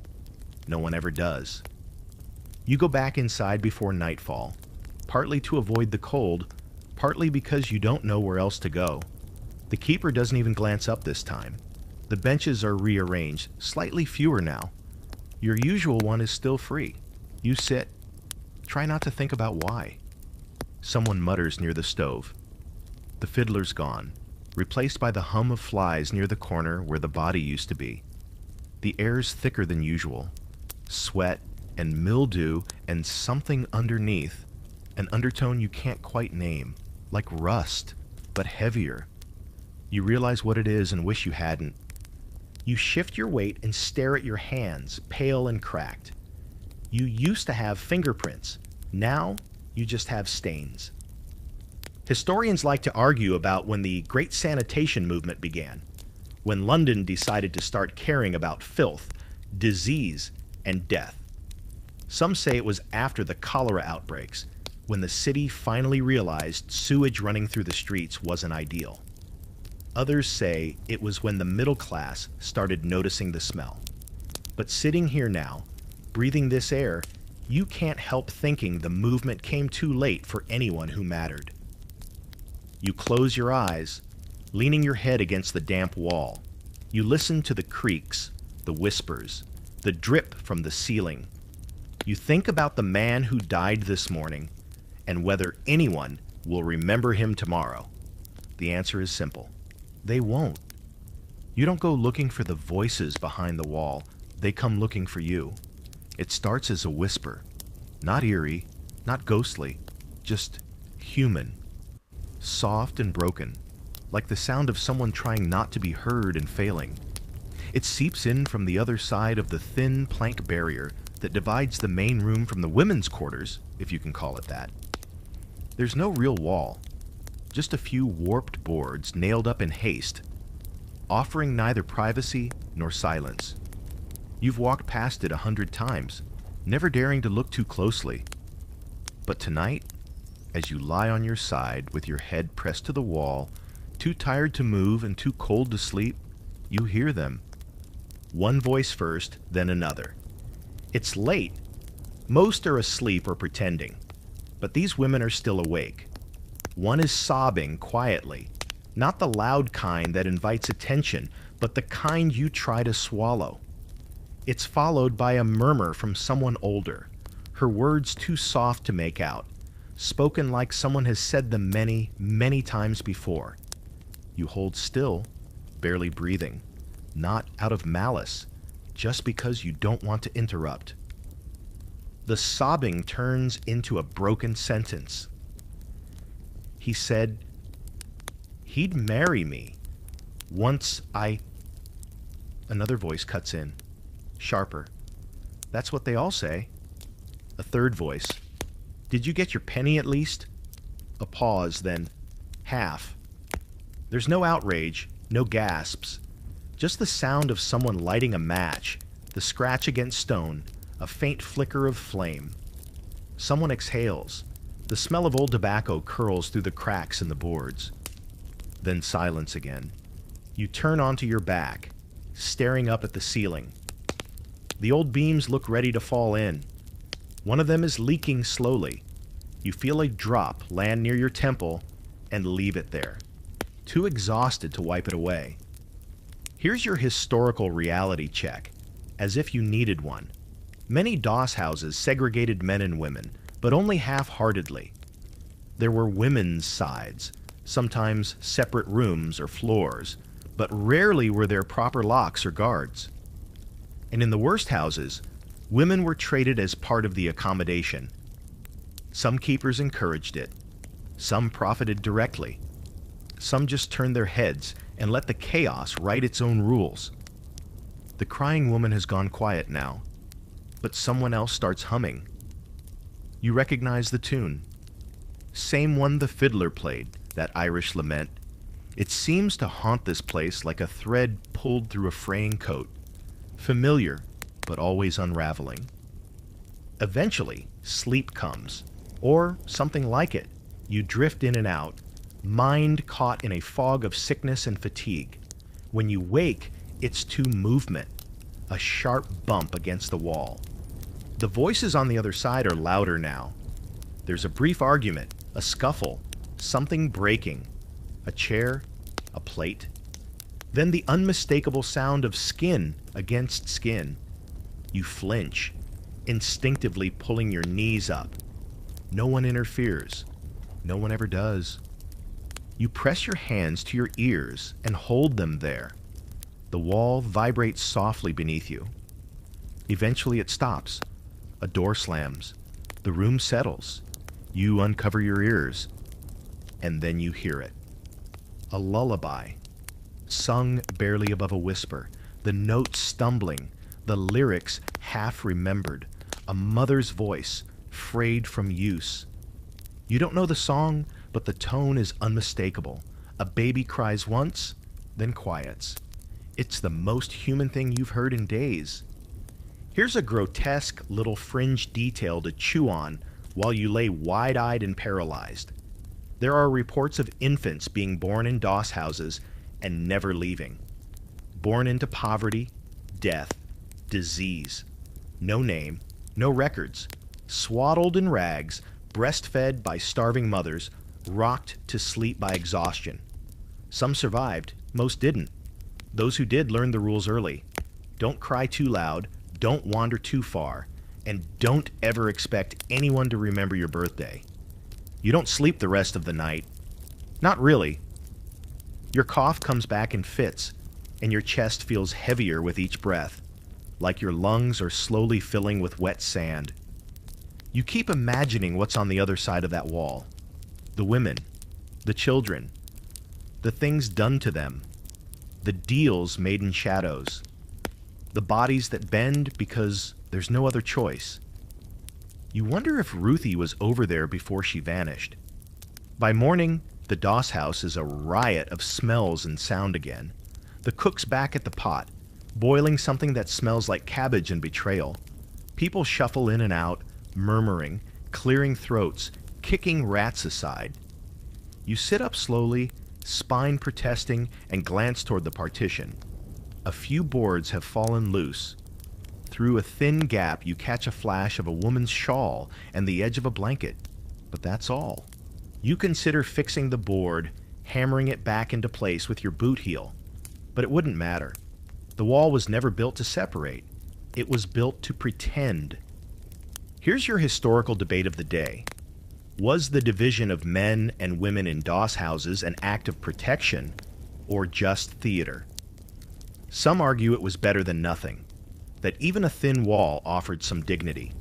No one ever does. You go back inside before nightfall, partly to avoid the cold, partly because you don't know where else to go. The keeper doesn't even glance up this time. The benches are rearranged, slightly fewer now. Your usual one is still free. You sit. Try not to think about why. Someone mutters near the stove. The fiddler's gone, replaced by the hum of flies near the corner where the body used to be. The air's thicker than usual. Sweat and mildew and something underneath, an undertone you can't quite name, like rust, but heavier. You realize what it is and wish you hadn't. You shift your weight and stare at your hands, pale and cracked. You used to have fingerprints. Now, you just have stains. Historians like to argue about when the Great Sanitation movement began, when London decided to start caring about filth, disease, and death. Some say it was after the cholera outbreaks, when the city finally realized sewage running through the streets wasn't ideal. Others say it was when the middle class started noticing the smell. But sitting here now, breathing this air, you can't help thinking the movement came too late for anyone who mattered. You close your eyes, leaning your head against the damp wall. You listen to the creaks, the whispers, the drip from the ceiling. You think about the man who died this morning and whether anyone will remember him tomorrow. The answer is simple. They won't. You don't go looking for the voices behind the wall. They come looking for you. It starts as a whisper. Not eerie, not ghostly, just human. Soft and broken, like the sound of someone trying not to be heard and failing. It seeps in from the other side of the thin plank barrier that divides the main room from the women's quarters, if you can call it that. There's no real wall, just a few warped boards nailed up in haste, offering neither privacy nor silence. You've walked past it 100 times, never daring to look too closely. But tonight, as you lie on your side with your head pressed to the wall, too tired to move and too cold to sleep, you hear them. One voice first, then another. It's late. Most are asleep or pretending, but these women are still awake. One is sobbing quietly, not the loud kind that invites attention, but the kind you try to swallow. It's followed by a murmur from someone older, her words too soft to make out, spoken like someone has said them many, many times before. You hold still, barely breathing, not out of malice, just because you don't want to interrupt. The sobbing turns into a broken sentence. He said he'd marry me once I... Another voice cuts in, sharper. That's what they all say. A third voice. Did you get your penny at least? A pause, then half. There's no outrage, no gasps, just the sound of someone lighting a match, the scratch against stone, a faint flicker of flame. Someone exhales. The smell of old tobacco curls through the cracks in the boards. Then silence again. You turn onto your back, staring up at the ceiling. The old beams look ready to fall in. One of them is leaking slowly. You feel a drop land near your temple and leave it there, too exhausted to wipe it away. Here's your historical reality check, as if you needed one. Many doss houses segregated men and women, but only half-heartedly. There were women's sides, sometimes separate rooms or floors, but rarely were there proper locks or guards. And in the worst houses, women were traded as part of the accommodation. Some keepers encouraged it. Some profited directly. Some just turned their heads and let the chaos write its own rules. The crying woman has gone quiet now, but someone else starts humming. You recognize the tune. Same one the fiddler played, that Irish lament. It seems to haunt this place like a thread pulled through a fraying coat. Familiar, but always unraveling. Eventually, sleep comes, or something like it. You drift in and out, mind caught in a fog of sickness and fatigue. When you wake, it's to movement, a sharp bump against the wall. The voices on the other side are louder now. There's a brief argument, a scuffle, something breaking, a chair, a plate. Then the unmistakable sound of skin against skin. You flinch, instinctively pulling your knees up. No one interferes. No one ever does. You press your hands to your ears and hold them there. The wall vibrates softly beneath you. Eventually it stops. A door slams. The room settles. You uncover your ears. And then you hear it. A lullaby, sung barely above a whisper, the notes stumbling, the lyrics half-remembered, a mother's voice, frayed from use. You don't know the song, but the tone is unmistakable. A baby cries once, then quiets. It's the most human thing you've heard in days. Here's a grotesque little fringe detail to chew on while you lay wide-eyed and paralyzed. There are reports of infants being born in doss houses and never leaving. Born into poverty, death, disease. No name, no records. Swaddled in rags, breastfed by starving mothers, rocked to sleep by exhaustion. Some survived, most didn't. Those who did learned the rules early. Don't cry too loud, don't wander too far. And don't ever expect anyone to remember your birthday. You don't sleep the rest of the night. Not really. Your cough comes back in fits, and your chest feels heavier with each breath, like your lungs are slowly filling with wet sand. You keep imagining what's on the other side of that wall. The women, the children, the things done to them, the deals made in shadows, the bodies that bend because there's no other choice. You wonder if Ruthie was over there before she vanished. By morning, the Doss house is a riot of smells and sound again. The cook's back at the pot, boiling something that smells like cabbage and betrayal. People shuffle in and out, murmuring, clearing throats, kicking rats aside. You sit up slowly, spine protesting, and glance toward the partition. A few boards have fallen loose. Through a thin gap, you catch a flash of a woman's shawl and the edge of a blanket, but that's all. You consider fixing the board, hammering it back into place with your boot heel, but it wouldn't matter. The wall was never built to separate. It was built to pretend. Here's your historical debate of the day. Was the division of men and women in Doss houses an act of protection or just theater? Some argue it was better than nothing, that even a thin wall offered some dignity.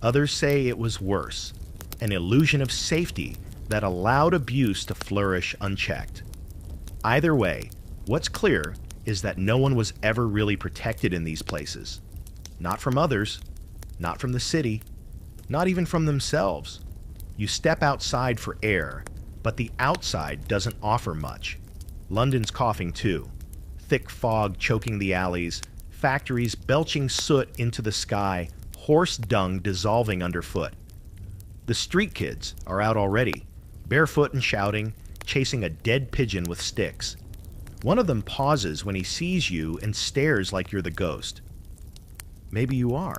Others say it was worse, an illusion of safety that allowed abuse to flourish unchecked. Either way, what's clear is that no one was ever really protected in these places. Not from others, not from the city, not even from themselves. You step outside for air, but the outside doesn't offer much. London's coughing too. Thick fog choking the alleys, factories belching soot into the sky, horse dung dissolving underfoot. The street kids are out already, barefoot and shouting, chasing a dead pigeon with sticks. One of them pauses when he sees you and stares like you're the ghost. Maybe you are.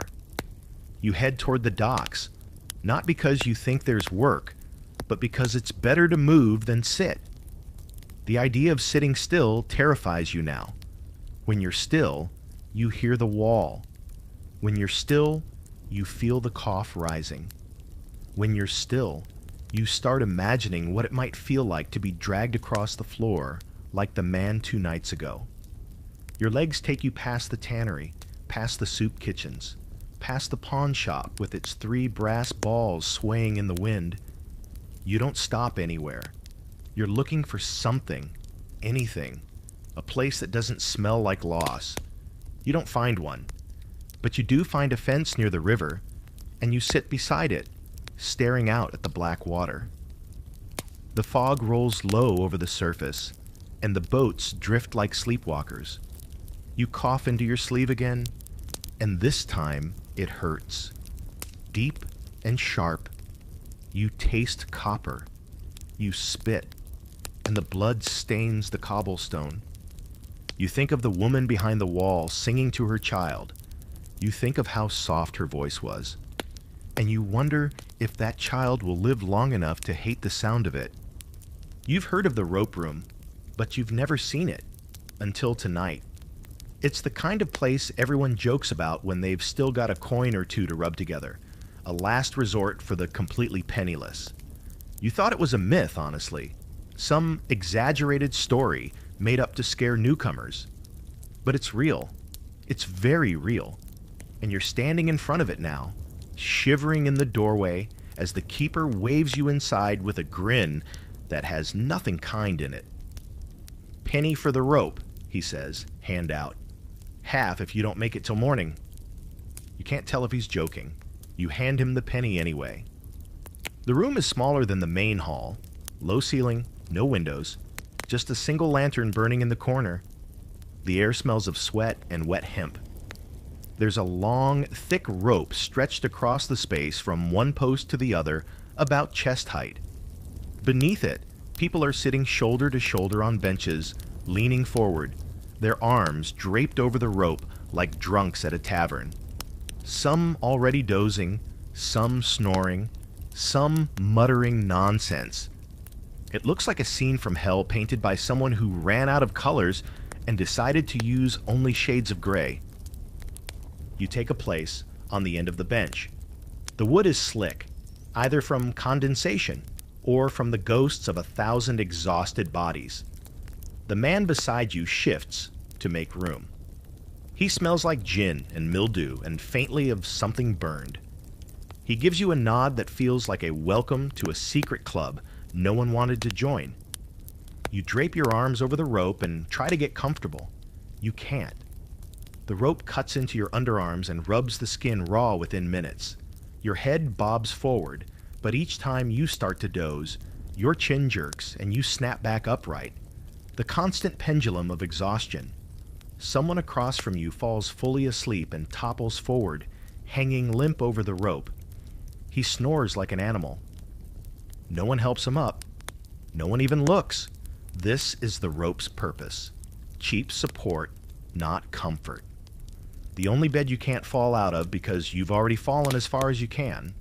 You head toward the docks, not because you think there's work, but because it's better to move than sit. The idea of sitting still terrifies you now. When you're still, you hear the wall. When you're still, you feel the cough rising. When you're still, you start imagining what it might feel like to be dragged across the floor like the man 2 nights ago. Your legs take you past the tannery, past the soup kitchens, past the pawn shop with its 3 brass balls swaying in the wind. You don't stop anywhere. You're looking for something, anything, a place that doesn't smell like loss. You don't find one, but you do find a fence near the river, and you sit beside it, staring out at the black water. The fog rolls low over the surface, and the boats drift like sleepwalkers. You cough into your sleeve again, and this time it hurts. Deep and sharp. You taste copper. You spit, and the blood stains the cobblestone. You think of the woman behind the wall singing to her child. You think of how soft her voice was, and you wonder if that child will live long enough to hate the sound of it. You've heard of the rope room, but you've never seen it until tonight. It's the kind of place everyone jokes about when they've still got a coin or two to rub together, a last resort for the completely penniless. You thought it was a myth, honestly, some exaggerated story made up to scare newcomers. But it's real. It's very real. And you're standing in front of it now, shivering in the doorway as the keeper waves you inside with a grin that has nothing kind in it. "Penny for the rope," he says, hand out. "Half if you don't make it till morning." You can't tell if he's joking. You hand him the penny anyway. The room is smaller than the main hall. Low ceiling, no windows, just a single lantern burning in the corner. The air smells of sweat and wet hemp. There's a long, thick rope stretched across the space from one post to the other, about chest height. Beneath it, people are sitting shoulder to shoulder on benches, leaning forward, their arms draped over the rope like drunks at a tavern. Some already dozing, some snoring, some muttering nonsense. It looks like a scene from hell painted by someone who ran out of colors and decided to use only shades of gray. You take a place on the end of the bench. The wood is slick, either from condensation or from the ghosts of 1,000 exhausted bodies. The man beside you shifts to make room. He smells like gin and mildew and faintly of something burned. He gives you a nod that feels like a welcome to a secret club no one wanted to join. You drape your arms over the rope and try to get comfortable. You can't. The rope cuts into your underarms and rubs the skin raw within minutes. Your head bobs forward, but each time you start to doze, your chin jerks and you snap back upright. The constant pendulum of exhaustion. Someone across from you falls fully asleep and topples forward, hanging limp over the rope. He snores like an animal. No one helps him up. No one even looks. This is the rope's purpose. Cheap support, not comfort. The only bed you can't fall out of because you've already fallen as far as you can.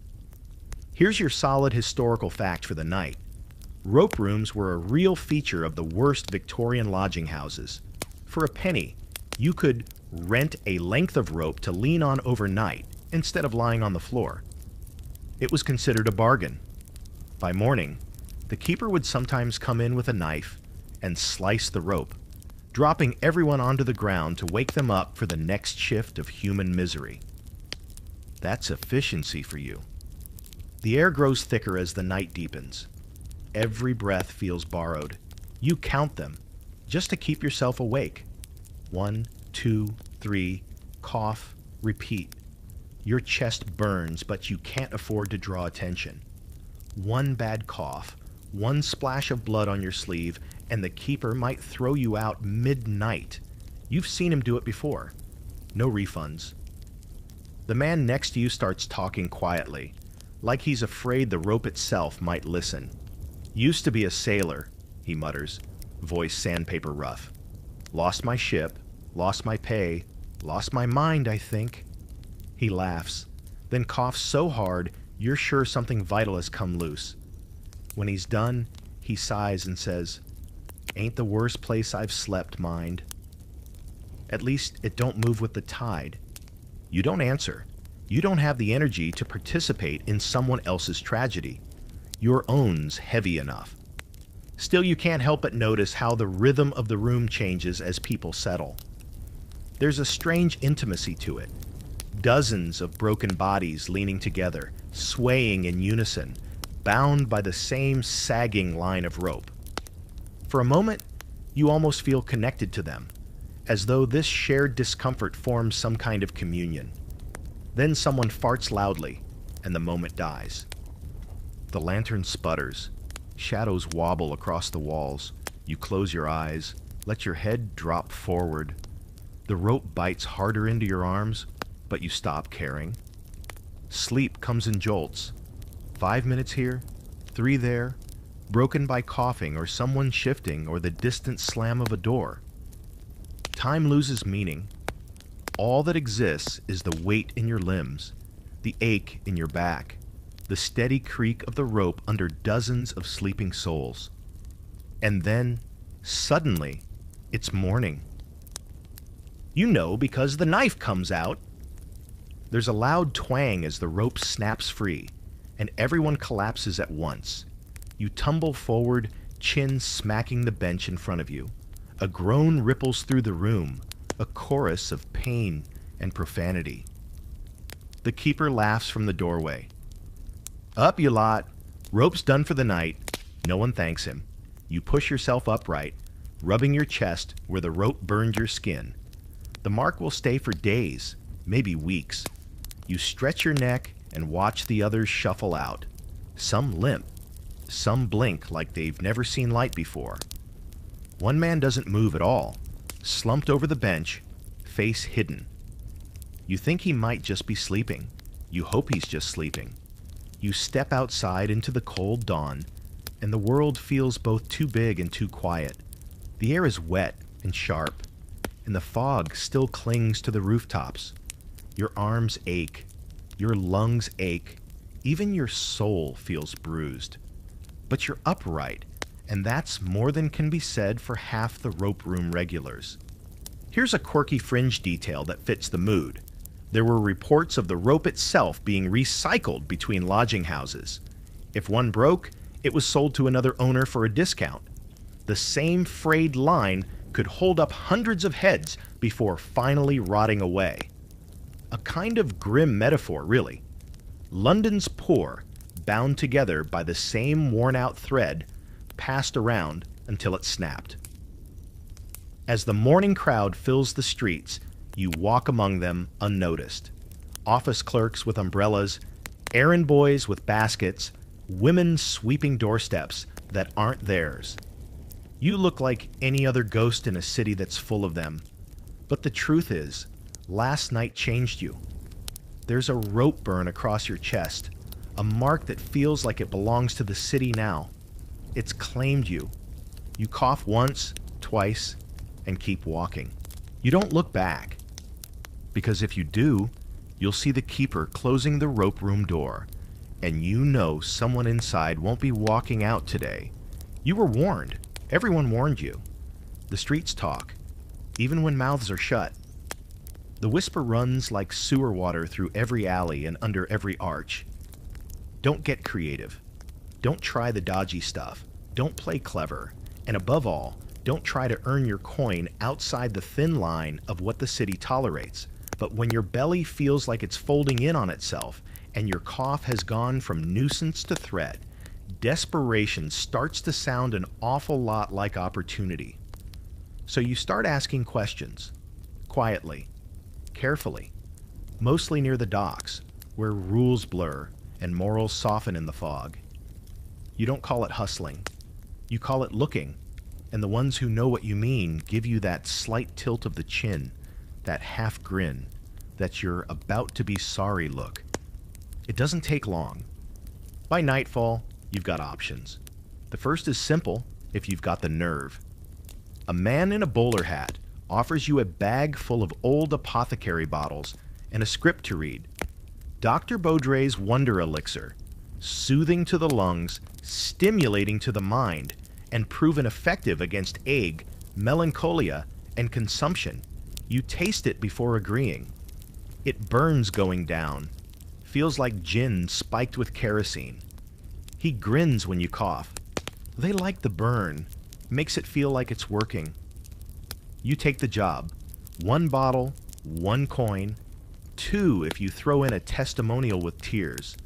Here's your solid historical fact for the night. Rope rooms were a real feature of the worst Victorian lodging houses. For a penny, you could rent a length of rope to lean on overnight instead of lying on the floor. It was considered a bargain. By morning, the keeper would sometimes come in with a knife and slice the rope, dropping everyone onto the ground to wake them up for the next shift of human misery. That's efficiency for you. The air grows thicker as the night deepens. Every breath feels borrowed. You count them, just to keep yourself awake. 1, 2, 3, cough, repeat. Your chest burns, but you can't afford to draw attention. One bad cough, one splash of blood on your sleeve, and the keeper might throw you out midnight. You've seen him do it before. No refunds. The man next to you starts talking quietly, like he's afraid the rope itself might listen. Used to be a sailor, he mutters, voice sandpaper rough. Lost my ship, lost my pay, lost my mind, I think. He laughs, then coughs so hard you're sure something vital has come loose. When he's done, he sighs and says, "Ain't the worst place I've slept, mind. At least it don't move with the tide." You don't answer. You don't have the energy to participate in someone else's tragedy. Your own's heavy enough. Still, you can't help but notice how the rhythm of the room changes as people settle. There's a strange intimacy to it. Dozens of broken bodies leaning together, swaying in unison, bound by the same sagging line of rope. For a moment, you almost feel connected to them, as though this shared discomfort forms some kind of communion. Then someone farts loudly, and the moment dies. The lantern sputters. Shadows wobble across the walls. You close your eyes, let your head drop forward. The rope bites harder into your arms, but you stop caring. Sleep comes in jolts. 5 minutes here, 3 there, broken by coughing or someone shifting or the distant slam of a door. Time loses meaning. All that exists is the weight in your limbs, the ache in your back, the steady creak of the rope under dozens of sleeping souls. And then, suddenly, it's morning. You know because the knife comes out. There's a loud twang as the rope snaps free, and everyone collapses at once. You tumble forward, chin smacking the bench in front of you. A groan ripples through the room, a chorus of pain and profanity. The keeper laughs from the doorway. "Up, you lot. Rope's done for the night." No one thanks him. You push yourself upright, rubbing your chest where the rope burned your skin. The mark will stay for days, maybe weeks. You stretch your neck and watch the others shuffle out. Some limp, some blink like they've never seen light before. One man doesn't move at all, slumped over the bench, face hidden. You think he might just be sleeping. You hope he's just sleeping. You step outside into the cold dawn, and the world feels both too big and too quiet. The air is wet and sharp, and the fog still clings to the rooftops. Your arms ache, your lungs ache, even your soul feels bruised. But you're upright, and that's more than can be said for half the rope room regulars. Here's a quirky fringe detail that fits the mood. There were reports of the rope itself being recycled between lodging houses. If one broke, it was sold to another owner for a discount. The same frayed line could hold up hundreds of heads before finally rotting away. A kind of grim metaphor, really. London's poor, bound together by the same worn-out thread, passed around until it snapped. As the morning crowd fills the streets, you walk among them unnoticed. Office clerks with umbrellas, errand boys with baskets, women sweeping doorsteps that aren't theirs. You look like any other ghost in a city that's full of them. But the truth is, last night changed you. There's a rope burn across your chest, a mark that feels like it belongs to the city now. It's claimed you. You cough once, twice, and keep walking. You don't look back, because if you do, you'll see the keeper closing the rope room door, and you know someone inside won't be walking out today. You were warned. Everyone warned you. The streets talk, even when mouths are shut. The whisper runs like sewer water through every alley and under every arch. Don't get creative. Don't try the dodgy stuff. Don't play clever. And above all, don't try to earn your coin outside the thin line of what the city tolerates. But when your belly feels like it's folding in on itself and your cough has gone from nuisance to threat, desperation starts to sound an awful lot like opportunity. So you start asking questions, quietly, carefully, mostly near the docks, where rules blur and morals soften in the fog. You don't call it hustling. You call it looking, and the ones who know what you mean give you that slight tilt of the chin, that half grin, that you're about to be sorry look. It doesn't take long. By nightfall, you've got options. The first is simple if you've got the nerve. A man in a bowler hat offers you a bag full of old apothecary bottles and a script to read. Dr. Baudry's Wonder Elixir, soothing to the lungs, stimulating to the mind, and proven effective against ague, melancholia, and consumption. You taste it before agreeing. It burns going down, feels like gin spiked with kerosene. He grins when you cough. They like the burn, makes it feel like it's working. You take the job. 1 bottle, 1 coin, 2 if you throw in a testimonial with tears.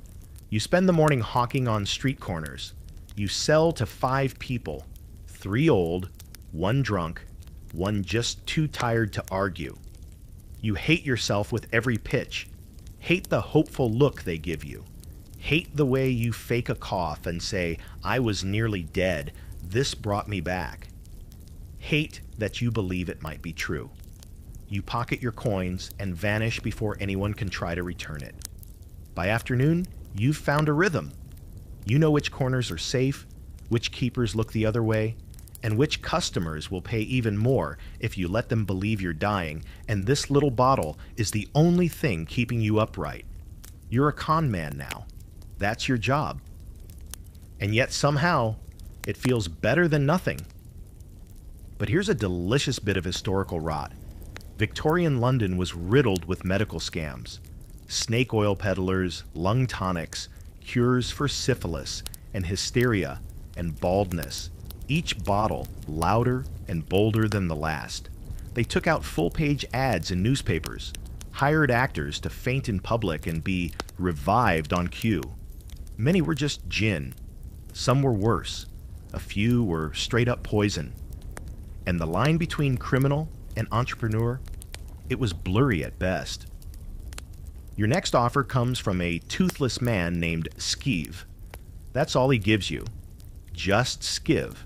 You spend the morning hawking on street corners. You sell to 5 people, 3 old, 1 drunk, 1 just too tired to argue. You hate yourself with every pitch. Hate the hopeful look they give you. Hate the way you fake a cough and say, "I was nearly dead. This brought me back." Hate that you believe it might be true. You pocket your coins and vanish before anyone can try to return it. By afternoon, you've found a rhythm. You know which corners are safe, which keepers look the other way, and which customers will pay even more if you let them believe you're dying, and this little bottle is the only thing keeping you upright. You're a con man now. That's your job. And yet somehow, it feels better than nothing. But here's a delicious bit of historical rot. Victorian London was riddled with medical scams. Snake oil peddlers, lung tonics, cures for syphilis and hysteria and baldness, each bottle louder and bolder than the last. They took out full-page ads in newspapers, hired actors to faint in public and be revived on cue. Many were just gin. Some were worse. A few were straight-up poison. And the line between criminal and entrepreneur, it was blurry at best. Your next offer comes from a toothless man named Skiv. That's all he gives you. Just Skiv.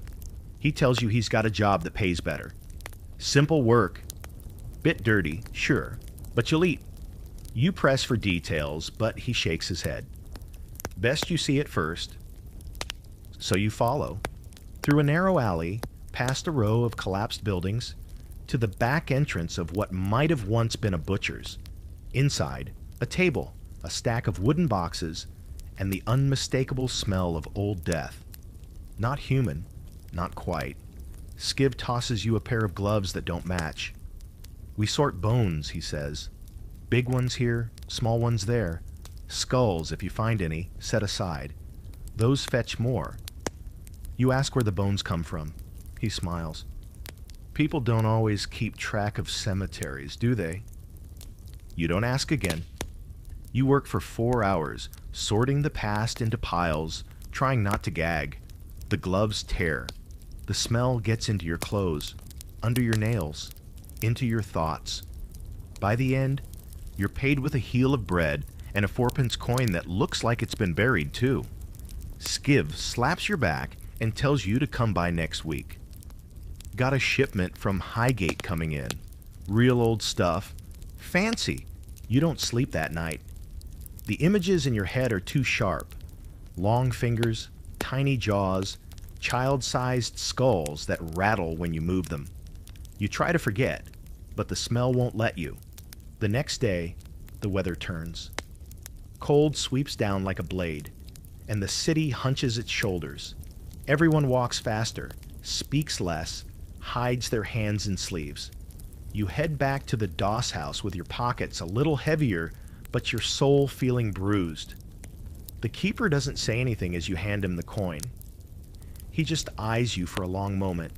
He tells you he's got a job that pays better. Simple work. Bit dirty, sure, but you'll eat. You press for details, but he shakes his head. Best you see it first. So you follow. Through a narrow alley, past a row of collapsed buildings, to the back entrance of what might have once been a butcher's. Inside, a table, a stack of wooden boxes, and the unmistakable smell of old death. Not human, not quite. Skiv tosses you a pair of gloves that don't match. "We sort bones," he says. Big ones here, small ones there. Skulls, if you find any, set aside. Those fetch more. You ask where the bones come from. He smiles. People don't always keep track of cemeteries, do they? You don't ask again. You work for 4 hours, sorting the past into piles, trying not to gag. The gloves tear. The smell gets into your clothes, under your nails, into your thoughts. By the end, you're paid with a heel of bread and a 4-pence coin that looks like it's been buried too. Skiv slaps your back and tells you to come by next week. Got a shipment from Highgate coming in. Real old stuff. Fancy. You don't sleep that night. The images in your head are too sharp. Long fingers, tiny jaws, child-sized skulls that rattle when you move them. You try to forget, but the smell won't let you. The next day, the weather turns. Cold sweeps down like a blade, and the city hunches its shoulders. Everyone walks faster, speaks less, hides their hands in sleeves. You head back to the Doss house with your pockets a little heavier, but your soul feeling bruised. The keeper doesn't say anything as you hand him the coin. He just eyes you for a long moment,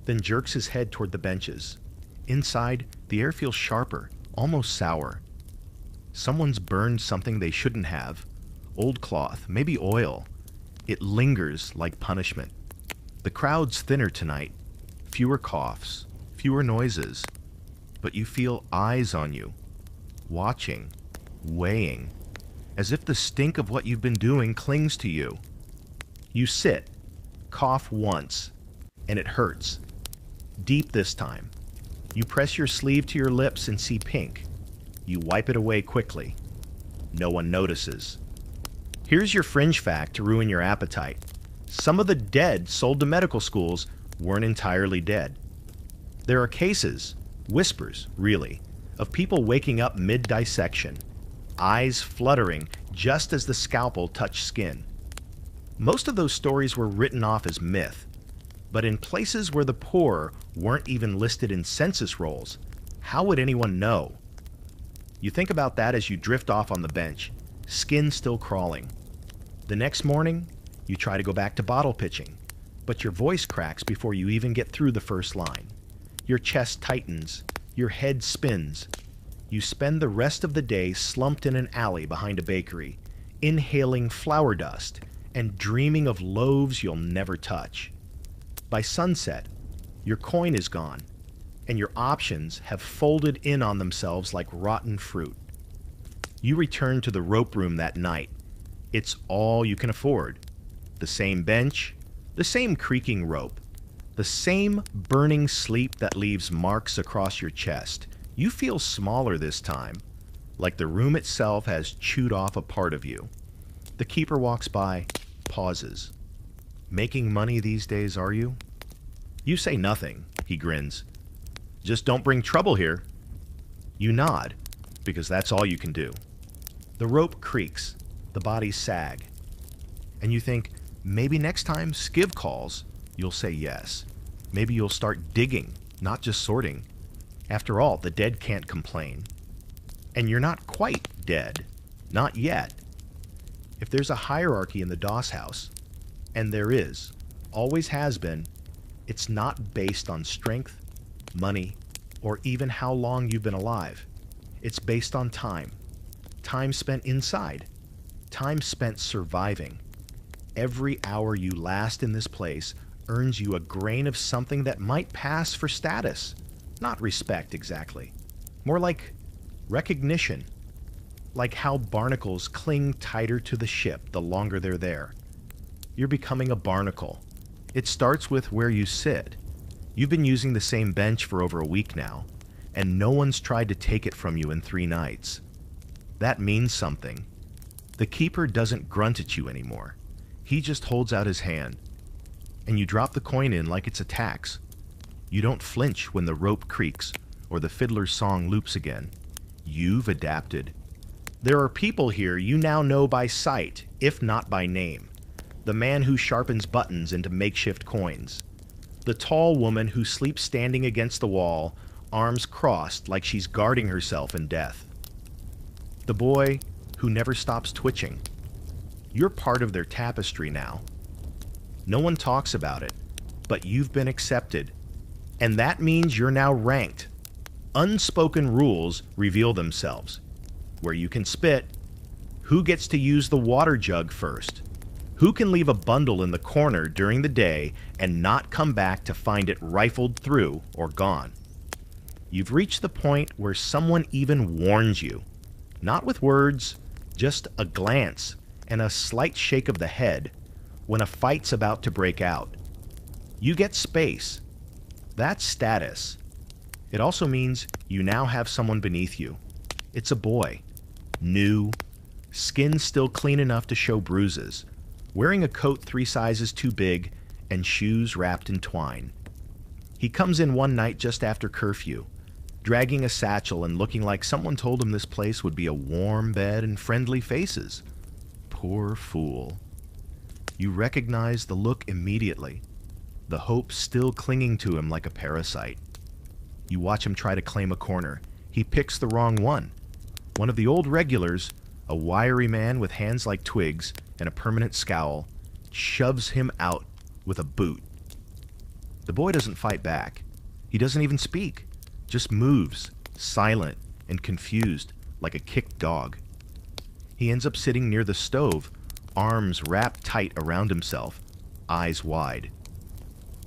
then jerks his head toward the benches. Inside, the air feels sharper, almost sour. Someone's burned something they shouldn't have. Old cloth, maybe oil. It lingers like punishment. The crowd's thinner tonight. Fewer coughs, fewer noises. But you feel eyes on you, watching, weighing, as if the stink of what you've been doing clings to you. You sit, cough once, and it hurts. Deep this time. You press your sleeve to your lips and see pink. You wipe it away quickly. No one notices. Here's your fringe fact to ruin your appetite. Some of the dead sold to medical schools weren't entirely dead. There are cases, whispers, really, of people waking up mid-dissection, eyes fluttering just as the scalpel touched skin. Most of those stories were written off as myth, but in places where the poor weren't even listed in census rolls, how would anyone know? You think about that as you drift off on the bench, skin still crawling. The next morning, you try to go back to bottle pitching, but your voice cracks before you even get through the first line. Your chest tightens, your head spins. You spend the rest of the day slumped in an alley behind a bakery, inhaling flour dust and dreaming of loaves you'll never touch. By sunset, your coin is gone, and your options have folded in on themselves like rotten fruit. You return to the rope room that night. It's all you can afford. The same bench, the same creaking rope, the same burning sleep that leaves marks across your chest. You feel smaller this time, like the room itself has chewed off a part of you. The keeper walks by, pauses. Making money these days, are you? You say nothing, he grins. Just don't bring trouble here. You nod, because that's all you can do. The rope creaks, the bodies sag. And you think, maybe next time Skiv calls, you'll say yes. Maybe you'll start digging, not just sorting. After all, the dead can't complain. And you're not quite dead. Not yet. If there's a hierarchy in the Doss house, and there is, always has been, it's not based on strength, money, or even how long you've been alive. It's based on time. Time spent inside. Time spent surviving. Every hour you last in this place earns you a grain of something that might pass for status. Not respect, exactly. More like recognition. Like how barnacles cling tighter to the ship the longer they're there. You're becoming a barnacle. It starts with where you sit. You've been using the same bench for over a week now, and no one's tried to take it from you in 3 nights. That means something. The keeper doesn't grunt at you anymore. He just holds out his hand, and you drop the coin in like it's a tax. You don't flinch when the rope creaks or the fiddler's song loops again. You've adapted. There are people here you now know by sight, if not by name. The man who sharpens buttons into makeshift coins. The tall woman who sleeps standing against the wall, arms crossed like she's guarding herself in death. The boy who never stops twitching. You're part of their tapestry now. No one talks about it, but you've been accepted. And that means you're now ranked. Unspoken rules reveal themselves. Where you can spit, who gets to use the water jug first, who can leave a bundle in the corner during the day and not come back to find it rifled through or gone. You've reached the point where someone even warns you. Not with words, just a glance and a slight shake of the head when a fight's about to break out. You get space. That's status. It also means you now have someone beneath you. It's a boy. New. Skin still clean enough to show bruises. Wearing a coat 3 sizes too big and shoes wrapped in twine. He comes in one night just after curfew, dragging a satchel and looking like someone told him this place would be a warm bed and friendly faces. Poor fool. You recognize the look immediately, the hope still clinging to him like a parasite. You watch him try to claim a corner. He picks the wrong one. One of the old regulars, a wiry man with hands like twigs and a permanent scowl, shoves him out with a boot. The boy doesn't fight back. He doesn't even speak, just moves, silent and confused, like a kicked dog. He ends up sitting near the stove, arms wrapped tight around himself, eyes wide.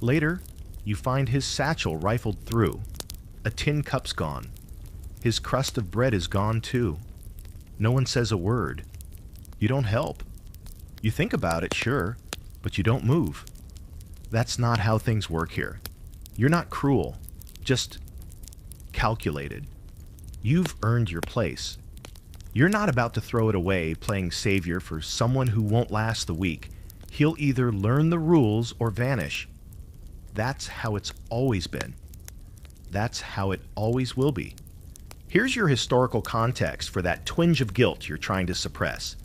Later, you find his satchel rifled through. A tin cup's gone. His crust of bread is gone too. No one says a word. You don't help. You think about it, sure, but you don't move. That's not how things work here. You're not cruel, just calculated. You've earned your place. You're not about to throw it away playing savior for someone who won't last the week. He'll either learn the rules or vanish. That's how it's always been. That's how it always will be. Here's your historical context for that twinge of guilt you're trying to suppress.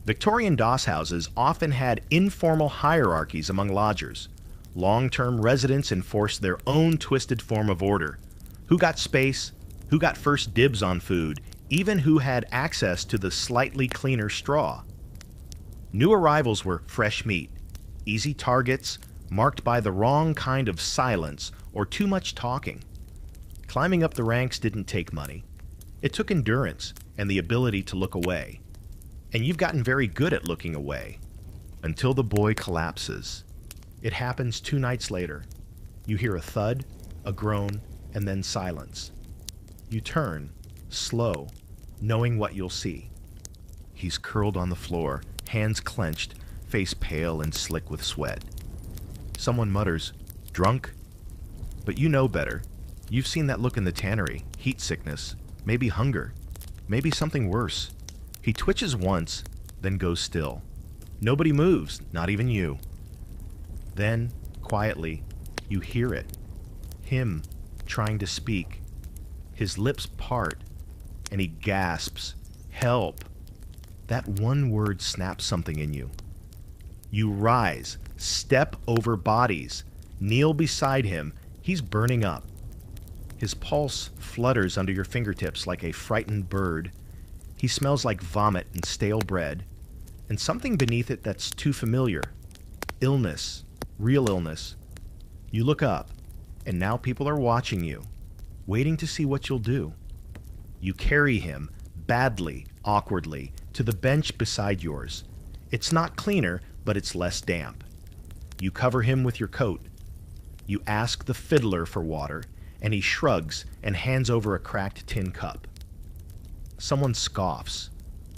Victorian doss houses often had informal hierarchies among lodgers. Long-term residents enforced their own twisted form of order. Who got space, who got first dibs on food, even who had access to the slightly cleaner straw. New arrivals were fresh meat, easy targets, marked by the wrong kind of silence or too much talking. Climbing up the ranks didn't take money. It took endurance and the ability to look away. And you've gotten very good at looking away. Until the boy collapses. It happens 2 nights later. You hear a thud, a groan, and then silence. You turn, slow, knowing what you'll see. He's curled on the floor, hands clenched, face pale and slick with sweat. Someone mutters, "Drunk?" But you know better. You've seen that look in the tannery, heat sickness, maybe hunger, maybe something worse. He twitches once, then goes still. Nobody moves, not even you. Then, quietly, you hear it. Him trying to speak. His lips part, and he gasps, "Help!" That one word snaps something in you. You rise, step over bodies, kneel beside him. He's burning up. His pulse flutters under your fingertips like a frightened bird. He smells like vomit and stale bread, and something beneath it that's too familiar. Illness, real illness. You look up, and now people are watching you, waiting to see what you'll do. You carry him, badly, awkwardly, to the bench beside yours. It's not cleaner, but it's less damp. You cover him with your coat. You ask the fiddler for water, and he shrugs and hands over a cracked tin cup. Someone scoffs.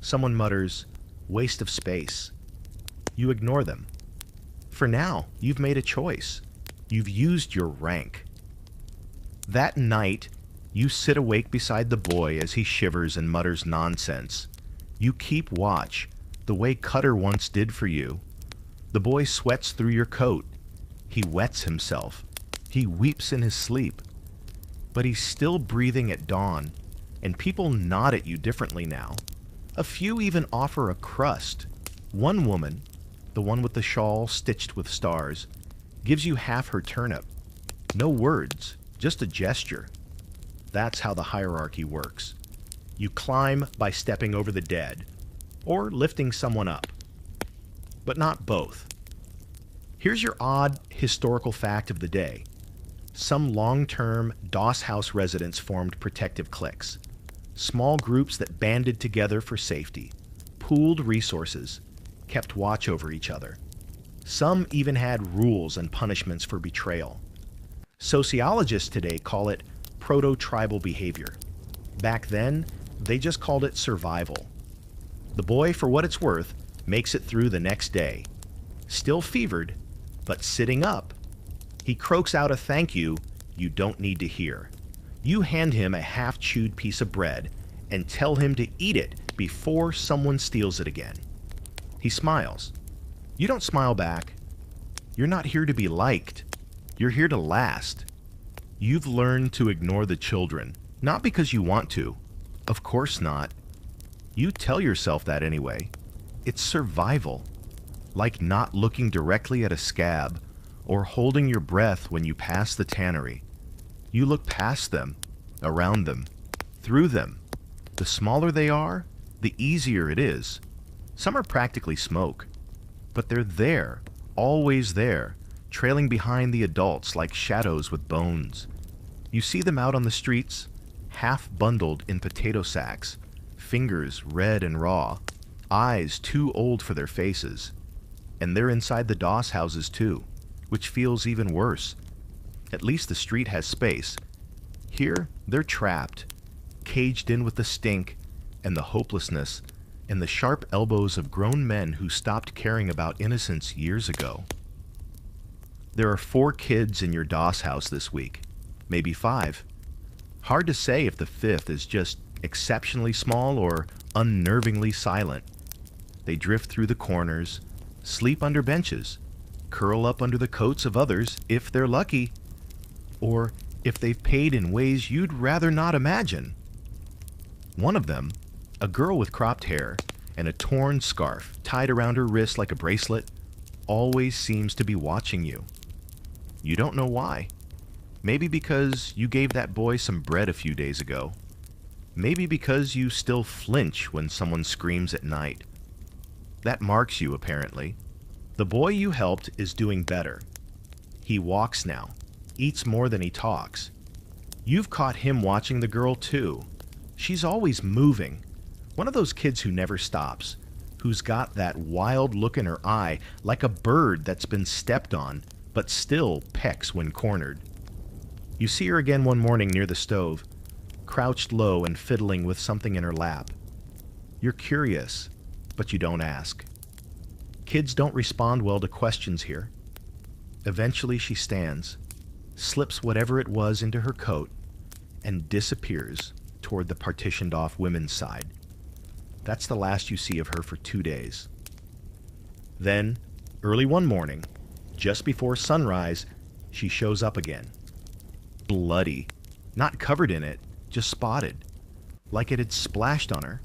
Someone mutters, "Waste of space." You ignore them. For now, you've made a choice. You've used your rank. That night, you sit awake beside the boy as he shivers and mutters nonsense. You keep watch, the way Cutter once did for you. The boy sweats through your coat. He wets himself. He weeps in his sleep. But he's still breathing at dawn, and people nod at you differently now. A few even offer a crust. One woman, the one with the shawl stitched with stars, gives you half her turnip. No words, just a gesture. That's how the hierarchy works. You climb by stepping over the dead, or lifting someone up. But not both. Here's your odd historical fact of the day. Some long-term Doss House residents formed protective cliques. Small groups that banded together for safety, pooled resources, kept watch over each other. Some even had rules and punishments for betrayal. Sociologists today call it proto-tribal behavior. Back then, they just called it survival. The boy, for what it's worth, makes it through the next day. Still fevered, but sitting up. He croaks out a thank you don't need to hear. You hand him a half-chewed piece of bread and tell him to eat it before someone steals it again. He smiles. You don't smile back. You're not here to be liked. You're here to last. You've learned to ignore the children, not because you want to. Of course not. You tell yourself that anyway. It's survival. Like not looking directly at a scab or holding your breath when you pass the tannery. You look past them, around them, through them. The smaller they are, the easier it is. Some are practically smoke, but they're there, always there, trailing behind the adults like shadows with bones. You see them out on the streets, half bundled in potato sacks, fingers red and raw, eyes too old for their faces. And they're inside the Doss houses too, which feels even worse. At least the street has space. Here, they're trapped, caged in with the stink and the hopelessness and the sharp elbows of grown men who stopped caring about innocence years ago. There are 4 kids in your Doss house this week, maybe 5. Hard to say if the 5th is just exceptionally small or unnervingly silent. They drift through the corners, sleep under benches, curl up under the coats of others if they're lucky, or if they've paid in ways you'd rather not imagine. One of them, a girl with cropped hair and a torn scarf tied around her wrist like a bracelet, always seems to be watching you. You don't know why. Maybe because you gave that boy some bread a few days ago. Maybe because you still flinch when someone screams at night. That marks you, apparently. The boy you helped is doing better. He walks now, eats more than he talks. You've caught him watching the girl too. She's always moving. One of those kids who never stops, who's got that wild look in her eye like a bird that's been stepped on, but still pecks when cornered. You see her again one morning near the stove, crouched low and fiddling with something in her lap. You're curious, but you don't ask. Kids don't respond well to questions here. Eventually she stands, slips whatever it was into her coat, and disappears toward the partitioned-off women's side. That's the last you see of her for 2 days. Then, early one morning, just before sunrise, she shows up again. Bloody. Not covered in it, just spotted. Like it had splashed on her.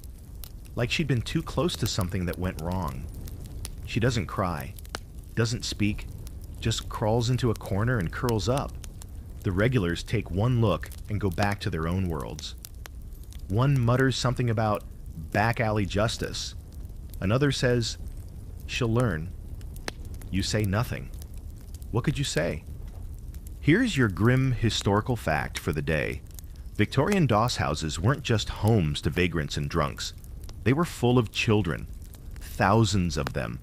Like she'd been too close to something that went wrong. She doesn't cry, doesn't speak, just crawls into a corner and curls up. The regulars take one look and go back to their own worlds. One mutters something about back alley justice. Another says, she'll learn. You say nothing. What could you say? Here's your grim historical fact for the day. Victorian Doss houses weren't just homes to vagrants and drunks. They were full of children. Thousands of them.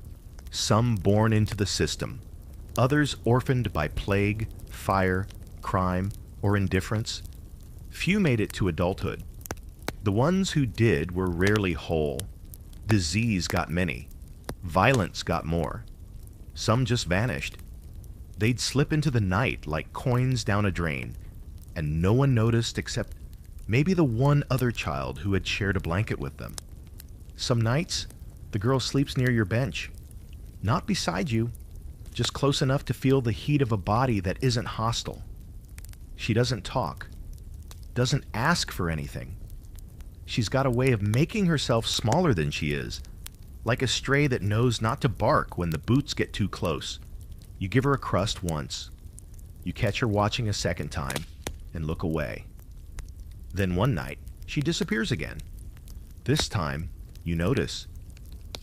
Some born into the system. Others orphaned by plague, fire, crime, or indifference. Few made it to adulthood. The ones who did were rarely whole. Disease got many. Violence got more. Some just vanished. They'd slip into the night like coins down a drain, and no one noticed except maybe the one other child who had shared a blanket with them. Some nights, the girl sleeps near your bench. Not beside you, just close enough to feel the heat of a body that isn't hostile. She doesn't talk, doesn't ask for anything. She's got a way of making herself smaller than she is, like a stray that knows not to bark when the boots get too close. You give her a crust once. You catch her watching a second time and look away. Then one night, she disappears again. This time, you notice.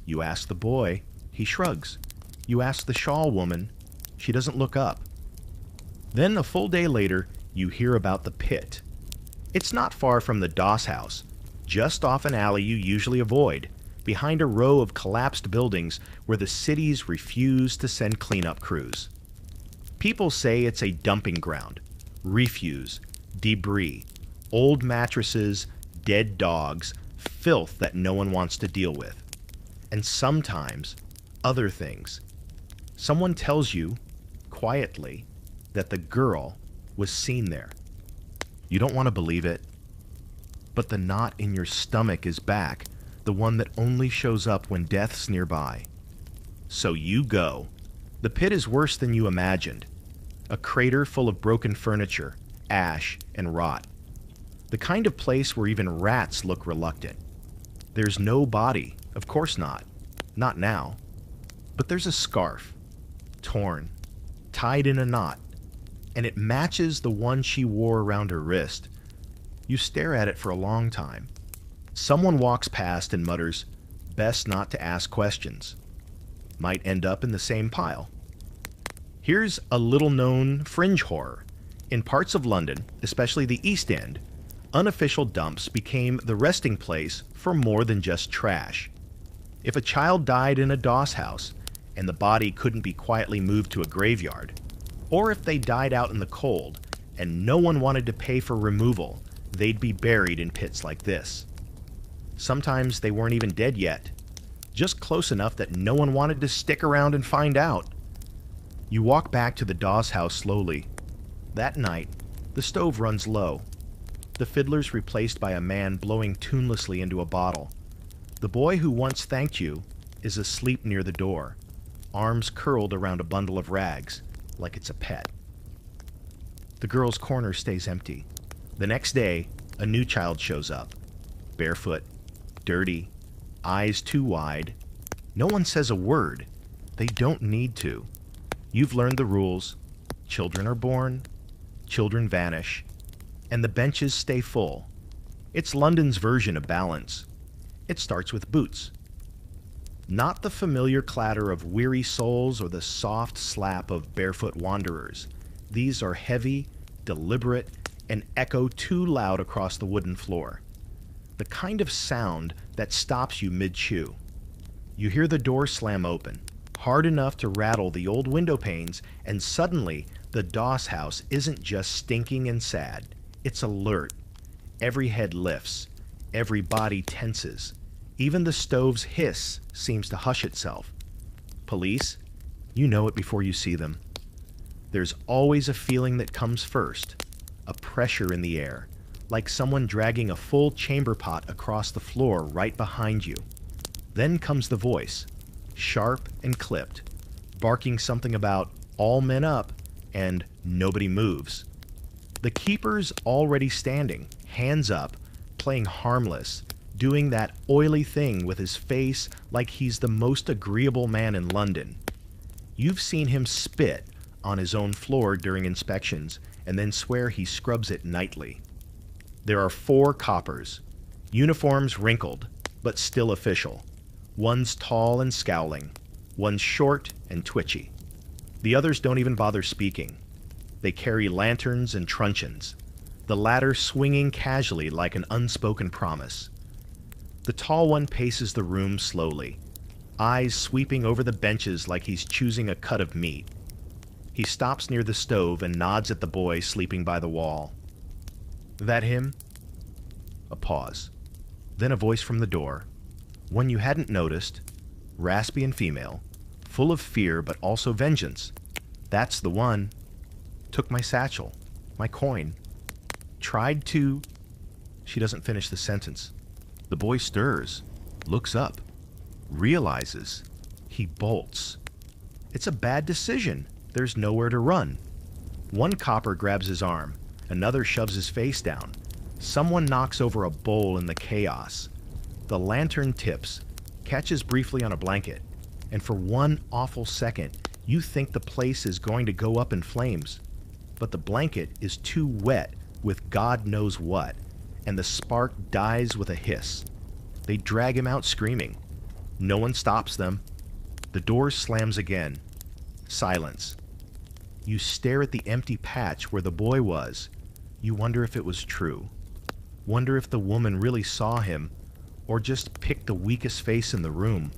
You ask the boy, he shrugs. You ask the shawl woman, she doesn't look up. Then a full day later, you hear about the pit. It's not far from the Doss house, just off an alley you usually avoid, behind a row of collapsed buildings where the cities refuse to send cleanup crews. People say it's a dumping ground, refuse, debris, old mattresses, dead dogs, filth that no one wants to deal with. And sometimes, other things. Someone tells you, quietly, that the girl was seen there. You don't want to believe it, but the knot in your stomach is back, the one that only shows up when death's nearby. So you go. The pit is worse than you imagined. A crater full of broken furniture, ash, and rot. The kind of place where even rats look reluctant. There's no body, of course not. Not now. But there's a scarf, torn, tied in a knot, and it matches the one she wore around her wrist. You stare at it for a long time. Someone walks past and mutters, "Best not to ask questions." Might end up in the same pile. Here's a little-known fringe horror. In parts of London, especially the East End, unofficial dumps became the resting place for more than just trash. If a child died in a Doss house and the body couldn't be quietly moved to a graveyard, or if they died out in the cold and no one wanted to pay for removal, they'd be buried in pits like this. Sometimes they weren't even dead yet, just close enough that no one wanted to stick around and find out. You walk back to the Doss house slowly. That night, the stove runs low. The fiddler's replaced by a man blowing tunelessly into a bottle. The boy who once thanked you is asleep near the door, arms curled around a bundle of rags, like it's a pet. The girl's corner stays empty. The next day, a new child shows up. Barefoot, dirty, eyes too wide. No one says a word. They don't need to. You've learned the rules. Children are born, children vanish, and the benches stay full. It's London's version of balance. It starts with boots. Not the familiar clatter of weary souls or the soft slap of barefoot wanderers. These are heavy, deliberate, and echo too loud across the wooden floor. The kind of sound that stops you mid-chew. You hear the door slam open, hard enough to rattle the old window panes, and suddenly the Doss house isn't just stinking and sad. It's alert. Every head lifts. Every body tenses. Even the stove's hiss seems to hush itself. Police? You know it before you see them. There's always a feeling that comes first. A pressure in the air, like someone dragging a full chamber pot across the floor right behind you. Then comes the voice, sharp and clipped, barking something about all men up and nobody moves. The keeper's already standing, hands up, playing harmless, doing that oily thing with his face like he's the most agreeable man in London. You've seen him spit on his own floor during inspections and then swear he scrubs it nightly. There are 4 coppers, uniforms wrinkled, but still official. One's tall and scowling, one's short and twitchy. The others don't even bother speaking. They carry lanterns and truncheons, the latter swinging casually like an unspoken promise. The tall one paces the room slowly, eyes sweeping over the benches like he's choosing a cut of meat. He stops near the stove and nods at the boy sleeping by the wall. "That him?" A pause. Then a voice from the door. One you hadn't noticed, raspy and female, full of fear but also vengeance. "That's the one. Took my satchel, my coin. Tried to..." She doesn't finish the sentence. The boy stirs, looks up, realizes. He bolts. It's a bad decision. There's nowhere to run. One copper grabs his arm. Another shoves his face down. Someone knocks over a bowl in the chaos. The lantern tips, catches briefly on a blanket, and for one awful second, you think the place is going to go up in flames. But the blanket is too wet with God knows what, and the spark dies with a hiss. They drag him out screaming. No one stops them. The door slams again. Silence. You stare at the empty patch where the boy was. You wonder if it was true. Wonder if the woman really saw him, or just picked the weakest face in the room.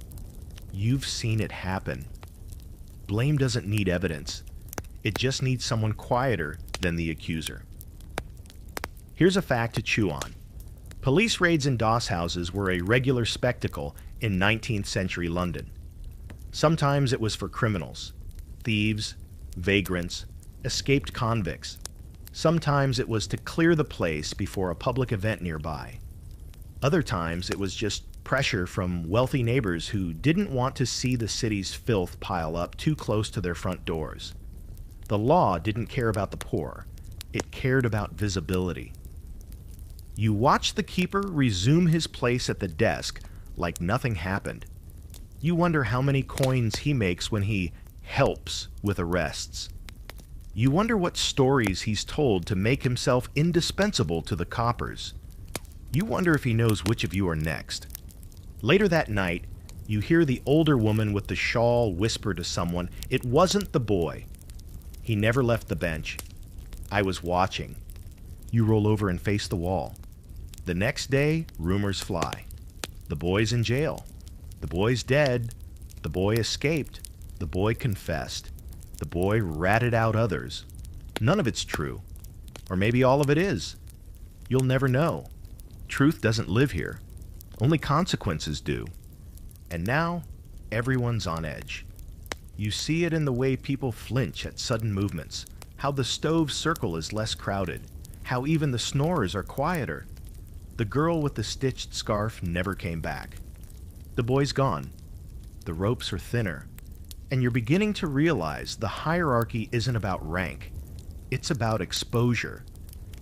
You've seen it happen. Blame doesn't need evidence. It just needs someone quieter than the accuser. Here's a fact to chew on. Police raids in doss houses were a regular spectacle in 19th century London. Sometimes it was for criminals, thieves, vagrants, escaped convicts. Sometimes it was to clear the place before a public event nearby. Other times it was just pressure from wealthy neighbors who didn't want to see the city's filth pile up too close to their front doors. The law didn't care about the poor. It cared about visibility. You watch the keeper resume his place at the desk like nothing happened. You wonder how many coins he makes when he helps with arrests. You wonder what stories he's told to make himself indispensable to the coppers. You wonder if he knows which of you are next. Later that night, you hear the older woman with the shawl whisper to someone, "It wasn't the boy. He never left the bench. I was watching." You roll over and face the wall. The next day, rumors fly. The boy's in jail. The boy's dead. The boy escaped. The boy confessed. The boy ratted out others. None of it's true. Or maybe all of it is. You'll never know. Truth doesn't live here. Only consequences do. And now, everyone's on edge. You see it in the way people flinch at sudden movements, how the stove circle is less crowded, how even the snorers are quieter. The girl with the stitched scarf never came back. The boy's gone. The ropes are thinner. And you're beginning to realize the hierarchy isn't about rank. It's about exposure.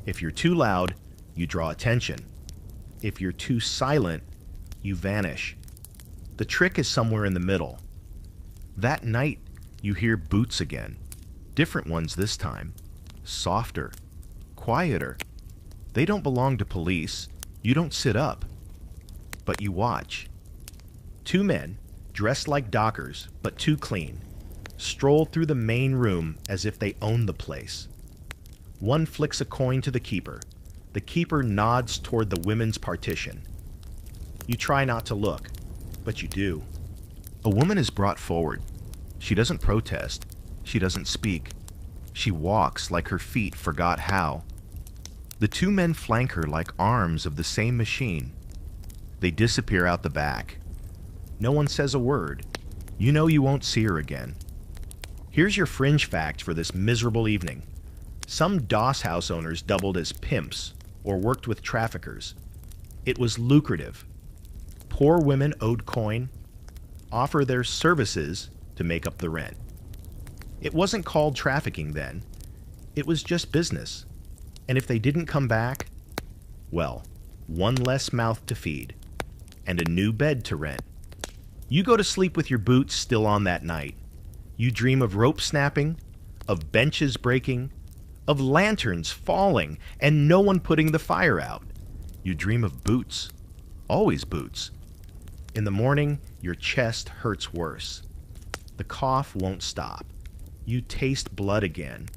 If you're too loud, you draw attention. If you're too silent, you vanish. The trick is somewhere in the middle. That night, you hear boots again. Different ones this time. Softer. Quieter. They don't belong to police. You don't sit up. But you watch. Two men, dressed like dockers, but too clean, stroll through the main room as if they own the place. One flicks a coin to the keeper. The keeper nods toward the women's partition. You try not to look, but you do. A woman is brought forward. She doesn't protest. She doesn't speak. She walks like her feet forgot how. The two men flank her like arms of the same machine. They disappear out the back. No one says a word. You know you won't see her again. Here's your fringe fact for this miserable evening. Some doss house owners doubled as pimps or worked with traffickers. It was lucrative. Poor women owed coin, offer their services to make up the rent. It wasn't called trafficking then. It was just business. And if they didn't come back, well, one less mouth to feed and a new bed to rent. You go to sleep with your boots still on that night. You dream of rope snapping, of benches breaking, of lanterns falling, and no one putting the fire out. You dream of boots. Always boots. In the morning, your chest hurts worse. The cough won't stop. You taste blood again.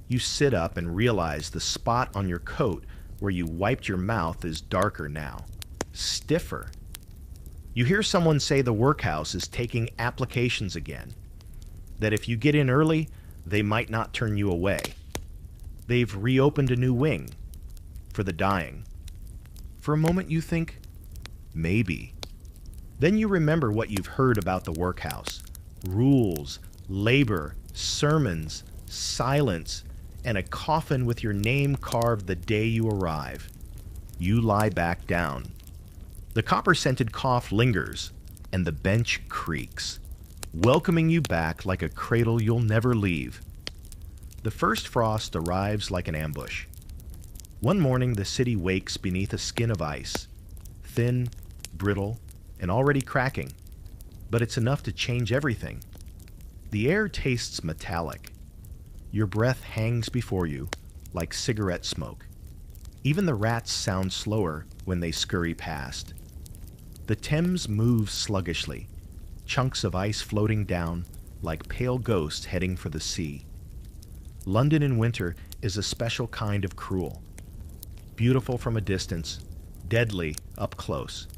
You sit up and realize the spot on your coat where you wiped your mouth is darker now. Stiffer. You hear someone say the workhouse is taking applications again. That if you get in early, they might not turn you away. They've reopened a new wing for the dying. For a moment you think, maybe. Then you remember what you've heard about the workhouse. Rules, labor, sermons, silence, and a coffin with your name carved the day you arrive. You lie back down. The copper-scented cough lingers, and the bench creaks, welcoming you back like a cradle you'll never leave. The first frost arrives like an ambush. One morning the city wakes beneath a skin of ice, thin, brittle, and already cracking, but it's enough to change everything. The air tastes metallic. Your breath hangs before you like cigarette smoke. Even the rats sound slower when they scurry past. The Thames moves sluggishly, chunks of ice floating down like pale ghosts heading for the sea. London in winter is a special kind of cruel. Beautiful from a distance, deadly up close.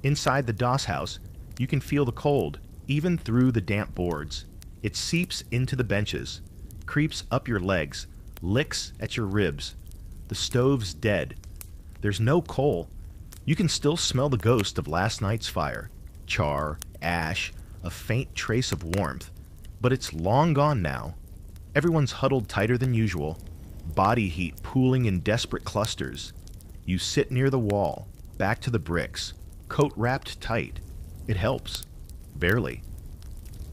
Inside the doss house, you can feel the cold, even through the damp boards. It seeps into the benches, creeps up your legs, licks at your ribs. The stove's dead. There's no coal. You can still smell the ghost of last night's fire. Char, ash, a faint trace of warmth. But it's long gone now. Everyone's huddled tighter than usual, body heat pooling in desperate clusters. You sit near the wall, back to the bricks, coat wrapped tight. It helps. Barely.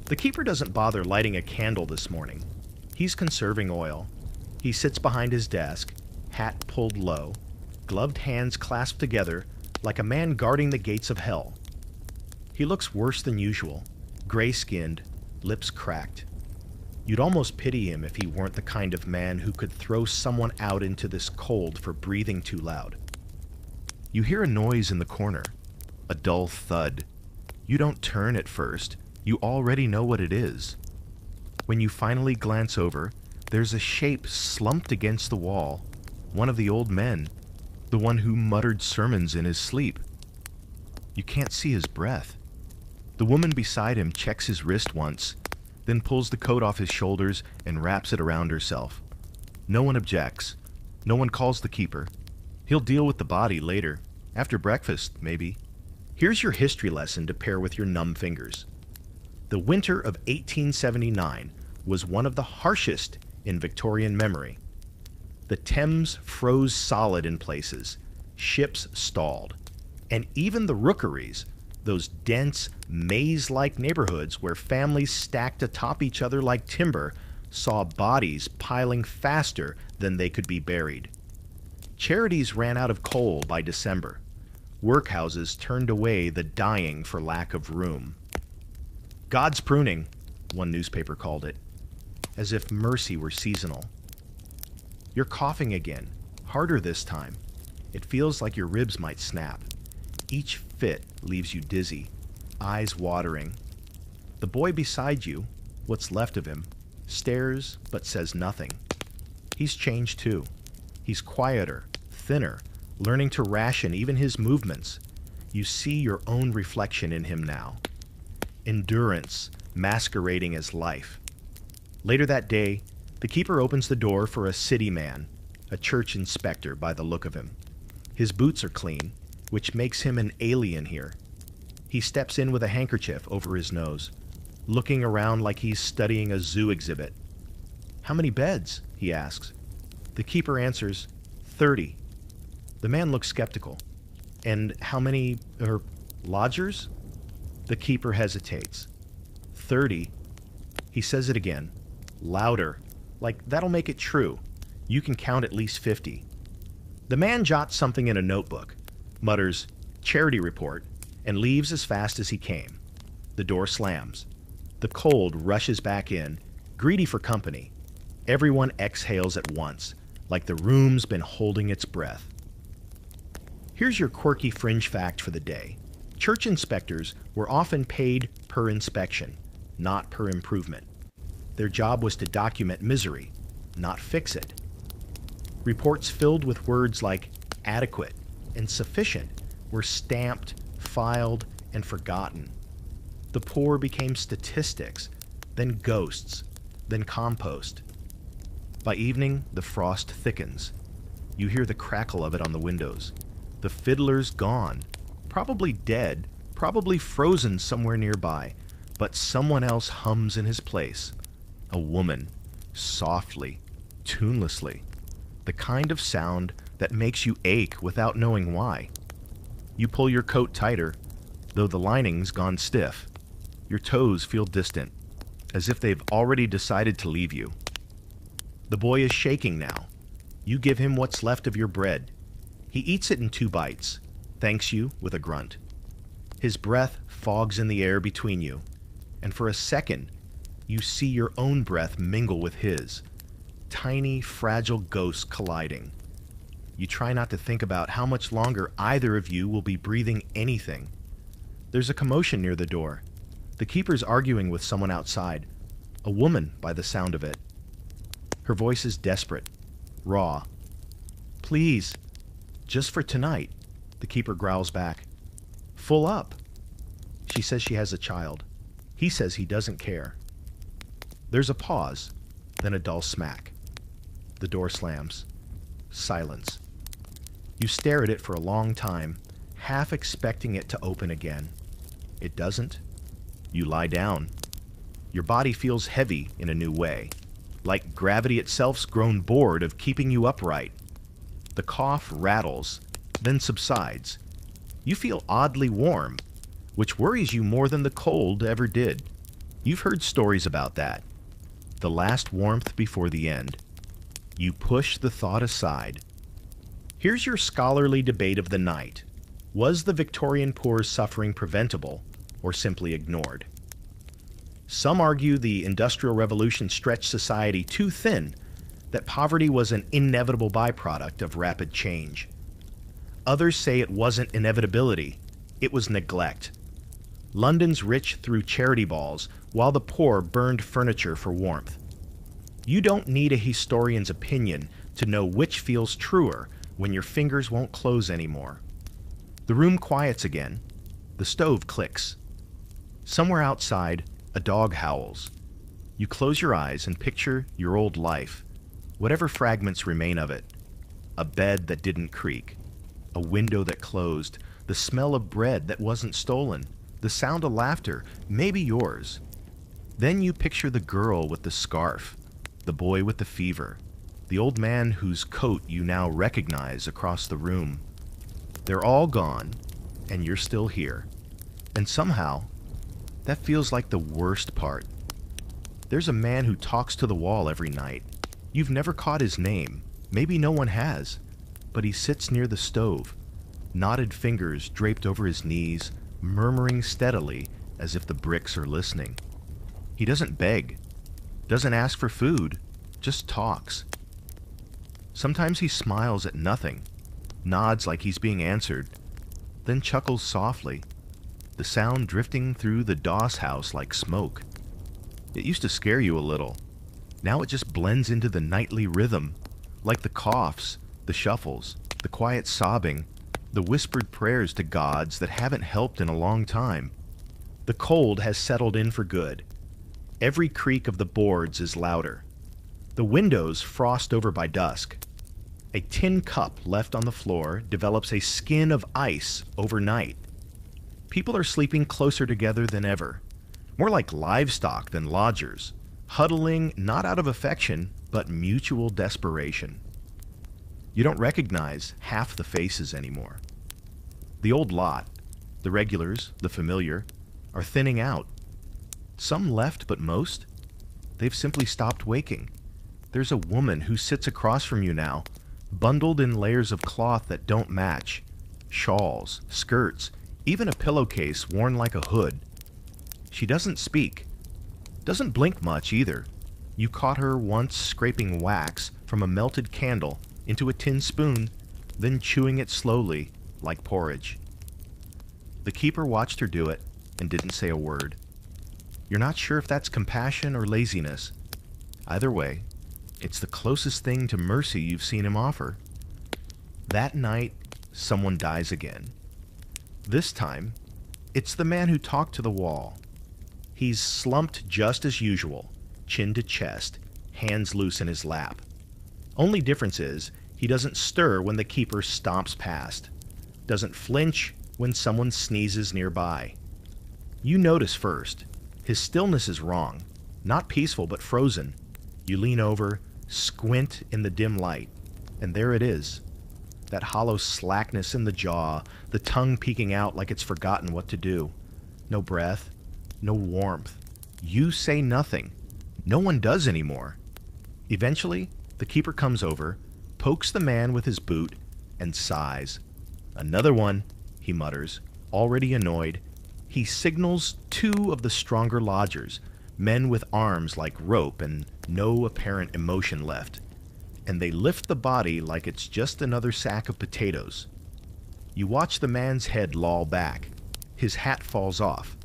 The keeper doesn't bother lighting a candle this morning. He's conserving oil. He sits behind his desk, hat pulled low, gloved hands clasped together like a man guarding the gates of hell. He looks worse than usual, gray-skinned, lips cracked. You'd almost pity him if he weren't the kind of man who could throw someone out into this cold for breathing too loud. You hear a noise in the corner, a dull thud. You don't turn at first. You already know what it is. When you finally glance over, there's a shape slumped against the wall, one of the old men, the one who muttered sermons in his sleep. You can't see his breath. The woman beside him checks his wrist once, then pulls the coat off his shoulders and wraps it around herself. No one objects. No one calls the keeper. He'll deal with the body later, after breakfast, maybe. Here's your history lesson to pair with your numb fingers. The winter of 1879 was one of the harshest in Victorian memory. The Thames froze solid in places, ships stalled, and even the rookeries, those dense, maze-like neighborhoods where families stacked atop each other like timber, saw bodies piling faster than they could be buried. Charities ran out of coal by December. Workhouses turned away the dying for lack of room. God's pruning, one newspaper called it, as if mercy were seasonal. You're coughing again, harder this time. It feels like your ribs might snap. Each fit leaves you dizzy, eyes watering. The boy beside you, what's left of him, stares but says nothing. He's changed too. He's quieter, thinner, learning to ration even his movements. You see your own reflection in him now. Endurance masquerading as life. Later that day, the keeper opens the door for a city man, a church inspector by the look of him. His boots are clean, which makes him an alien here. He steps in with a handkerchief over his nose, looking around like he's studying a zoo exhibit. "How many beds?" he asks. The keeper answers, 30. The man looks skeptical. "And how many, lodgers?" The keeper hesitates. 30. He says it again, louder, like that'll make it true. You can count at least 50. The man jots something in a notebook, mutters, "Charity report," and leaves as fast as he came. The door slams. The cold rushes back in, greedy for company. Everyone exhales at once, like the room's been holding its breath. Here's your quirky fringe fact for the day. Church inspectors were often paid per inspection, not per improvement. Their job was to document misery, not fix it. Reports filled with words like adequate and sufficient were stamped, filed, and forgotten. The poor became statistics, then ghosts, then compost. By evening, the frost thickens. You hear the crackle of it on the windows. The fiddler's gone, probably dead, probably frozen somewhere nearby, but someone else hums in his place. A woman, softly, tunelessly, the kind of sound that makes you ache without knowing why. You pull your coat tighter, though the lining's gone stiff. Your toes feel distant, as if they've already decided to leave you. The boy is shaking now. You give him what's left of your bread. He eats it in 2 bites, thanks you with a grunt. His breath fogs in the air between you, and for a second, you see your own breath mingle with his, tiny, fragile ghosts colliding. You try not to think about how much longer either of you will be breathing anything. There's a commotion near the door. The keeper's arguing with someone outside. A woman, by the sound of it. Her voice is desperate, raw. "Please, just for tonight," the keeper growls back. "Full up." She says she has a child. He says he doesn't care. There's a pause, then a dull smack. The door slams. Silence. You stare at it for a long time, half expecting it to open again. It doesn't. You lie down. Your body feels heavy in a new way, like gravity itself's grown bored of keeping you upright. The cough rattles, then subsides. You feel oddly warm, which worries you more than the cold ever did. You've heard stories about that. The last warmth before the end. You push the thought aside. Here's your scholarly debate of the night. Was the Victorian poor's suffering preventable or simply ignored? Some argue the Industrial Revolution stretched society too thin, that poverty was an inevitable byproduct of rapid change. Others say it wasn't inevitability, it was neglect. London's rich threw charity balls, while the poor burned furniture for warmth. You don't need a historian's opinion to know which feels truer when your fingers won't close anymore. The room quiets again. The stove clicks. Somewhere outside, a dog howls. You close your eyes and picture your old life, whatever fragments remain of it. A bed that didn't creak, a window that closed, the smell of bread that wasn't stolen, the sound of laughter, maybe yours. Then you picture the girl with the scarf, the boy with the fever, the old man whose coat you now recognize across the room. They're all gone, and you're still here. And somehow, that feels like the worst part. There's a man who talks to the wall every night. You've never caught his name. Maybe no one has. But he sits near the stove, knotted fingers draped over his knees, murmuring steadily as if the bricks are listening. He doesn't beg, doesn't ask for food, just talks. Sometimes he smiles at nothing, nods like he's being answered, then chuckles softly, the sound drifting through the doss house like smoke. It used to scare you a little. Now it just blends into the nightly rhythm, like the coughs, the shuffles, the quiet sobbing, the whispered prayers to gods that haven't helped in a long time. The cold has settled in for good. Every creak of the boards is louder. The windows frost over by dusk. A tin cup left on the floor develops a skin of ice overnight. People are sleeping closer together than ever, more like livestock than lodgers, huddling not out of affection, but mutual desperation. You don't recognize half the faces anymore. The old lot, the regulars, the familiar, are thinning out. Some left, but most, they've simply stopped waking. There's a woman who sits across from you now, bundled in layers of cloth that don't match, shawls, skirts, even a pillowcase worn like a hood. She doesn't speak, doesn't blink much either. You caught her once scraping wax from a melted candle into a tin spoon, then chewing it slowly like porridge. The keeper watched her do it and didn't say a word. You're not sure if that's compassion or laziness. Either way, it's the closest thing to mercy you've seen him offer. That night, someone dies again. This time, it's the man who talked to the wall. He's slumped just as usual, chin to chest, hands loose in his lap. Only difference is, he doesn't stir when the keeper stomps past, doesn't flinch when someone sneezes nearby. You notice first, his stillness is wrong, not peaceful but frozen. You lean over, squint in the dim light, and there it is. That hollow slackness in the jaw, the tongue peeking out like it's forgotten what to do. No breath, no warmth. You say nothing. No one does anymore. Eventually, the keeper comes over, pokes the man with his boot, and sighs. Another one, he mutters, already annoyed. He signals two of the stronger lodgers, men with arms like rope and no apparent emotion left, and they lift the body like it's just another sack of potatoes. You watch the man's head loll back, His hat falls off.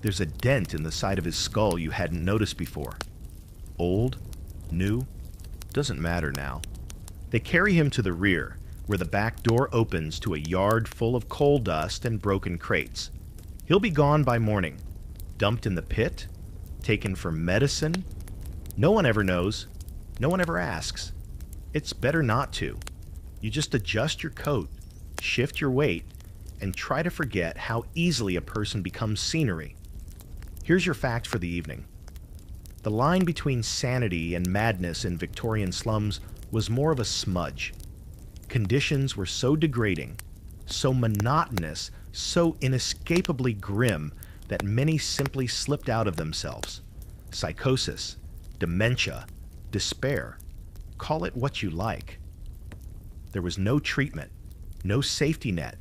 There's a dent in the side of his skull you hadn't noticed before. Old? New? Doesn't matter now. They carry him to the rear, where the back door opens to a yard full of coal dust and broken crates. He'll be gone by morning. Dumped in the pit? Taken for medicine? No one ever knows. No one ever asks. It's better not to. You just adjust your coat, shift your weight, and try to forget how easily a person becomes scenery. Here's your fact for the evening. The line between sanity and madness in Victorian slums was more of a smudge. Conditions were so degrading, so monotonous, so inescapably grim that many simply slipped out of themselves. Psychosis, dementia, despair. Call it what you like. There was no treatment, no safety net,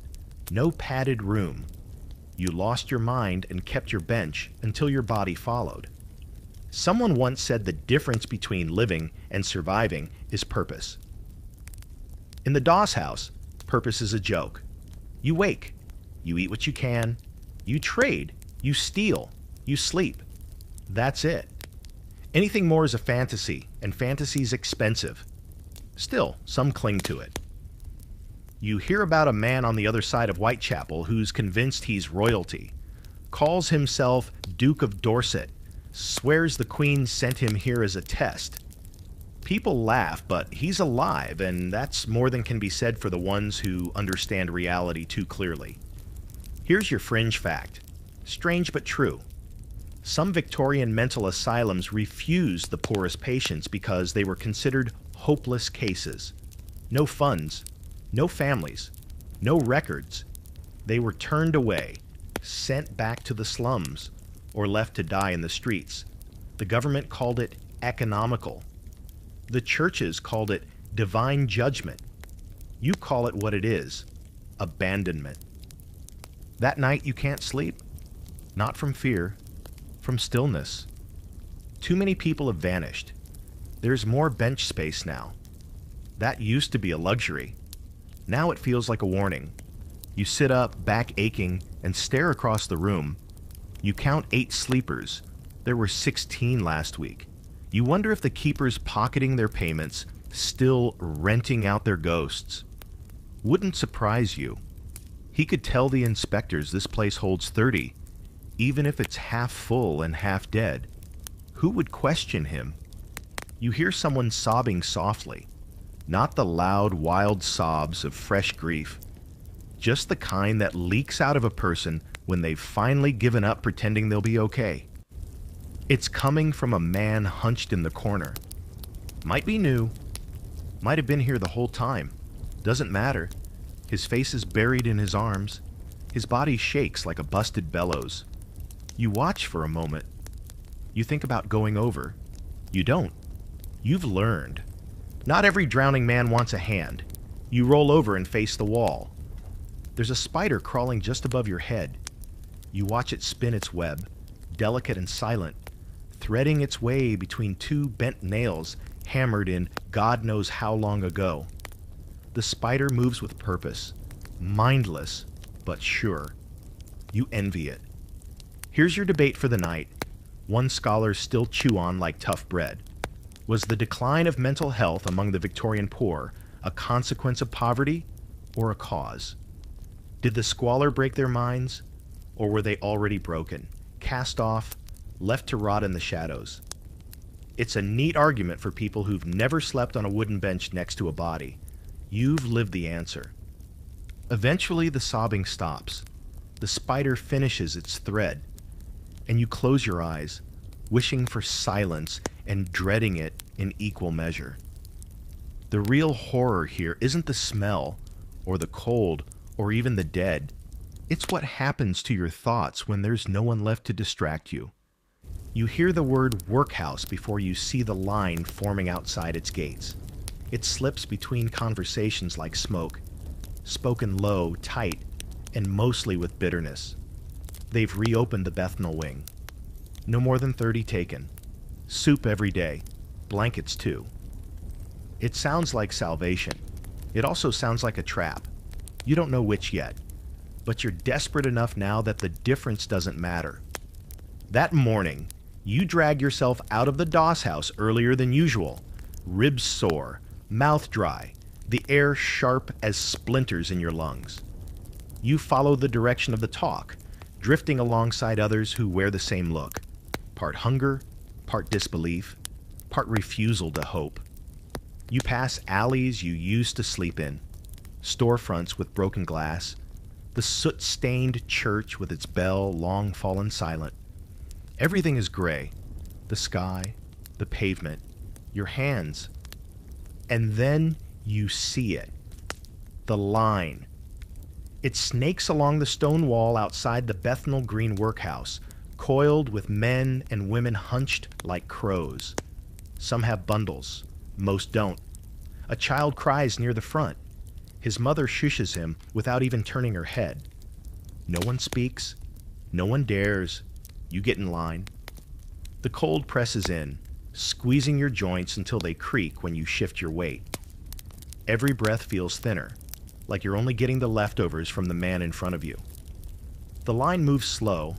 no padded room. You lost your mind and kept your bench until your body followed. Someone once said the difference between living and surviving is purpose. In the Doss house, purpose is a joke. You wake, you eat what you can, you trade, you steal, you sleep. That's it. Anything more is a fantasy, and fantasy's expensive. Still, some cling to it. You hear about a man on the other side of Whitechapel who's convinced he's royalty, calls himself Duke of Dorset, swears the Queen sent him here as a test. People laugh, but he's alive, and that's more than can be said for the ones who understand reality too clearly. Here's your fringe fact. Strange but true. Some Victorian mental asylums refused the poorest patients because they were considered hopeless cases. No funds, no families, no records. They were turned away, sent back to the slums, or left to die in the streets. The government called it economical. The churches called it divine judgment. You call it what it is, abandonment. That night you can't sleep, not from fear, from stillness. Too many people have vanished. There's more bench space now. That used to be a luxury. Now it feels like a warning. You sit up, back aching, and stare across the room. You count 8 sleepers. There were 16 last week. You wonder if the keeper's pocketing their payments, still renting out their ghosts. Wouldn't surprise you. He could tell the inspectors this place holds 30, even if it's half full and half dead. Who would question him? You hear someone sobbing softly, not the loud, wild sobs of fresh grief, just the kind that leaks out of a person when they've finally given up pretending they'll be okay. It's coming from a man hunched in the corner. Might be new, might have been here the whole time. Doesn't matter. His face is buried in his arms. His body shakes like a busted bellows. You watch for a moment. You think about going over. You don't. You've learned. Not every drowning man wants a hand. You roll over and face the wall. There's a spider crawling just above your head. You watch it spin its web, delicate and silent, threading its way between 2 bent nails hammered in God knows how long ago. The spider moves with purpose, mindless but sure. You envy it. Here's your debate for the night. One scholar still chew on like tough bread. Was the decline of mental health among the Victorian poor a consequence of poverty or a cause? Did the squalor break their minds, or were they already broken, cast off, left to rot in the shadows? It's a neat argument for people who've never slept on a wooden bench next to a body. You've lived the answer. Eventually the sobbing stops. The spider finishes its thread, and you close your eyes, wishing for silence and dreading it in equal measure. The real horror here isn't the smell, or the cold, or even the dead. It's what happens to your thoughts when there's no one left to distract you. You hear the word workhouse before you see the line forming outside its gates. It slips between conversations like smoke, spoken low, tight, and mostly with bitterness. They've reopened the Bethnal wing. No more than 30 taken. Soup every day. Blankets too. It sounds like salvation. It also sounds like a trap. You don't know which yet. but you're desperate enough now that the difference doesn't matter. That morning, you drag yourself out of the doss house earlier than usual, ribs sore, mouth dry, the air sharp as splinters in your lungs. You follow the direction of the talk, drifting alongside others who wear the same look, part hunger, part disbelief, part refusal to hope. You pass alleys you used to sleep in, storefronts with broken glass, the soot-stained church with its bell long fallen silent. Everything is gray, the sky, the pavement, your hands. And then you see it. The line. It snakes along the stone wall outside the Bethnal Green workhouse, coiled with men and women hunched like crows. Some have bundles, most don't. A child cries near the front. His mother shushes him without even turning her head. No one speaks. No one dares. You get in line. The cold presses in, squeezing your joints until they creak when you shift your weight. Every breath feels thinner, like you're only getting the leftovers from the man in front of you. The line moves slow,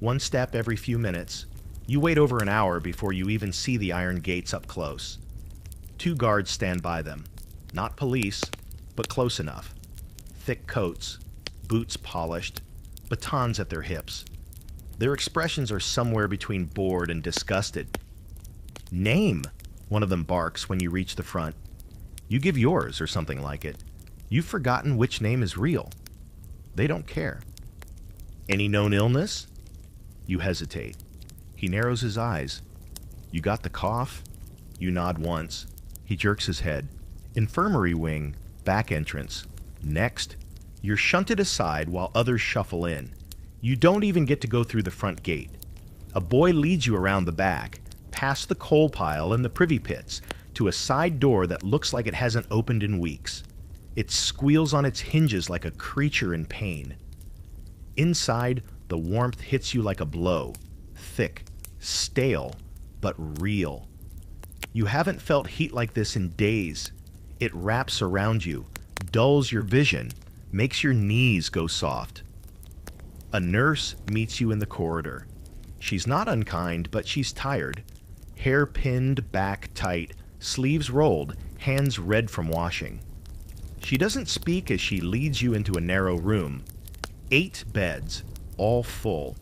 one step every few minutes. You wait over an hour before you even see the iron gates up close. 2 guards stand by them, not police, but close enough. Thick coats, boots polished, batons at their hips. Their expressions are somewhere between bored and disgusted. "Name," one of them barks when you reach the front. You give yours or something like it. You've forgotten which name is real. They don't care. "Any known illness?" You hesitate. He narrows his eyes. "You got the cough?" You nod once. He jerks his head. "Infirmary wing, back entrance. Next." You're shunted aside while others shuffle in. You don't even get to go through the front gate. A boy leads you around the back, past the coal pile and the privy pits, to a side door that looks like it hasn't opened in weeks. It squeals on its hinges like a creature in pain. Inside, the warmth hits you like a blow. Thick, stale, but real. You haven't felt heat like this in days. It wraps around you, dulls your vision, makes your knees go soft. A nurse meets you in the corridor. She's not unkind, but she's tired. Hair pinned back tight, sleeves rolled, hands red from washing. She doesn't speak as she leads you into a narrow room. 8 beds, all full.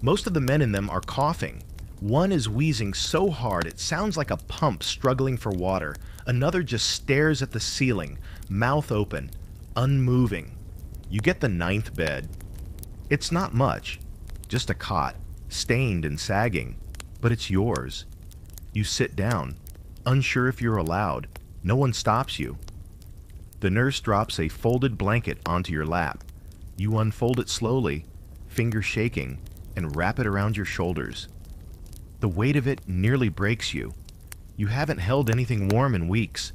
Most of the men in them are coughing. One is wheezing so hard it sounds like a pump struggling for water. Another just stares at the ceiling, mouth open, unmoving. You get the 9th bed. It's not much, just a cot, stained and sagging, but it's yours. You sit down, unsure if you're allowed. No one stops you. The nurse drops a folded blanket onto your lap. You unfold it slowly, fingers shaking, and wrap it around your shoulders. The weight of it nearly breaks you. You haven't held anything warm in weeks.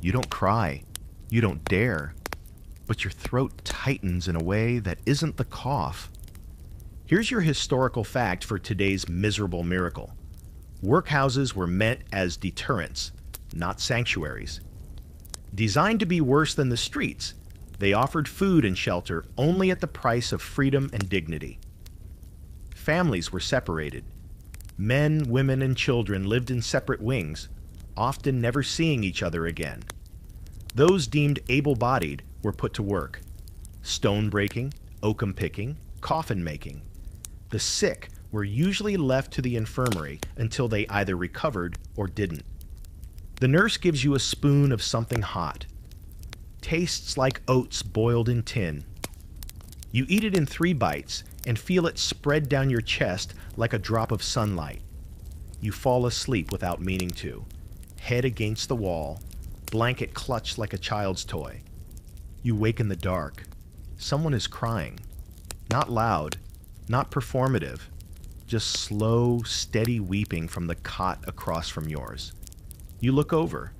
You don't cry. You don't dare. But your throat tightens in a way that isn't the cough. Here's your historical fact for today's miserable miracle. Workhouses were meant as deterrents, not sanctuaries. Designed to be worse than the streets, they offered food and shelter only at the price of freedom and dignity. Families were separated. Men, women, and children lived in separate wings, often never seeing each other again. Those deemed able-bodied were put to work. Stone breaking, oakum picking, coffin making. The sick were usually left to the infirmary until they either recovered or didn't. The nurse gives you a spoon of something hot. Tastes like oats boiled in tin. You eat it in 3 bites and feel it spread down your chest like a drop of sunlight. You fall asleep without meaning to, head against the wall, blanket clutched like a child's toy. You wake in the dark. Someone is crying. Not loud, not performative, just slow, steady weeping from the cot across from yours. You look over.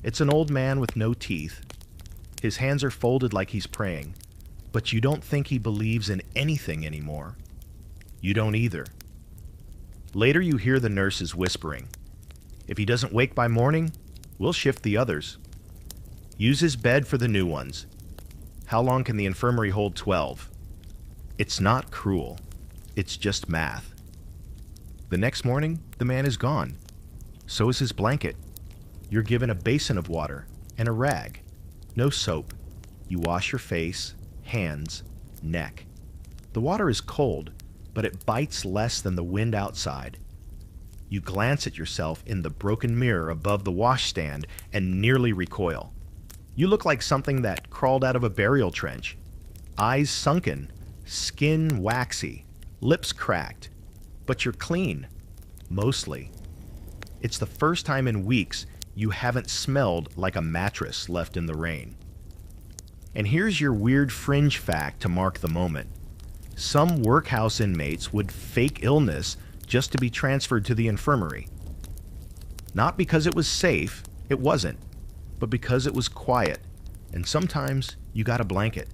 It's an old man with no teeth. His hands are folded like he's praying, but you don't think he believes in anything anymore. You don't either. Later you hear the nurses whispering. If he doesn't wake by morning, we'll shift the others. Use his bed for the new ones. How long can the infirmary hold 12? It's not cruel. It's just math. The next morning, the man is gone. So is his blanket. You're given a basin of water and a rag. No soap. You wash your face, hands, neck. The water is cold, but it bites less than the wind outside. You glance at yourself in the broken mirror above the washstand and nearly recoil. You look like something that crawled out of a burial trench. Eyes sunken, skin waxy, lips cracked. But you're clean. Mostly. It's the first time in weeks you haven't smelled like a mattress left in the rain. And here's your weird fringe fact to mark the moment. Some workhouse inmates would fake illness just to be transferred to the infirmary. Not because it was safe, it wasn't, but because it was quiet, and sometimes you got a blanket.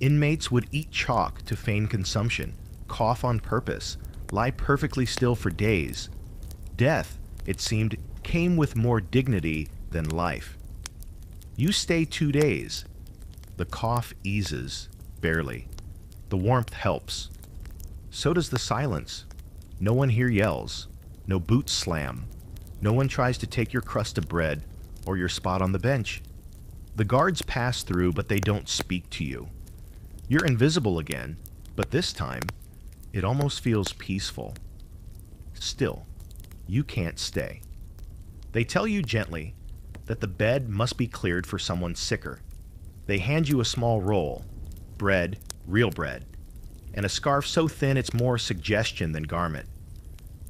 Inmates would eat chalk to feign consumption, cough on purpose, lie perfectly still for days. Death, it seemed, came with more dignity than life. You stay 2 days. The cough eases, barely. The warmth helps. So does the silence. No one here yells. No boots slam. No one tries to take your crust of bread or your spot on the bench. The guards pass through, but they don't speak to you. You're invisible again, but this time, it almost feels peaceful. Still, you can't stay. They tell you gently that the bed must be cleared for someone sicker. They hand you a small roll, bread, real bread, and a scarf so thin it's more suggestion than garment.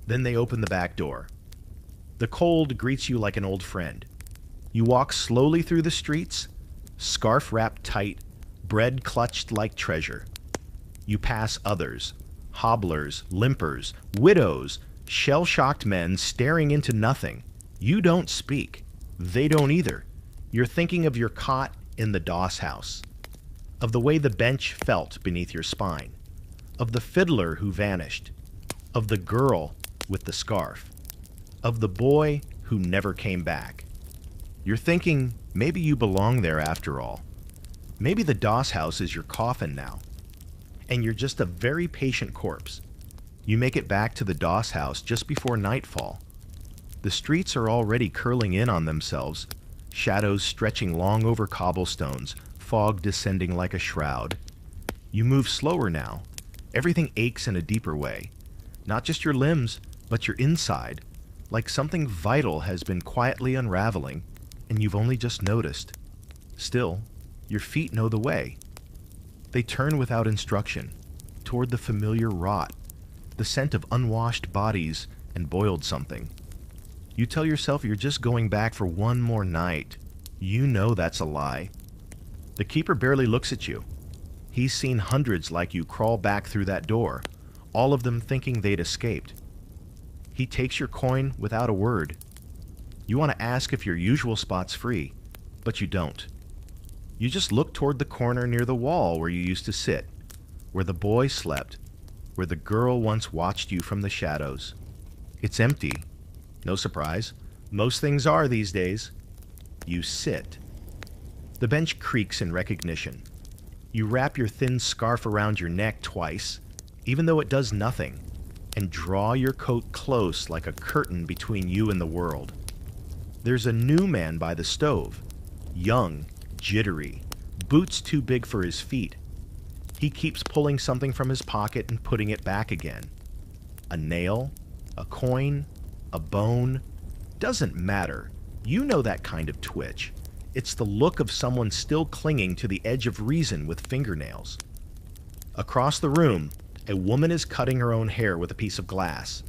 Then they open the back door. The cold greets you like an old friend. You walk slowly through the streets, scarf wrapped tight, bread clutched like treasure. You pass others, hobblers, limpers, widows, shell-shocked men staring into nothing. You don't speak. They don't either. You're thinking of your cot in the doss house, of the way the bench felt beneath your spine, of the fiddler who vanished, of the girl with the scarf, of the boy who never came back. You're thinking maybe you belong there after all. Maybe the doss house is your coffin now, and you're just a very patient corpse. You make it back to the doss house just before nightfall. The streets are already curling in on themselves, shadows stretching long over cobblestones, fog descending like a shroud. You move slower now. Everything aches in a deeper way. Not just your limbs, but your inside, like something vital has been quietly unraveling, and you've only just noticed. Still, your feet know the way. They turn without instruction, toward the familiar rot, the scent of unwashed bodies and boiled something. You tell yourself you're just going back for one more night. You know that's a lie. The keeper barely looks at you. He's seen hundreds like you crawl back through that door, all of them thinking they'd escaped. He takes your coin without a word. You want to ask if your usual spot's free, but you don't. You just look toward the corner near the wall where you used to sit, where the boy slept, where the girl once watched you from the shadows. It's empty. No surprise. Most things are these days. You sit. The bench creaks in recognition. You wrap your thin scarf around your neck twice, even though it does nothing, and draw your coat close like a curtain between you and the world. There's a new man by the stove, young, jittery, boots too big for his feet. He keeps pulling something from his pocket and putting it back again. A nail, a coin, a bone, doesn't matter. You know that kind of twitch. It's the look of someone still clinging to the edge of reason with fingernails. Across the room, a woman is cutting her own hair with a piece of glass.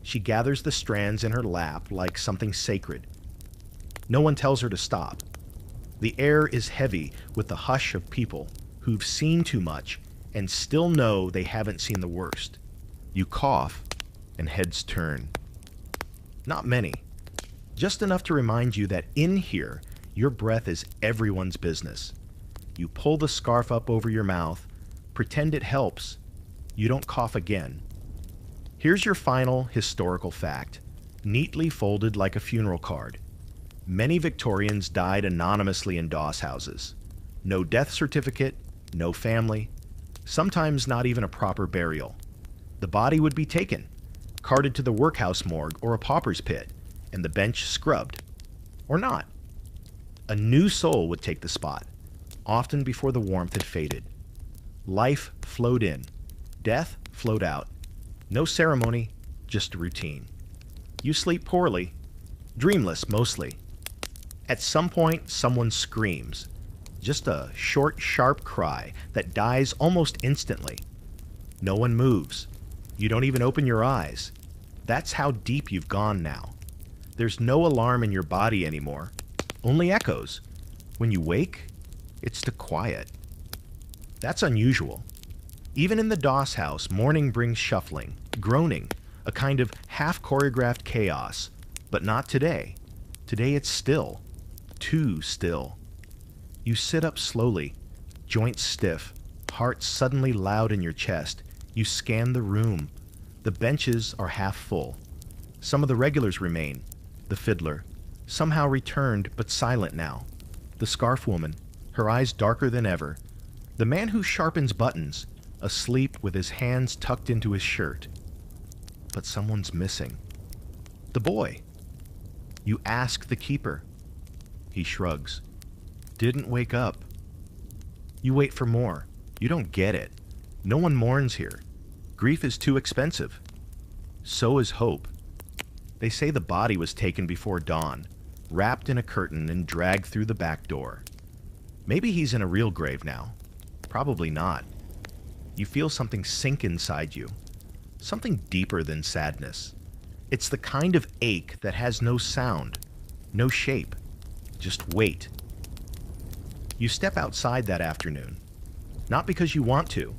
She gathers the strands in her lap like something sacred. No one tells her to stop. The air is heavy with the hush of people who've seen too much and still know they haven't seen the worst. You cough, and heads turn. Not many. Just enough to remind you that in here, your breath is everyone's business. You pull the scarf up over your mouth, pretend it helps. You don't cough again. Here's your final historical fact, neatly folded like a funeral card. Many Victorians died anonymously in doss houses. No death certificate, no family, sometimes not even a proper burial. The body would be taken, carted to the workhouse morgue or a pauper's pit, and the bench scrubbed. Or not. A new soul would take the spot, often before the warmth had faded. Life flowed in. Death flowed out. No ceremony, just a routine. You sleep poorly, dreamless mostly. At some point, someone screams. Just a short, sharp cry that dies almost instantly. No one moves. You don't even open your eyes. That's how deep you've gone now. There's no alarm in your body anymore. Only echoes. When you wake, it's to quiet. That's unusual. Even in the Doss house, morning brings shuffling, groaning, a kind of half-choreographed chaos. But not today. Today it's still. Too still. You sit up slowly, joints stiff, heart suddenly loud in your chest. You scan the room. The benches are half full. Some of the regulars remain. The fiddler, somehow returned but silent now. The scarf woman, her eyes darker than ever. The man who sharpens buttons, asleep with his hands tucked into his shirt. But someone's missing. The boy. You ask the keeper. He shrugs. Didn't wake up. You wait for more. You don't get it. No one mourns here. Grief is too expensive. So is hope. They say the body was taken before dawn, wrapped in a curtain and dragged through the back door. Maybe he's in a real grave now. Probably not. You feel something sink inside you. Something deeper than sadness. It's the kind of ache that has no sound, no shape. Just weight. You step outside that afternoon. Not because you want to,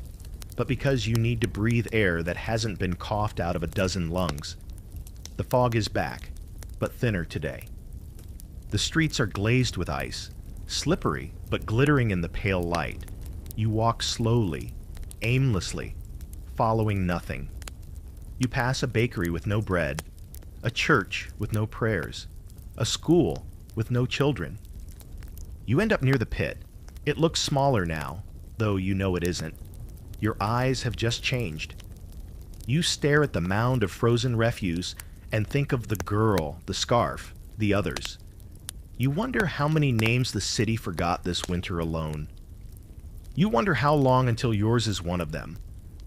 but because you need to breathe air that hasn't been coughed out of a dozen lungs. The fog is back, but thinner today. The streets are glazed with ice, slippery but glittering in the pale light. You walk slowly, aimlessly, following nothing. You pass a bakery with no bread, a church with no prayers, a school with no children. You end up near the pit. It looks smaller now, though you know it isn't. Your eyes have just changed. You stare at the mound of frozen refuse and think of the girl, the scarf, the others. You wonder how many names the city forgot this winter alone. You wonder how long until yours is one of them.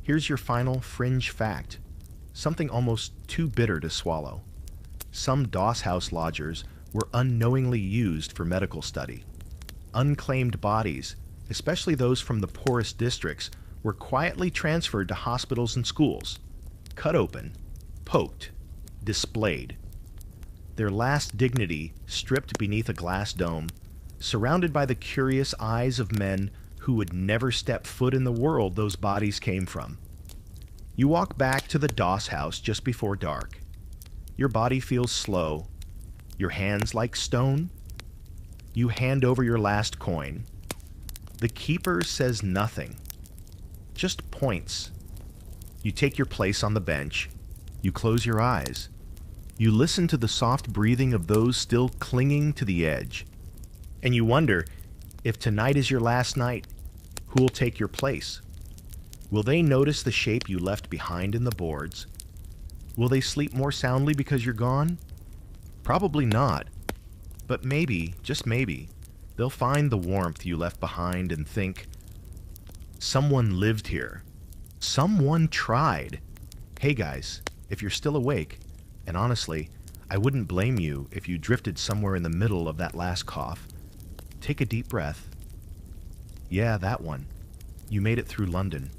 Here's your final fringe fact. Something almost too bitter to swallow. Some Doss house lodgers were unknowingly used for medical study. Unclaimed bodies, especially those from the poorest districts, were quietly transferred to hospitals and schools. Cut open, poked, displayed. Their last dignity stripped beneath a glass dome, surrounded by the curious eyes of men who would never step foot in the world those bodies came from. You walk back to the Doss house just before dark. Your body feels slow, your hands like stone. You hand over your last coin. The keeper says nothing, just points. You take your place on the bench. You close your eyes. You listen to the soft breathing of those still clinging to the edge. And you wonder, if tonight is your last night, who will take your place? Will they notice the shape you left behind in the boards? Will they sleep more soundly because you're gone? Probably not. But maybe, just maybe, they'll find the warmth you left behind and think, someone lived here. Someone tried. Hey guys, if you're still awake, and honestly, I wouldn't blame you if you drifted somewhere in the middle of that last cough, take a deep breath. Yeah, that one. You made it through London,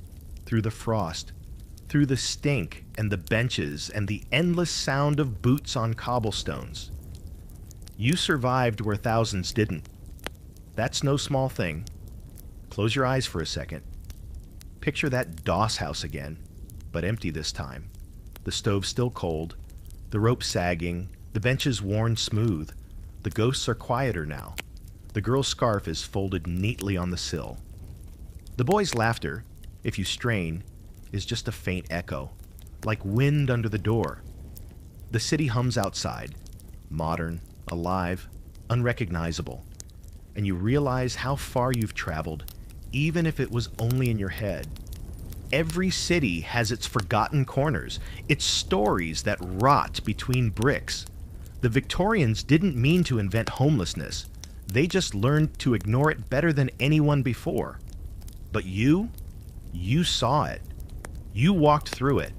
through the frost, through the stink and the benches and the endless sound of boots on cobblestones. You survived where thousands didn't. That's no small thing. Close your eyes for a second. Picture that Doss house again, but empty this time. The stove still cold, the rope sagging, the benches worn smooth. The ghosts are quieter now. The girl's scarf is folded neatly on the sill. The boy's laughter, if you strain, is just a faint echo, like wind under the door. The city hums outside, modern, alive, unrecognizable. and you realize how far you've traveled, even if it was only in your head. Every city has its forgotten corners, its stories that rot between bricks. The Victorians didn't mean to invent homelessness. They just learned to ignore it better than anyone before. But you saw it. You walked through it.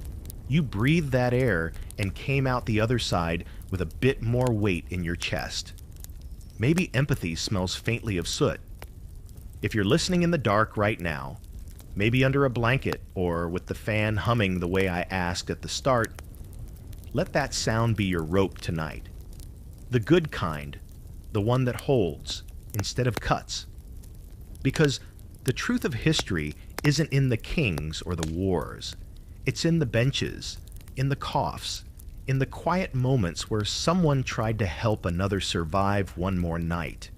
You breathed that air and came out the other side with a bit more weight in your chest. Maybe empathy smells faintly of soot. If you're listening in the dark right now, maybe under a blanket or with the fan humming the way I asked at the start, let that sound be your rope tonight. The good kind, the one that holds instead of cuts. Because the truth of history isn't in the kings or the wars. It's in the benches, in the coughs, in the quiet moments where someone tried to help another survive one more night.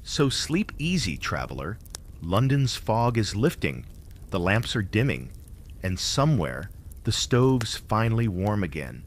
So sleep easy, traveler. London's fog is lifting, the lamps are dimming, and somewhere the stove's finally warm again.